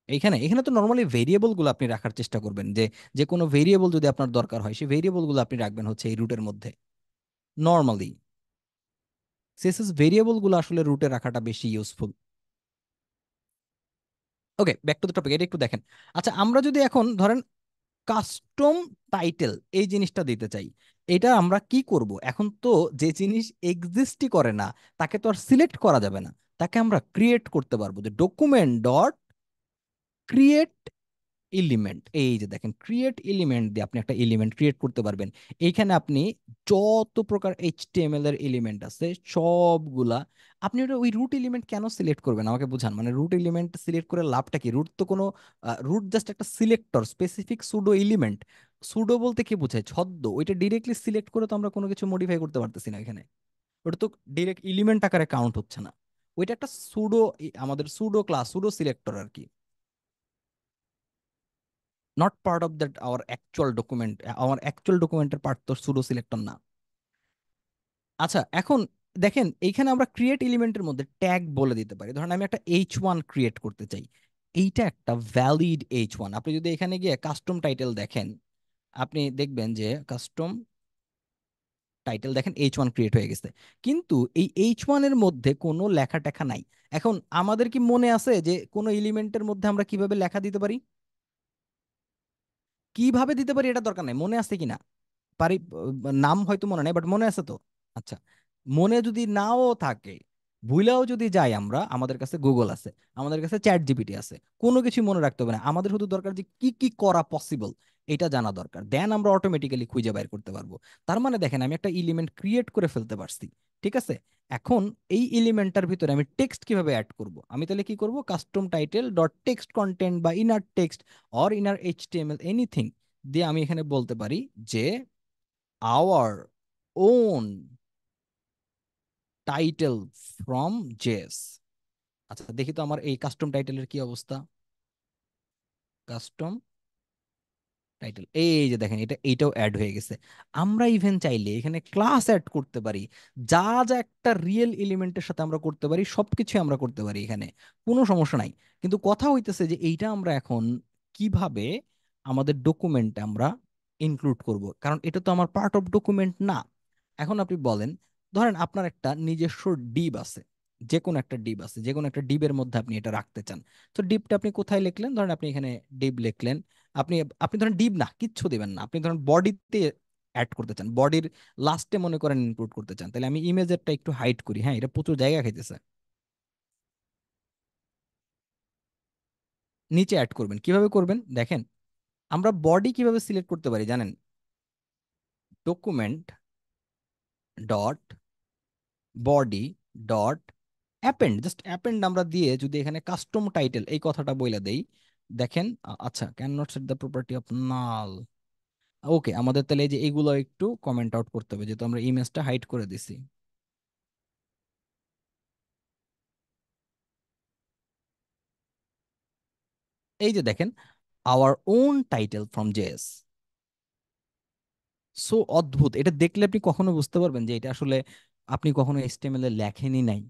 এইখানে এখানে তো নর্মালি ভেরিয়েবল গুলো আপনি রাখার চেষ্টা করবেন, যে যে কোনো ভেরিয়েবল যদি আপনার দরকার হয় সেই ভেরিয়েবল গুলো আপনি রাখবেন হচ্ছে এই রুটের মধ্যে। নর্মালি সিএসএস ভেরিয়েবল গুলো আসলে রুটে রাখাটা বেশি useful. Okay, back to the topic, এটা একটু দেখেন। আচ্ছা আমরা যদি এখন ধরেন কাস্টম টাইটেল এই জিনিসটা দিতে চাই, এটা আমরা কি করব? এখন তো যে জিনিস এক্সিস্টই করে না তাকে তো আর সিলেক্ট করা যাবে না, তাকে আমরা ক্রিয়েট করতে পারবো, যে ডকুমেন্ট ডট ক্রিয়েট এলিমেন্ট, এই যে দেখেন ক্রিয়েট এলিমেন্ট দিয়ে আপনি একটা এলিমেন্ট ক্রিয়েট করতে পারবেন। এইখানে আপনি যত প্রকার এইচটিএমএল এর এলিমেন্ট আছে সবগুলা, আপনি ওটা ওই রুট এলিমেন্ট কেন সিলেক্ট করবেন আমাকে বুঝান, মানে রুট এলিমেন্ট সিলেক্ট করে লাভটা কি? রুট তো কোনো, রুট জাস্ট একটা selector, specific pseudo element. Pseudo বলতে কি বোঝায়? ছদ্ম। ওইটা ডিরেক্টলি সিলেক্ট করে তো আমরা কোনো কিছু মডিফাই করতে পারতেছি না এখানে। ওটা তো ডিরেক্ট এলিমেন্ট আকারে কাউন্ট হচ্ছে না। ওইটা একটা সুডো, আমাদের সুডো ক্লাস, সুডো সিলেক্টর আর কি, not part of that our actual document. আমার অ্যাকচুয়াল ডকুমেন্টের পার্ট তো সুডো সিলেক্টর না। আচ্ছা, এখন দেখেন এইখানে আমরা ক্রিয়েট এলিমেন্টের মধ্যে ট্যাগ বলে দিতে পারি। ধরেন আমি একটা H1 ক্রিয়েট করতে চাই, এইটা একটা ভ্যালিড H1। আপনি যদি এখানে গিয়ে কাস্টম টাইটেল দেখেন, আপনি দেখবেন যে কাস্টম টাইটেল দেখেন H1 ক্রিয়েট হয়ে গেছে, কিন্তু এই H1 এর মধ্যে কোনো লেখা টেখা নাই। এখন আমাদের কি মনে আছে যে কোনো এলিমেন্টের মধ্যে আমরা কিভাবে লেখা দিতে পারি? কিভাবে দিতে পারি এটা দরকার নাই, মনে আছে কিনা? পারি। নাম হয়তো মনে নেই, বাট মনে আছে তো? আচ্ছা, মনে যদি নাও থাকে, ভুলেও যদি যাই আমরা, আমাদের কাছে গুগল আছে, আমাদের কাছে চ্যাট জিপিটি আছে, কোনো কিছু মনে রাখতে হবে না। আমাদের শুধু দরকার যে কি কি করা পসিবল এটা জানা দরকার, দেন আমরা অটোমেটিক্যালি খুঁজে বের করতে পারবো। তার মানে দেখেন আমি একটা এলিমেন্ট ক্রিয়েট করে ফেলতে পারছি। ঠিক আছে, এখন এই এলিমেন্টটার ভিতরে আমি টেক্সট কিভাবে অ্যাড করব? আমি তাহলে কি করব, custom title dot text content বা inner text or inner HTML anything দিয়ে আমি এখানে বলতে পারি যে our own title from JS. আচ্ছা দেখি তো আমার এই কাস্টম টাইটেলের কি অবস্থা। কাস্টম টাইটেল, এই যে দেখেন এটা, এইটাও অ্যাড হয়ে গেছে। আমরা ইভেন চাইলে এখানে ক্লাস অ্যাড করতে পারি, যা যা একটা রিয়েল এলিমেন্টের সাথে আমরা করতে পারি সবকিছু আমরা করতে পারি এখানে, কোনো সমস্যা নাই। কিন্তু কথা হইতেছে যে এইটা আমরা এখন কিভাবে আমাদের ডকুমেন্টে আমরা ইনক্লুড করব, কারণ এটা তো আমার পার্ট অফ ডকুমেন্ট না। এখন আপনি বলেন, ধরেন আপনার একটা নিজস্ব ডিব আছে, যে কোনো একটা ডিব আছে, যে কোনো একটা ডিবের মধ্যে আপনি এটা রাখতে চান। তো ডিবটা আপনি কোথায় লিখলেন? ধরেন আপনি এখানে ডিব লিখলেন। আপনি আপনি ধরেন ডিপ না কিচ্ছু দিবেন না, আপনি ধরেন বডিতে অ্যাড করতে চান, বডির লাস্টে মনে করেন ইনক্লুড করতে চান, তাহলে আমি ইমেজেরটা একটু হাইড করি। হ্যাঁ, এটা প্রচুর জায়গা খাইতেছে। নিচে অ্যাড করবেন, কিভাবে করবেন দেখেন। আমরা বডি কিভাবে সিলেক্ট করতে পারি জানেন? Document dot body dot append, just append আমরা দিয়ে যদি এখানে কাস্টম টাইটেল এই কথাটা বইলা দেই, দেখেন আচ্ছা, can not set the property of null. Okay, আমাদের তাহলে এই যে এইগুলো একটু কমেন্ট আউট করতে হবে, যেহেতু আমরা ইমেজটা হাইড করে দিছি। এই যে দেখেন, our own title from JS. So অদ্ভুত, এটা দেখলে আপনি কখনো বুঝতে পারবেন যে এটা আসলে আপনি কখনো এইচটিএমএল এ লেখেনই নাই।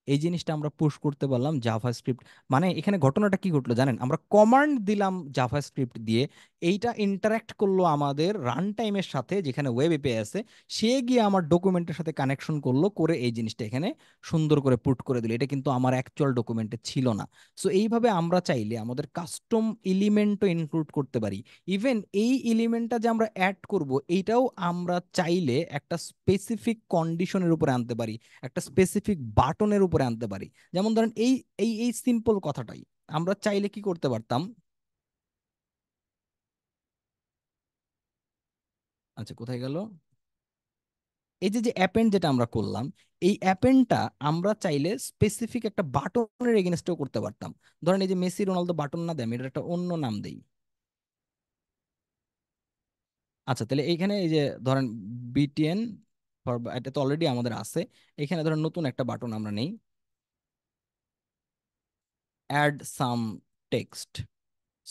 এই জিনিসটা আমরা পুশ করতে পারলাম জাভাস্ক্রিপ্ট। মানে এখানে ঘটনাটা কি ঘটলো জানেন? আমরা কমান্ড দিলাম জাভাস্ক্রিপ্ট দিয়ে, এইটা ইন্টারাক্ট করলো আমাদের রান টাইমের সাথে, যেখানে ওয়েব এপিআই আছে, সে গিয়ে আমার ডকুমেন্টের সাথে কানেকশন করলো, করে এই জিনিসটা এখানে সুন্দর করে পুট করে দিল। এটা কিন্তু আমার অ্যাকচুয়াল ডকুমেন্টে ছিল না। সো এইভাবে আমরা চাইলে আমাদের কাস্টম এলিমেন্টও ইনক্লুড করতে পারি। ইভেন এই এলিমেন্টটা যে আমরা অ্যাড করব, এইটাও আমরা চাইলে একটা স্পেসিফিক কন্ডিশনের উপরে আনতে পারি, একটা স্পেসিফিক বাটনের উপরে আনতে পারি। যেমন ধরেন এই এই এই সিম্পল কথাটাই আমরা চাইলে কি করতে পারতাম। আচ্ছা কোথায় গেল? এই যে যে অ্যাপেন্ড যেটা আমরা করলাম, এই অ্যাপেন্ডটা আমরা চাইলে স্পেসিফিক একটা বাটনের এগেনস্টেও করতে পারতাম। ধরেন এই যে মেসি রোনালদো বাটন না দেয়, আমি এটার একটা অন্য নাম দেই। আচ্ছা তাহলে এইখানে এই যে ধরেন বিটিএন ফর, এটা তো অলরেডি আমাদের আছে। এখানে ধরেন নতুন একটা বাটন আমরা নেই, অ্যাড সাম টেক্সট।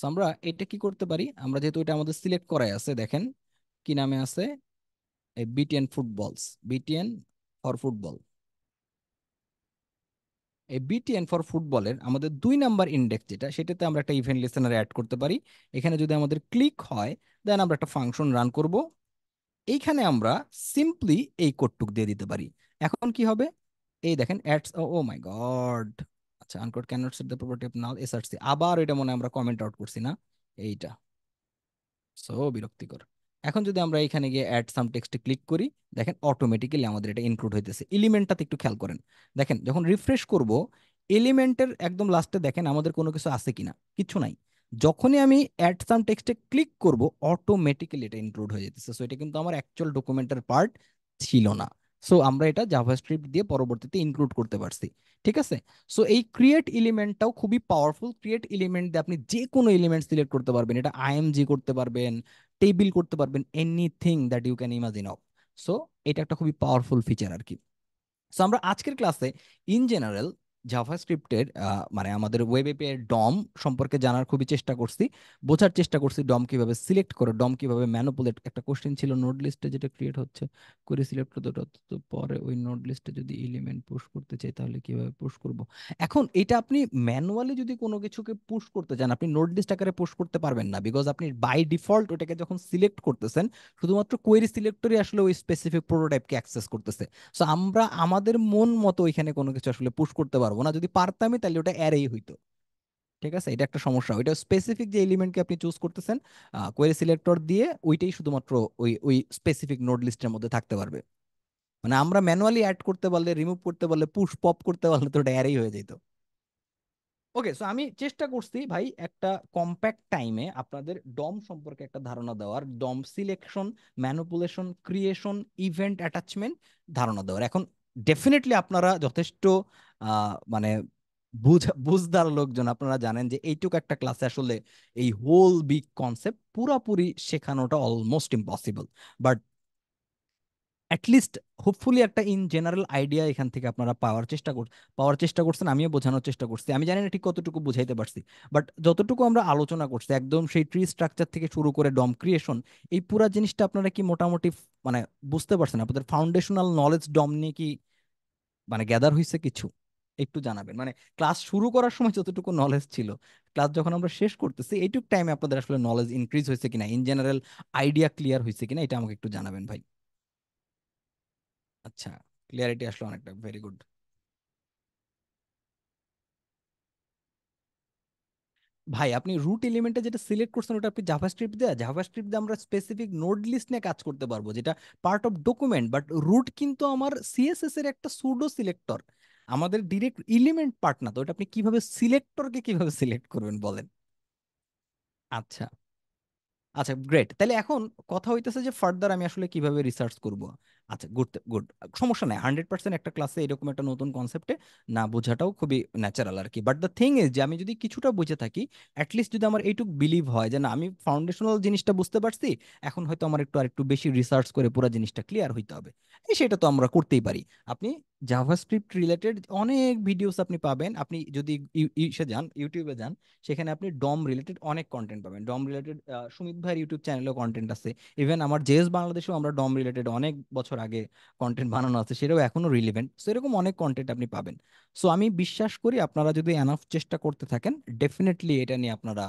আমরা এটা কি করতে পারি, আমরা যেহেতু এটা আমাদের সিলেক্ট করাই আছে, দেখেন কি নামে আছে, এই বিটিএন ফুটবলস, বিটিএন ফর ফুটবল। এই বিটিএন ফর ফুটবলের আমাদের 2 নাম্বার ইন্ডেক্স যেটা, সেটাতে আমরা একটা ইভেন্ট লিসেনার অ্যাড করতে পারি। এখানে যদি আমাদের ক্লিক হয়, দেন আমরা একটা ফাংশন রান করব। এইখানে আমরা সিম্পলি এই কোডটুক দিয়ে দিতে পারি। এখন কি হবে, এই দেখেন ads, O O my god. আচ্ছা, uncaught can not set the property of null SRC, আবার এটা মনে হয় আমরা কমেন্ট আউট করছি না, এইটা। সো বিরক্তিকর। এখন যদি আমরা এখানে গিয়ে অ্যাড সাম টেক্সটে ক্লিক করি, দেখেন অটোমেটিক্যালি আমাদের এটা ইনক্লুড হইতেছে। এলিমেন্টটাতে একটু খেয়াল করেন, দেখেন যখন রিফ্রেশ করব, এলিমেন্টের একদম লাস্টে দেখেন আমাদের কোনো কিছু আছে কিনা, কিচ্ছু নাই। যখনই আমি অ্যাড সাম টেক্সটে ক্লিক করব, অটোমেটিক্যালি এটা ইনক্লুড হয়ে যেতেছে। সো এটা কিন্তু আমার অ্যাকচুয়াল ডকুমেন্টের পার্ট ছিল না। সো আমরা এটা জাভাস্ক্রিপ্ট দিয়ে পরবর্তীতে ইনক্লুড করতে পারছি। ঠিক আছে। সো এই ক্রিয়েট এলিমেন্টটাও খুবই পাওয়ারফুল। ক্রিয়েট এলিমেন্ট দিয়ে আপনি যে কোনো এলিমেন্ট সিলেক্ট করতে পারবেন, এটা আইএমজি করতে পারবেন, টেবিল করতে পারবেন, anything that you can imagine of. So এটা একটা খুবই পাওয়ারফুল ফিচার আর কি। সো আমরা আজকের ক্লাসে ইন জেনারেল জাভাস্ক্রিপ্টের মানে আমাদের ওয়েব এপিআই এর ডম সম্পর্কে জানার খুবই চেষ্টা করছি, বোঝার চেষ্টা করছি ডম কিভাবে সিলেক্ট করে, ডম কিভাবে ম্যানুপুলেট। একটা কোশ্চেন ছিল নোড লিস্টে যেটা ক্রিয়েট হচ্ছে, করে সিলেক্ট করতে হতো, তো পরে ওই নোড লিস্টে যদি এলিমেন্ট পুশ করতে চাই তাহলে কিভাবে পুশ করব। এখন এটা আপনি ম্যানুয়ালি যদি কোনো কিছুকে পুশ করতে চান, আপনি নোড লিস্ট আকারে পুশ করতে পারবেন না, বিকজ আপনি বাই ডিফল্ট ওটাকে যখন সিলেক্ট করতেছেন, শুধুমাত্র কোয়েরি সিলেক্টরই আসলে ওই স্পেসিফিক প্রোটোটাইপকে অ্যাক্সেস করতেছে। সো আমরা আমাদের মন মতো ওইখানে কোনো কিছু আসলে পুশ করতে পারবো না। যদি পারতামই তাহলে ওটা অ্যারেই হইতো। ঠিক আছে, এটা একটা সমস্যা। ওইটা স্পেসিফিক যে এলিমেন্টকে আপনি চুজ করতেছেন কোয়েরি সিলেক্টর দিয়ে, ওইটাই শুধুমাত্র ওই ওই স্পেসিফিক নোড লিস্টের মধ্যে থাকতে পারবে। মানে আমরা ম্যানুয়ালি অ্যাড করতে পারলে, রিমুভ করতে পারলে, পুশ পপ করতে পারলে তো ওটা অ্যারেই হয়ে যেত। ওকে, সো আমি চেষ্টা করছি ভাই একটা কম্প্যাক্ট টাইমে আপনাদের ডম সম্পর্কে একটা ধারণা দেওয়ার, DOM selection, manipulation, creation, event attachment ধারণা দেওয়ার। এখন ডেফিনেটলি আপনারা যথেষ্ট মানে বুঝদার লোকজন, আপনারা জানেন যে এইটুকু একটা ক্লাসে আসলে এই হোল বিগ কনসেপ্ট পুরাপুরি শেখানোটা almost impossible. But at least hopefully একটা ইন জেনারেল আইডিয়া এখান থেকে আপনারা পাওয়ার চেষ্টা করছেন। আমিও বোঝানোর চেষ্টা করছি। আমি জানি না ঠিক কতটুকু বুঝাইতে পারছি, বাট যতটুকু আমরা আলোচনা করছি একদম সেই ট্রি স্ট্রাকচার থেকে শুরু করে ডম ক্রিয়েশন, এই পুরা জিনিসটা আপনারা কি মোটামুটি মানে বুঝতে পারছেন? আপনাদের ফাউন্ডেশনাল নলেজ ডম নিয়ে কি মানে গ্যাদার হয়েছে কিছু? একটু জানাবেন। মানে ক্লাস শুরু করার সময় যতটুকু নলেজ ছিল, ক্লাস যখন আমরা শেষ করতেছি এইটুক টাইমে আপনাদের আসলে নলেজ ইনক্রিজ হয়েছে কিনা, ইন জেনারেল আইডিয়া ক্লিয়ার হয়েছে কিনা, এটা আমাকে একটু জানাবেন ভাই। আচ্ছা, ক্লিয়ারিটি আসলে অনেকটা, ভেরি গুড। ভাই আপনি রুট এলিমেন্টে যেটা সিলেক্ট করছেন ওটা আপনি জাভাস্ক্রিপ্ট দিয়ে আমরা স্পেসিফিক নোড লিস্ট নিয়ে কাজ করতে পারবো, যেটা part of document. But root কিন্তু আমার সিএসএস এর একটা সুডো সিলেক্টর, আমাদের ডিরেক্ট এলিমেন্ট পার্ট না। তো ওটা আপনি কিভাবে সিলেক্টরকে কিভাবে সিলেক্ট করবেন বলেন? আচ্ছা, আচ্ছা গ্রেট। তাহলে এখন কথা হইতেছে যে ফার্দার আমি আসলে কিভাবে রিসার্চ করব। আচ্ছা গুড গুড, সমস্যা নাই। 100% একটা ক্লাসে এরকম একটা নতুন কনসেপ্টে না বোঝাটাও খুবই ন্যাচারাল আর কি। বাট দ্য থিং ইজ যে আমি যদি কিছুটা বুঝে থাকি, অ্যাটলিস্ট যদি আমার এইটুক বিলিভ হয় যে না আমি ফাউন্ডেশনাল জিনিসটা বুঝতে পারছি, এখন হয়তো আমার একটু আরেকটু বেশি রিসার্চ করে পুরো জিনিসটা ক্লিয়ার হইতে হবে, সেটা তো আমরা করতেই পারি। আপনি জাভাস্ক্রিপ্ট রিলেটেড অনেক ভিডিওস আপনি পাবেন। আপনি যদি ইসে যান, ইউটিউবে যান, সেখানে আপনি ডম রিলেটেড অনেক কন্টেন্ট পাবেন। ডম রিলেটেড সুমিত ভাইয়ের ইউটিউব চ্যানেলেও কন্টেন্ট আছে। ইভেন আমার জেএস বাংলাদেশেও আমরা ডম রিলেটেড অনেক বছর আগে কন্টেন্ট বানানো আছে, সেটাও এখনো রিলিভেন্ট। সো এরকম অনেক কন্টেন্ট আপনি পাবেন। সো আমি বিশ্বাস করি আপনারা যদি এনাফ চেষ্টা করতে থাকেন, ডেফিনেটলি এটা নিয়ে আপনারা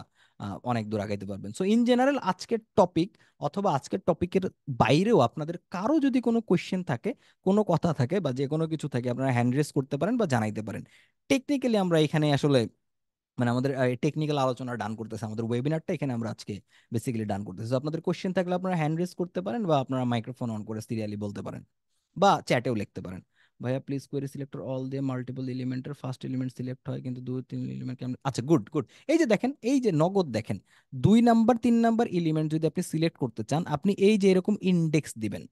অনেক দূর আগাইতে পারবেন। সো ইন জেনারেল আজকের টপিক অথবা আজকের টপিকের বাইরেও আপনাদের কারো যদি কোনো কোয়েশ্চেন থাকে, কোনো কথা থাকে বা যে কোনো কিছু থাকে, আপনারা হ্যান্ড রেজ করতে পারেন বা জানাইতে পারেন। টেকনিক্যালি আমরা এখানে আসলে মানে আমাদের টেকনিক্যাল আলোচনা ডান করতেছে, আমাদের ওয়েবিনারটা এখানে আমরা আজকে বেসিক্যালি ডান করতেছি। তো আপনাদের কোশ্চেন থাকলে আপনারা হ্যান্ড রেজ করতে পারেন বা আপনারা মাইক্রোফোন অন করে সিরিয়ালি বলতে পারেন বা চ্যাটেও লিখতে পারেন। ভাইয়া প্লিজ কোয়েরি সিলেক্টর অল দিয়ে মাল্টিপল এলিমেন্টের ফার্স্ট এলিমেন্ট সিলেক্ট হয় কিন্তু দুই তিন এলিমেন্ট কেমন? আচ্ছা গুড গুড। এই যে দেখেন, এই যে নগদ দেখেন, 2 নাম্বার 3 নাম্বার এলিমেন্ট যদি আপনি সিলেক্ট করতে চান, আপনি এই যে এরকম ইন্ডেক্স দিবেন,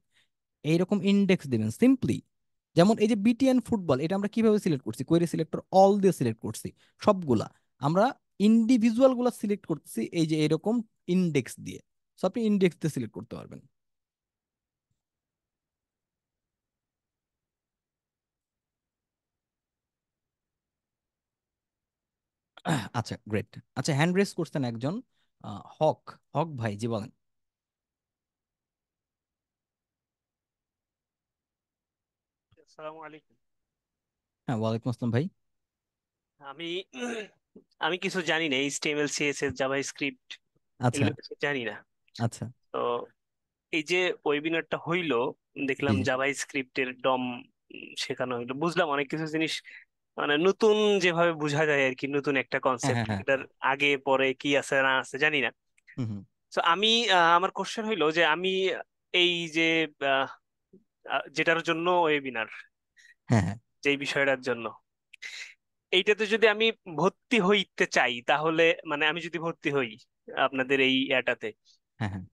এইরকম ইন্ডেক্স দিবেন সিম্পলি। যেমন এই যে বিটিএন ফুটবল, এটা আমরা কিভাবে সিলেক্ট করছি? কোয়েরি সিলেক্টর অল দিয়ে সিলেক্ট করছি সবগুলা। আমরা ইন্ডিভিজুয়াল গুলা সিলেক্ট করতেছি এই যে এরকম ইন্ডেক্স দিয়ে। সো আপনি ইন্ডেক্স দিয়ে সিলেক্ট করতে পারবেন। আচ্ছা গ্রেট। আচ্ছা, হ্যান্ড রেস করছেন একজন, হক। হক ভাই, জি বলেন। আসসালামু আলাইকুম। হ্যাঁ, ওয়ালাইকুম আসসালাম ভাই। আমি আমি কিছু জানি না, এইচটিএমএল সিএসএস জাভাস্ক্রিপ্ট আচ্ছা এগুলো কিছু জানি না। আচ্ছা। তো এই যে ওয়েবিনারটা হইলো, জি দেখলাম জি। জাভাস্ক্রিপ্টের ডম শেখানো হইলো, বুঝলাম অনেক কিছু জিনিস। মানে নতুন যেভাবে বোঝা যায় আর কি, নতুন একটা হ্যাঁ কনসেপ্ট, হ্যাঁ হ্যাঁ। এটার আগে পরে কি আছে না আছে জানি না। হুম হুম। তো আমি আমার কোশ্চেন হইলো যে আমি এই যে আহ, যেটার জন্য ওয়েবিনার, হ্যাঁ হ্যাঁ। যেই বিষয়টার জন্য, এইটাতে যদি আমি ভর্তি হইতে চাই, তাহলে মানে আমি যদি ভর্তি হই আপনাদের এই ইয়াটাতে, হ্যাঁ, হ্যাঁ।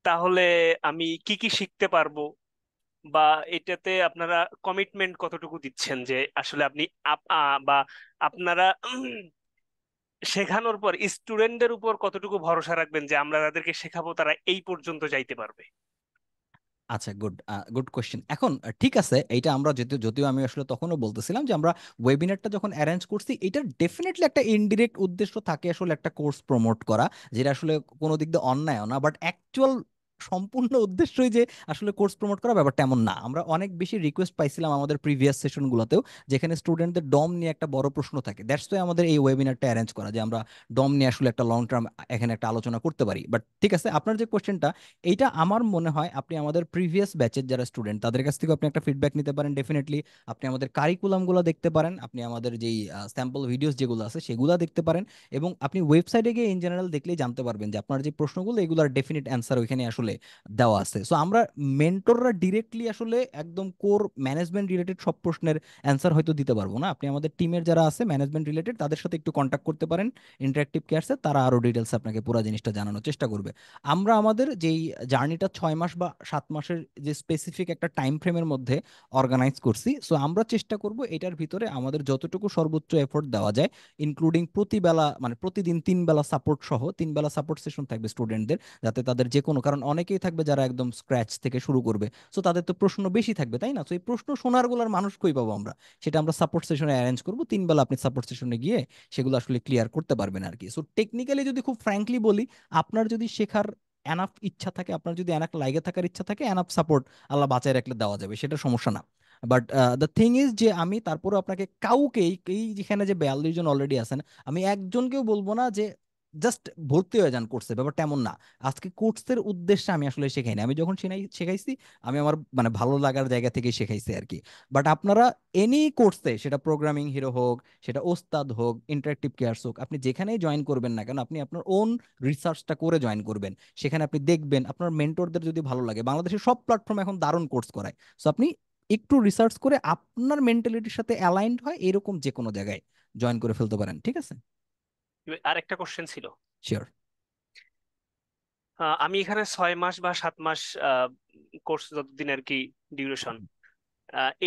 তাহলে আমি কি কি শিখতে পারবো? বা এটাতে আপনারা কমিটমেন্ট কতটুকু দিচ্ছেন যে আসলে আপনি বা আপনারা শেখানোর পর স্টুডেন্টদের উপর কতটুকু ভরসা রাখবেন যে আমরা তাদেরকে শেখাবো, তারা এই পর্যন্ত যাইতে পারবে? আচ্ছা, গুড গুড কোশ্চেন। এখন ঠিক আছে, এইটা আমরা যদিও যদিও আমি আসলে তখনও বলতেছিলাম যে আমরা ওয়েবিনারটা যখন অ্যারেঞ্জ করছি, এটার ডেফিনেটলি একটা ইনডিরেক্ট উদ্দেশ্য থাকে আসলে একটা কোর্স প্রমোট করা, যেটা আসলে কোনো দিক দিয়ে অন্যায় না, বাট অ্যাকচুয়াল সম্পূর্ণ উদ্দেশ্যই যে আসলে কোর্স প্রমোট করা, ব্যাপারটা এমন না। আমরা অনেক বেশি রিকোয়েস্ট পাইছিলাম আমাদের প্রিভিয়াস সেশনগুলোতেও, যেখানে স্টুডেন্টদের ডম নিয়ে একটা বড় প্রশ্ন থাকে। দ্যাটস ওয়াই আমাদের এই ওয়েবিনারটা অ্যারেঞ্জ করা, যে আমরা ডম নিয়ে আসলে একটা লং টার্ম এখানে একটা আলোচনা করতে পারি। বাট ঠিক আছে, আপনার যে কোশ্চেনটা, এইটা আমার মনে হয় আপনি আমাদের প্রিভিয়াস ব্যাচের যারা স্টুডেন্ট তাদের কাছ থেকে আপনি একটা ফিডব্যাক নিতে পারেন ডেফিনেটলি। আপনি আমাদের কারিকুলামগুলো দেখতে পারেন, আপনি আমাদের যেই স্যাম্পল ভিডিওস যেগুলো আছে সেগুলো দেখতে পারেন, এবং আপনি ওয়েবসাইটে গিয়ে ইন জেনারেল দেখলেই জানতে পারবেন যে আপনার যে প্রশ্নগুলো এগুলোর ডেফিনিট অ্যান্সার ওইখানে আসলে দেওয়া আছে। সো আমরা মেন্টররা ডিরেক্টলি আসলে একদম কোর ম্যানেজমেন্ট রিলেটেড সব প্রশ্নের অ্যান্সার হয়তো দিতে পারবো না। আপনি আমাদের টিমের যারা আছে ম্যানেজমেন্ট রিলেটেড তাদের সাথে একটু কন্ট্যাক্ট করতে পারেন ইন্টারাক্টিভ কেয়ারসে, তারা আরো ডিটেলস আপনাকে পুরো জিনিসটা জানানোর চেষ্টা করবে। আমরা আমাদের যেই জার্নিটা 6 মাস বা 7 মাসের যে স্পেসিফিক একটা টাইম ফ্রেমের মধ্যে অর্গানাইজ করছি, সো আমরা চেষ্টা করব এটার ভিতরে আমাদের যতটুকু সর্বোচ্চ এফোর্ট দেওয়া যায়, ইনক্লুডিং প্রতিবেলা মানে প্রতিদিন 3 বেলা সাপোর্ট সহ 3 বেলা সাপোর্ট সেশন থাকবে স্টুডেন্টদের, যাতে তাদের যে কোনো, কারণ অনেকেই থাকবে যারা একদম স্ক্র্যাচ থেকে শুরু করবে, সো তাদের তো প্রশ্ন বেশি থাকবে, তাই না? তো এই প্রশ্ন শোনার গুলার মানুষ কই পাবো আমরা? সেটা আমরা সাপোর্ট সেশনে অ্যারেঞ্জ করবো। 3 বেলা আপনি সাপোর্ট সেশনে গিয়ে সেগুলো আসলে ক্লিয়ার করতে পারবেন আর কি। সো টেকনিক্যালি যদি খুব ফ্র্যাঙ্কলি বলি, আপনার যদি শেখার এনাফ ইচ্ছা থাকে, আপনার যদি এনাফ লাইগে থাকার ইচ্ছা থাকে, এনাফ সাপোর্ট আল্লাহ বাঁচায় রাখলে দেওয়া যাবে, সেটা সমস্যা না। বাট দ্য থিং ইজ যে আমি তারপরে আপনাকে কাউকে এই যেখানে যে 42 জন অলরেডি আছেন, আমি একজনকেও বলবো না যে জাস্ট ভর্তি হয়ে যান কোর্সে, ব্যাপারটা এমন না। আজকে কোর্সের উদ্দেশ্যে আমি আসলে শেখাইনি, আমি যখন শেখাইছি আমি আমার মানে ভালো লাগার জায়গা থেকে শেখাইছি আর কি। বাট আপনারা এনি কোর্সে, সেটা প্রোগ্রামিং হিরো হোক, সেটা ওস্তাদ হোক, ইন্টারেক্টিভ কেয়ার্স হোক, আপনি যেখানেই জয়েন করবেন না কেন, আপনি আপনার ওন রিসার্চটা করে জয়েন করবেন। সেখানে আপনি দেখবেন আপনার মেন্টরদের যদি ভালো লাগে, বাংলাদেশের সব প্ল্যাটফর্ম এখন দারুণ কোর্স করায়। সো আপনি একটু রিসার্চ করে আপনার মেন্টালিটির সাথে অ্যালাইন্ড হয় এরকম যে কোনো জায়গায় জয়েন করে ফেলতে পারেন, ঠিক আছে? আর একটা কোশ্চেন ছিল। শিওর। আমি এখানে 6 মাস বা 7 মাস কোর্স যতদিন আর কি ডিউরেশন,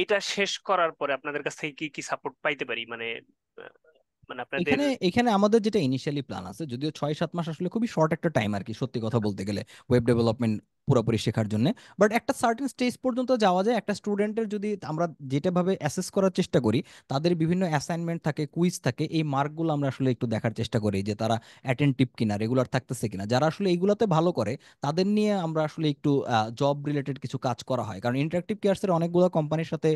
এটা শেষ করার পরে আপনাদের কাছ থেকে কি কি সাপোর্ট পাইতে পারি? মানে আহ, মানে আপনাদের। এখানে এখানে আমাদের যেটা ইনিশিয়ালি প্ল্যান আছে, যদিও 6-7 মাস আসলে খুবই শর্ট একটা টাইম আর কি, সত্যি কথা বলতে গেলে ওয়েব ডেভেলপমেন্ট পুরোপুরি শেখার জন্য। বাট একটা সার্টেন স্টেজ পর্যন্ত যাওয়া যায় একটা স্টুডেন্টের, যদি আমরা যেটা ভাবে অ্যাসেস করার চেষ্টা করি, তাদের বিভিন্ন অ্যাসাইনমেন্ট থাকে, কুইজ থাকে, এই মার্কগুলো আমরা আসলে একটু দেখার চেষ্টা করি যে তারা অ্যাটেন্টিভ কিনা, রেগুলার থাকতেছে কিনা। যারা আসলে এইগুলাতে ভালো করে তাদের নিয়ে আমরা আসলে একটু জব রিলেটেড কিছু কাজ করা হয়, কারণ ইন্টারাক্টিভ কেয়ার্সের অনেকগুলো কোম্পানির সাথে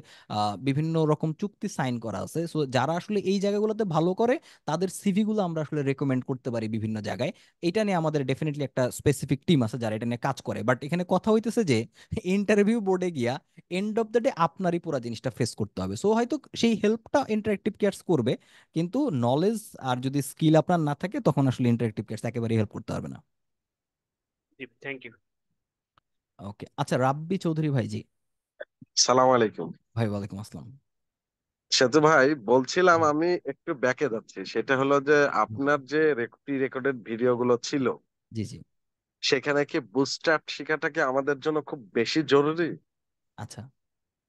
বিভিন্ন রকম চুক্তি সাইন করা আছে। সো যারা আসলে এই জায়গাগুলোতে ভালো করে তাদের সিভি গুলো আমরা আসলে রেকমেন্ড করতে পারি বিভিন্ন জায়গায়। এটা নিয়ে আমাদের ডেফিনেটলি একটা স্পেসিফিক টিম আছে যারা এটা নিয়ে কাজ করে। বাট এখানে কথা হইতেছে যে ইন্টারভিউ বোর্ডে গিয়া এন্ড অফ দ্য ডে আপনারই পুরো জিনিসটা ফেস করতে হবে। সো হয়তো সেই হেল্পটা ইন্টারেক্টিভ কেয়ার্স করবে, কিন্তু নলেজ আর যদি স্কিল আপনার না থাকে তখন আসলে ইন্টারেক্টিভ কেয়ার্স একেবারেই হেল্প করতে পারবে না। জি, থ্যাংক ইউ। ওকে, আচ্ছা, রাব্বি চৌধুরী ভাই, জি। সালাম আলাইকুম। ভাই, ওয়ালাইকুম আসসালাম। সেতু ভাই, বলছিলাম হুম, আমি একটু ব্যাকে যাচ্ছি। সেটা হলো যে হুম। আপনার যে প্রি রেকর্ডেড ভিডিও গুলো ছিল, জি, জি। সেখানে কি বুটস্ট্র্যাপ শেখাটা কি আমাদের জন্য খুব বেশি জরুরি? আচ্ছা,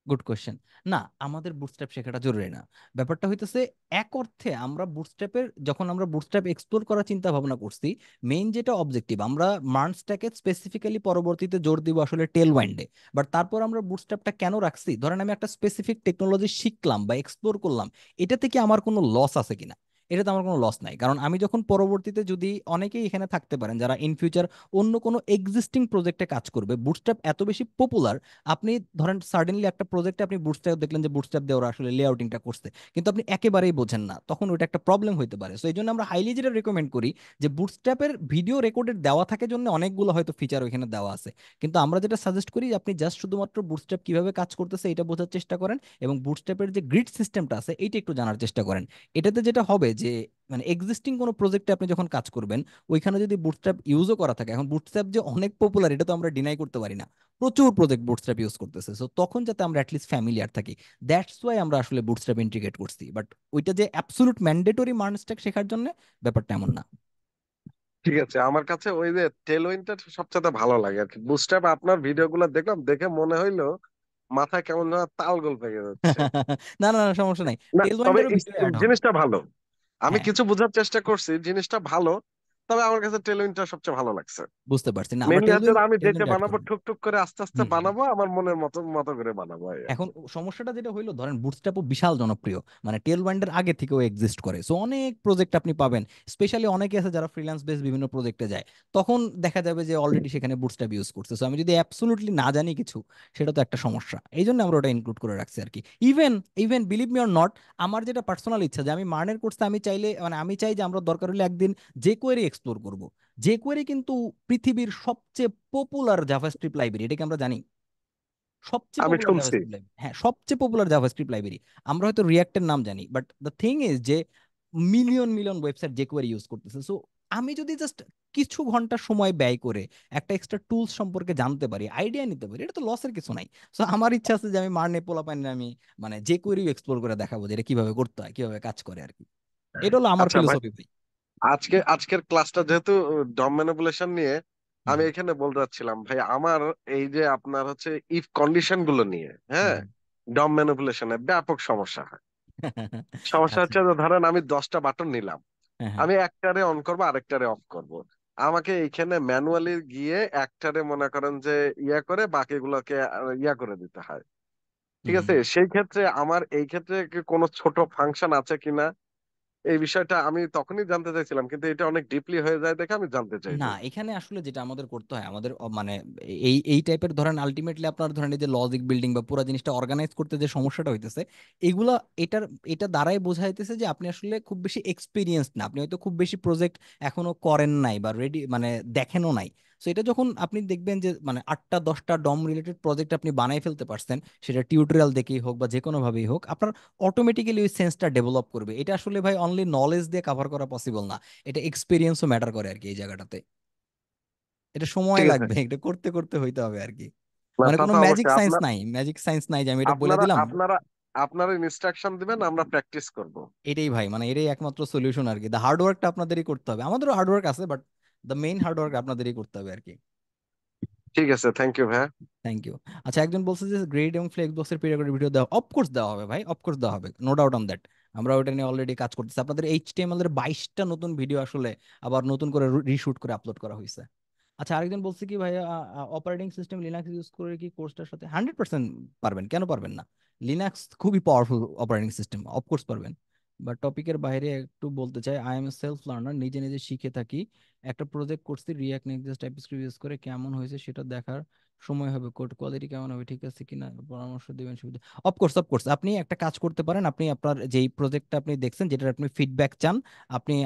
গুড কোয়েশ্চেন। না, আমাদের বুটস্ট্র্যাপ শেখাটা জরুরি না। ব্যাপারটা হইতেছে, এক অর্থে আমরা বুটস্ট্র্যাপের, যখন আমরা বুটস্ট্র্যাপ এক্সপ্লোর করার চিন্তা ভাবনা করছি, মেইন যেটা অবজেক্টিভ, আমরা মার্নস্ট্যাকে স্পেসিফিক্যালি পরবর্তীতে জোর দিব আসলে টেল ওয়াইন্ডে। বাট তারপর আমরা বুটস্ট্র্যাপটা কেন রাখছি, ধরেন আমি একটা স্পেসিফিক টেকনোলজি শিখলাম বা এক্সপ্লোর করলাম, এটা থেকে আমার কোনো লস আছে কিনা? এটাতে আমার কোনো লস নাই, কারণ আমি যখন পরবর্তীতে, যদি অনেকেই এখানে থাকতে পারেন যারা ইন ফিউচার অন্য কোনো এক্সিস্টিং প্রজেক্টে কাজ করবে, বুটস্ট্র্যাপ এত বেশি পপুলার, আপনি ধরেন সাডেনলি একটা প্রজেক্টে আপনি বুটস্ট্র্যাপ দেখলেন যে বুটস্ট্র্যাপ দিয়ে ওরা আসলে লেআউটিংটা করছে, কিন্তু আপনি একেবারেই বোঝেন না, তখন ওইটা একটা প্রবলেম হইতে পারে। সো এই জন্য আমরা হাইলি যেটা রেকমেন্ড করি, যে বুটস্ট্র্যাপের ভিডিও রেকর্ডেড দেওয়া থাকে জন্য অনেকগুলো হয়তো ফিচার ওইখানে দেওয়া আছে, কিন্তু আমরা যেটা সাজেস্ট করি যে আপনি জাস্ট শুধুমাত্র বুটস্ট্র্যাপ কিভাবে কাজ করতেছে এটা বোঝার চেষ্টা করেন, এবং বুটস্ট্র্যাপের যে গ্রিড সিস্টেমটা আছে এইটা একটু জানার চেষ্টা করেন। এটাতে যেটা হবে যে মানে এক্সিস্টিং কোনো প্রজেক্টে আপনি যখন কাজ করবেন ওইখানে যদি বুটস্ট্র্যাপ ইউজও করা থাকে, এখন বুটস্ট্র্যাপ যে অনেক পপুলার এটা তো আমরা ডিনাই করতে পারি না, প্রচুর প্রজেক্ট বুটস্ট্র্যাপ ইউজ করতেছে, সো তখন যাতে আমরা অ্যাটলিস্ট ফ্যামিলিয়ার থাকি, দ্যাটস ওয়াই আমরা আসলে বুটস্ট্র্যাপ ইন্টিগ্রেট করছি। বাট ওইটা যে অ্যাবসলিউট ম্যান্ডেটরি মার্নস্ট্যাক শেখার জন্য, ব্যাপারটা এমন না। ঠিক আছে, আমার কাছে ওই যে টেলউইনটা সবচেয়ে ভালো লাগে আর কি। বুস্ট্র্যাপ আপনার ভিডিও গুলো দেখলাম, দেখে মনে হইলো মাথায় কেমন যেন তালগোল পেকে যাচ্ছে। না না না, সমস্যা নাই, না, টেল তবে ওয়াইন্ডারও ভিডিও অ্যাড হবে। জিনিসটা ভালো। আমি হ্যাঁ, কিছু বোঝার চেষ্টা করছি, জিনিসটা ভালো। তবে আমার কাছে টেলউইনটা সবচেয়ে ভালো লাগছে। বুঝতে পারছি, না আমরা মেইনলি টেল হচ্ছে ওয়াইন্ড যে আমি টেল যেটা ওয়াইন্ড অ্যাড বানাবো করবো। ঠুক ঠুক করে আস্তে আস্তে হুম হুম। বানাবো, আমার মনের মতো মতো করে বানাবো, এই আর এখন কি। সমস্যাটা যেটা হইলো, ধরেন বুটস্ট্র্যাপও বিশাল জনপ্রিয়, মানে টেল ওয়াইন্ডার আগে থেকেও এক্সিস্ট করে, সো অনেক প্রজেক্ট আপনি পাবেন। স্পেশালি অনেকে আছে যারা ফ্রিল্যান্স বেস বিভিন্ন প্রজেক্টে যায়, তখন দেখা যাবে যে অলরেডি সেখানে বুটস্ট্র্যাপ ইউজ করছে, সো আমি যদি অ্যাবসলুটলি না জানি কিছু, সেটা তো একটা সমস্যা। এই জন্য আমরা ওটা ইনক্লুড করে রাখছি আর কি। Even even believe me or not, আমার যেটা পার্সোনাল ইচ্ছা যে আমি মার্নের কোর্সে আমি চাইলে, মানে আমি চাই যে আমরা দরকার হলে একদিন যে কোয়েরি এক্সপ্লোর করব। যে কোয়েরি কিন্তু পৃথিবীর সবচেয়ে পপুলার জাভাস্ক্রিপ্ট লাইব্রেরি, এটা কি আমরা জানি? সবচেয়ে আমি পপুলার শুনছি। জাভাস্ক্রিপ্ট লাইব্রেরি, হ্যাঁ সবচেয়ে পপুলার জাভাস্ক্রিপ্ট লাইব্রেরি। আমরা হয়তো রিয়াক্টের নাম জানি, বাট দ্য থিং ইজ যে million million website jQuery use করতেছে, সো আমি যদি জাস্ট কিছু ঘন্টা সময় ব্যয় করে একটা এক্সট্রা টুলস সম্পর্কে জানতে পারি, আইডিয়া নিতে পারি, এটা তো লসের কিছু নাই। সো আমার ইচ্ছা আছে যে আমি মার পোলা পাইনি, আমি মানে jQuery এক্সপ্লোর করে দেখাবো যে এটা কিভাবে করতে হয়, কিভাবে কাজ করে আর কি। এটা হলো আমার আচ্ছা ভাই, ফিলোসফি ভাই। আজকের ক্লাসটা যেহেতু ডম ম্যানিপুলেশন নিয়ে, হুম আমি এখানে বলতে চাচ্ছিলাম ভাই, আমার এই যে আপনার হচ্ছে ইফ কন্ডিশন গুলো নিয়ে, হ্যাঁ, হুম। ডম ম্যানিপুলেশনে ব্যাপক সমস্যা হয়। সমস্যা আচ্ছা। হচ্ছে যে ধরেন আমি 10টা বাটন নিলাম, হ্যাঁ হ্যাঁ। আমি একটারে অন করবো আরেকটারে অফ করব। আমাকে এইখানে ম্যানুয়ালি গিয়ে একটারে মনে করেন যে ইয়া করে বাকিগুলোকে ইয়া করে দিতে হয়। ঠিক হুম। আছে, সেই ক্ষেত্রে আমার এই ক্ষেত্রে কি কোনো ছোট ফাংশন আছে কিনা, এই বিষয়টা আমি তখনই জানতে চাইছিলাম, কিন্তু এটা অনেক ডিপলি হয়ে যায় দেখে আমি জানতে না, চাইছি। এখানে আসলে যেটা আমাদের করতে হয়, আমাদের মানে এই এই টাইপের ধরেন আলটিমেটলি আপনার ধরেন এই যে লজিক বিল্ডিং বা পুরো জিনিসটা অর্গানাইজ করতে যে সমস্যাটা হইতেছে, এগুলা এটার এটা দ্বারাই বোঝাইতেছে যে আপনি আসলে খুব বেশি এক্সপিরিয়েন্স না, আপনি হয়তো খুব বেশি প্রজেক্ট এখনো করেন নাই বা রেডি মানে দেখেনও নাই। সো এটা যখন আপনি দেখবেন যে মানে 8টা 10টা ডম রিলেটেড প্রজেক্ট আপনি বানাই ফেলতে পারছেন, সেটা টিউটোরিয়াল দেখেই হোক বা যে কোনো ভাবেই হোক, আপনার অটোমেটিক্যালি ওই সেন্সটা ডেভেলপ করবে। এটা আসলে ভাই অনলি নলেজ দিয়ে কাভার করা পসিবল না, এটা এক্সপিরিয়েন্সও ম্যাটার করে আর কি এই জায়গাটাতে। এটা সময় ঠিক আছে। লাগবে, এটা করতে করতে হইতে হবে আর কি। না, মানে তা কোনো তো ম্যাজিক অবশ্যই। সায়েন্স নাই, ম্যাজিক সায়েন্স নাই যে আমি এটা বলে আপনারা দিলাম। আপনারা আপনারা ইনস্ট্রাকশন দিবেন, আমরা প্র্যাকটিস করব। এটাই ভাই, মানে এটাই একমাত্র সলিউশন আর কি। দ্য হার্ড ওয়ার্কটা আপনাদেরই করতে হবে, আমাদেরও হার্ড ওয়ার্ক আছে, but the main hard work আপনাদেরই করতে হবে আর কি। ঠিক আছে, থ্যাংক ইউ ভাইয়া। Thank you. আচ্ছা, একজন বলছে যে গ্রেড এবং ফ্লেক্স বক্সের পিরিয়ড ভিডিও দেওয়া, অফকোর্স দেওয়া হবে ভাই, অফকোর্স দেওয়া হবে, নো ডাউট অন দ্যাট। আমরা ওটা নিয়ে অলরেডি কাজ করতেছি। আপনাদের HTML এর 22টা নতুন ভিডিও আসলে আবার নতুন করে রিশুট করে আপলোড করা হয়েছে। আচ্ছা, আরেকজন বলছে কি ভাইয়া, অপারেটিং সিস্টেম লিনাক্স ইউজ করে কি কোর্সটার সাথে 100% পারবেন, কেন পারবেন না? লিনাক্স খুবই পাওয়ারফুল অপারেটিং সিস্টেম, অফকোর্স পারবেন। বাট টপিকের বাইরে একটু বলতে চাই, I M a self learner, নিজে নিজে শিখে থাকি। একটা প্রজেক্ট করছি রিয়াক্ট নেক্সট টাইপস্ক্রিপ্ট ইউজ করে, কেমন হয়েছে সেটা দেখার সময় হবে, কোড কোয়ালিটি কেমন হবে, ঠিক আছে কিনা পরামর্শ দিবেন সুবিধা। অফকোর্স অফকোর্স, আপনি একটা কাজ করতে পারেন, আপনি আপনার যেই প্রজেক্টটা আপনি দেখছেন, যেটার আপনি ফিডব্যাক চান,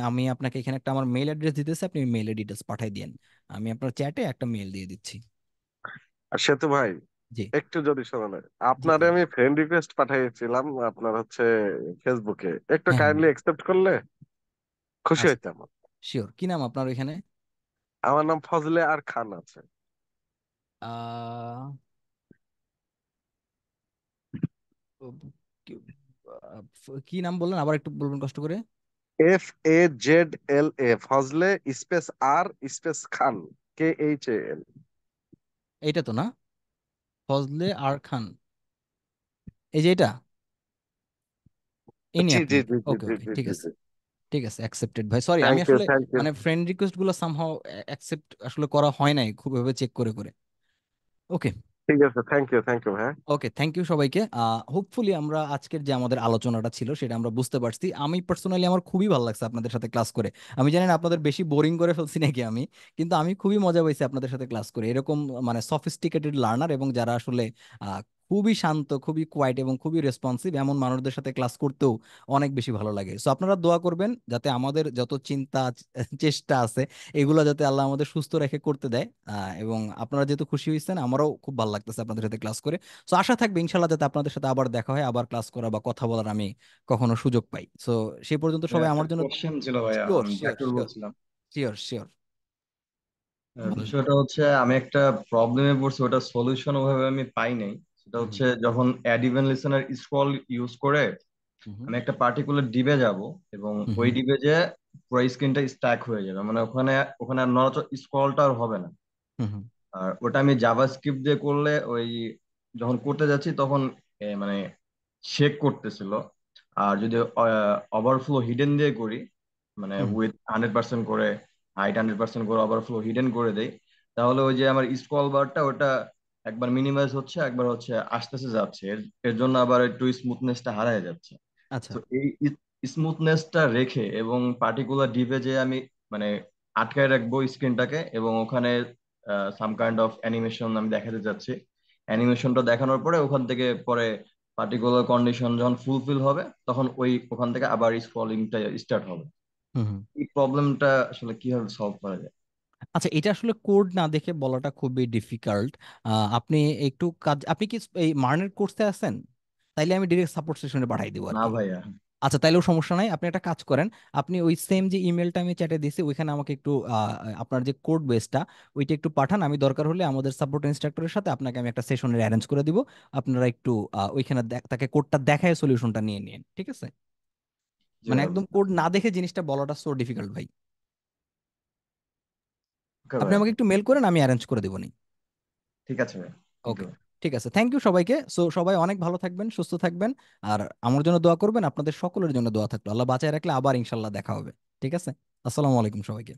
আমি আপনাকে এখানে একটা আমার মেইল অ্যাড্রেস দিতেছি, আপনি মেইলের ডিটেলস পাঠিয়ে দিন, আমি আপনার চ্যাটে একটা মেইল দিয়ে দিচ্ছি। আর সেতু ভাই, জি। একটু যদি শোনেন, জি আপনারে ভাই। আমি ফ্রেন্ড রিকোয়েস্ট পাঠিয়েছিলাম আপনার হচ্ছে ফেসবুকে, একটু হ্যাঁ হ্যাঁ। কাইন্ডলি অ্যাকসেপ্ট করলে খুশি আচ্ছা, হইতাম। শিওর। কি নাম আপনার ওইখানে? আমার নাম ফজলে আর খান আছে। আহ কি কি নাম বললেন, আবার একটু বলবেন কষ্ট করে। FAZLA, ফজলে স্পেস আর স্পেস খান, KHAN। এইটা তো না? ফজলে আর খান, এই যে এটা, ইনি জি আপনি? জি ওকে জি জি ওকে জি ওকে, জি ঠিক জি আছে। জি। ঠিক আছে, অ্যাকসেপ্টেড ভাই, সরি আমি থ্যাংক ইউ, আসলে থ্যাংক ইউ। মানে ফ্রেন্ড রিকোয়েস্ট গুলো সামহাও অ্যাকসেপ্ট আসলে করা হয় নাই খুব ভাবে চেক করে করে। ওকে। ঠিক আছে, থ্যাংক ইউ ভাই। ওকে, থ্যাংক ইউ সবাইকে। হোপফুলি আমরা আজকের যে আমাদের আলোচনাটা ছিল সেটা আমরা বুঝতে পারছি। আমি পার্সোনালি আমার খুবই ভালো লাগছে আপনাদের সাথে ক্লাস করে। আমি জানি না আপনাদের বেশি বোরিং করে ফেলছি নাকি আমি, কিন্তু আমি খুবই মজা পাইছি আপনাদের সাথে ক্লাস করে। এরকম মানে সফিস্টিকেটেড লার্নার এবং যারা আসলে খুবই শান্ত, খুবই কোয়াইট এবং খুবই রেসপন্সিভ, এমন মানুষদের সাথে ক্লাস করতেও অনেক বেশি ভালো লাগে। সো আপনারা দোয়া করবেন যাতে আমাদের যত চিন্তা চেষ্টা আছে এগুলো যাতে আল্লাহ আমাদের সুস্থ রেখে করতে দেয়। এবং আপনারা যেহেতু খুশি হয়েছেন, আমারও খুব ভালো লাগতেছে আপনাদের সাথে ক্লাস করে। সো আশা থাকবে ইনশাল্লাহ যাতে আপনাদের সাথে আবার দেখা হয়, আবার ক্লাস করা বা কথা বলার আমি কখনো সুযোগ পাই। সো সেই পর্যন্ত সবাই একটা আমার জন্য। কোশ্চেন ছিল ভাইয়া, শিওর আমি শিওর জাকির শিওর বলছিলাম। শিওর শিওর বলেন। বিষয়টা হচ্ছে আমি একটা প্রবলেমে পড়ছি, ওটা সলিউশন ওভাবে আমি পাই নাই। সেটা হুম হচ্ছে যখন add event listener scroll use করে হুম আমি একটা পার্টিকুলার ডিবে যাব, এবং হুম ওই হুম ডিবে যে পুরো স্ক্রিনটা স্ট্যাক হয়ে যাবে, মানে ওখানে ওখানে আর নড়াচড়া স্ক্রলটা আর হবে না। হুম হুম আর ওটা আমি জাভাস্ক্রিপ্ট দিয়ে করলে ওই যখন করতে যাচ্ছি তখন মানে শেক করতেছিল। আর যদি ওভারফ্লো হিডেন দিয়ে করি, মানে হুম উইথ 100% করে, হাইট 100% করে ওভারফ্লো হিডেন করে দেই, তাহলে ওই যে আমার স্ক্রল বারটা ওটা একবার মিনিমাইজ হচ্ছে, একবার হচ্ছে আস্তে আস্তে যাচ্ছে, এর এর জন্য আবার একটু স্মুথনেসটা হারায় যাচ্ছে। আচ্ছা। তো এই স্মুথনেসটা রেখে এবং পার্টিকুলার ডিপে যে আমি মানে আটকায় রাখবো স্ক্রিনটাকে, এবং ওখানে সাম কাইন্ড অফ অ্যানিমেশন আমি দেখাতে চাচ্ছি, অ্যানিমেশনটা দেখানোর পরে ওখান থেকে পরে পার্টিকুলার কন্ডিশন যখন ফুলফিল হবে তখন ওই ওখান থেকে আবার স্ক্রলিংটা স্টার্ট হবে। হুম হুম এই প্রবলেমটা আসলে কিভাবে সলভ করা যায়? আচ্ছা, এটা আসলে কোড না দেখে বলাটা খুবই ডিফিকাল্ট। আপনি একটু কাজ, আপনি কি এই মার্নের কোর্সে আছেন? তাইলে আমি ডিরেক্ট সাপোর্ট সেশনে পাঠাই দিব আর না কি। ভাইয়া। আচ্ছা, তাইলেও সমস্যা নাই। আপনি একটা কাজ করেন, আপনি ওই সেম যে ইমেলটা আমি চ্যাটে দিয়েছি ওইখানে আমাকে একটু আপনার যে কোড বেসটা ওইটা একটু পাঠান। আমি দরকার হলে আমাদের সাপোর্ট ইনস্ট্রাক্টরের সাথে আপনাকে আমি একটা সেশনের অ্যারেঞ্জ করে দিব। আপনারা একটু ওইখানে তাকে কোডটা দেখায় সলিউশনটা নিয়ে নিন, ঠিক আছে? জি মানে ভাইয়া, একদম বুঝতে কোড পারছি। না দেখে জিনিসটা বলাটা সো ডিফিকাল্ট ভাই। ওকে আপনি ভাইয়া, আমাকে একটু মেল করেন, আমি অ্যারেঞ্জ করে দেবো নি। ঠিক আছে ভাইয়া, থ্যাংক ওকে, ইউ। ঠিক আছে, থ্যাংক ইউ সবাইকে। সো সবাই অনেক ভালো থাকবেন, সুস্থ থাকবেন। আর আমার জন্য দোয়া করবেন, আপনাদের সকলের জন্য দোয়া থাকলো। আল্লাহ বাঁচায় রাখলে আবার ইনশাল্লাহ দেখা হবে। ঠিক আছে, আসসালামু আলাইকুম সবাইকে।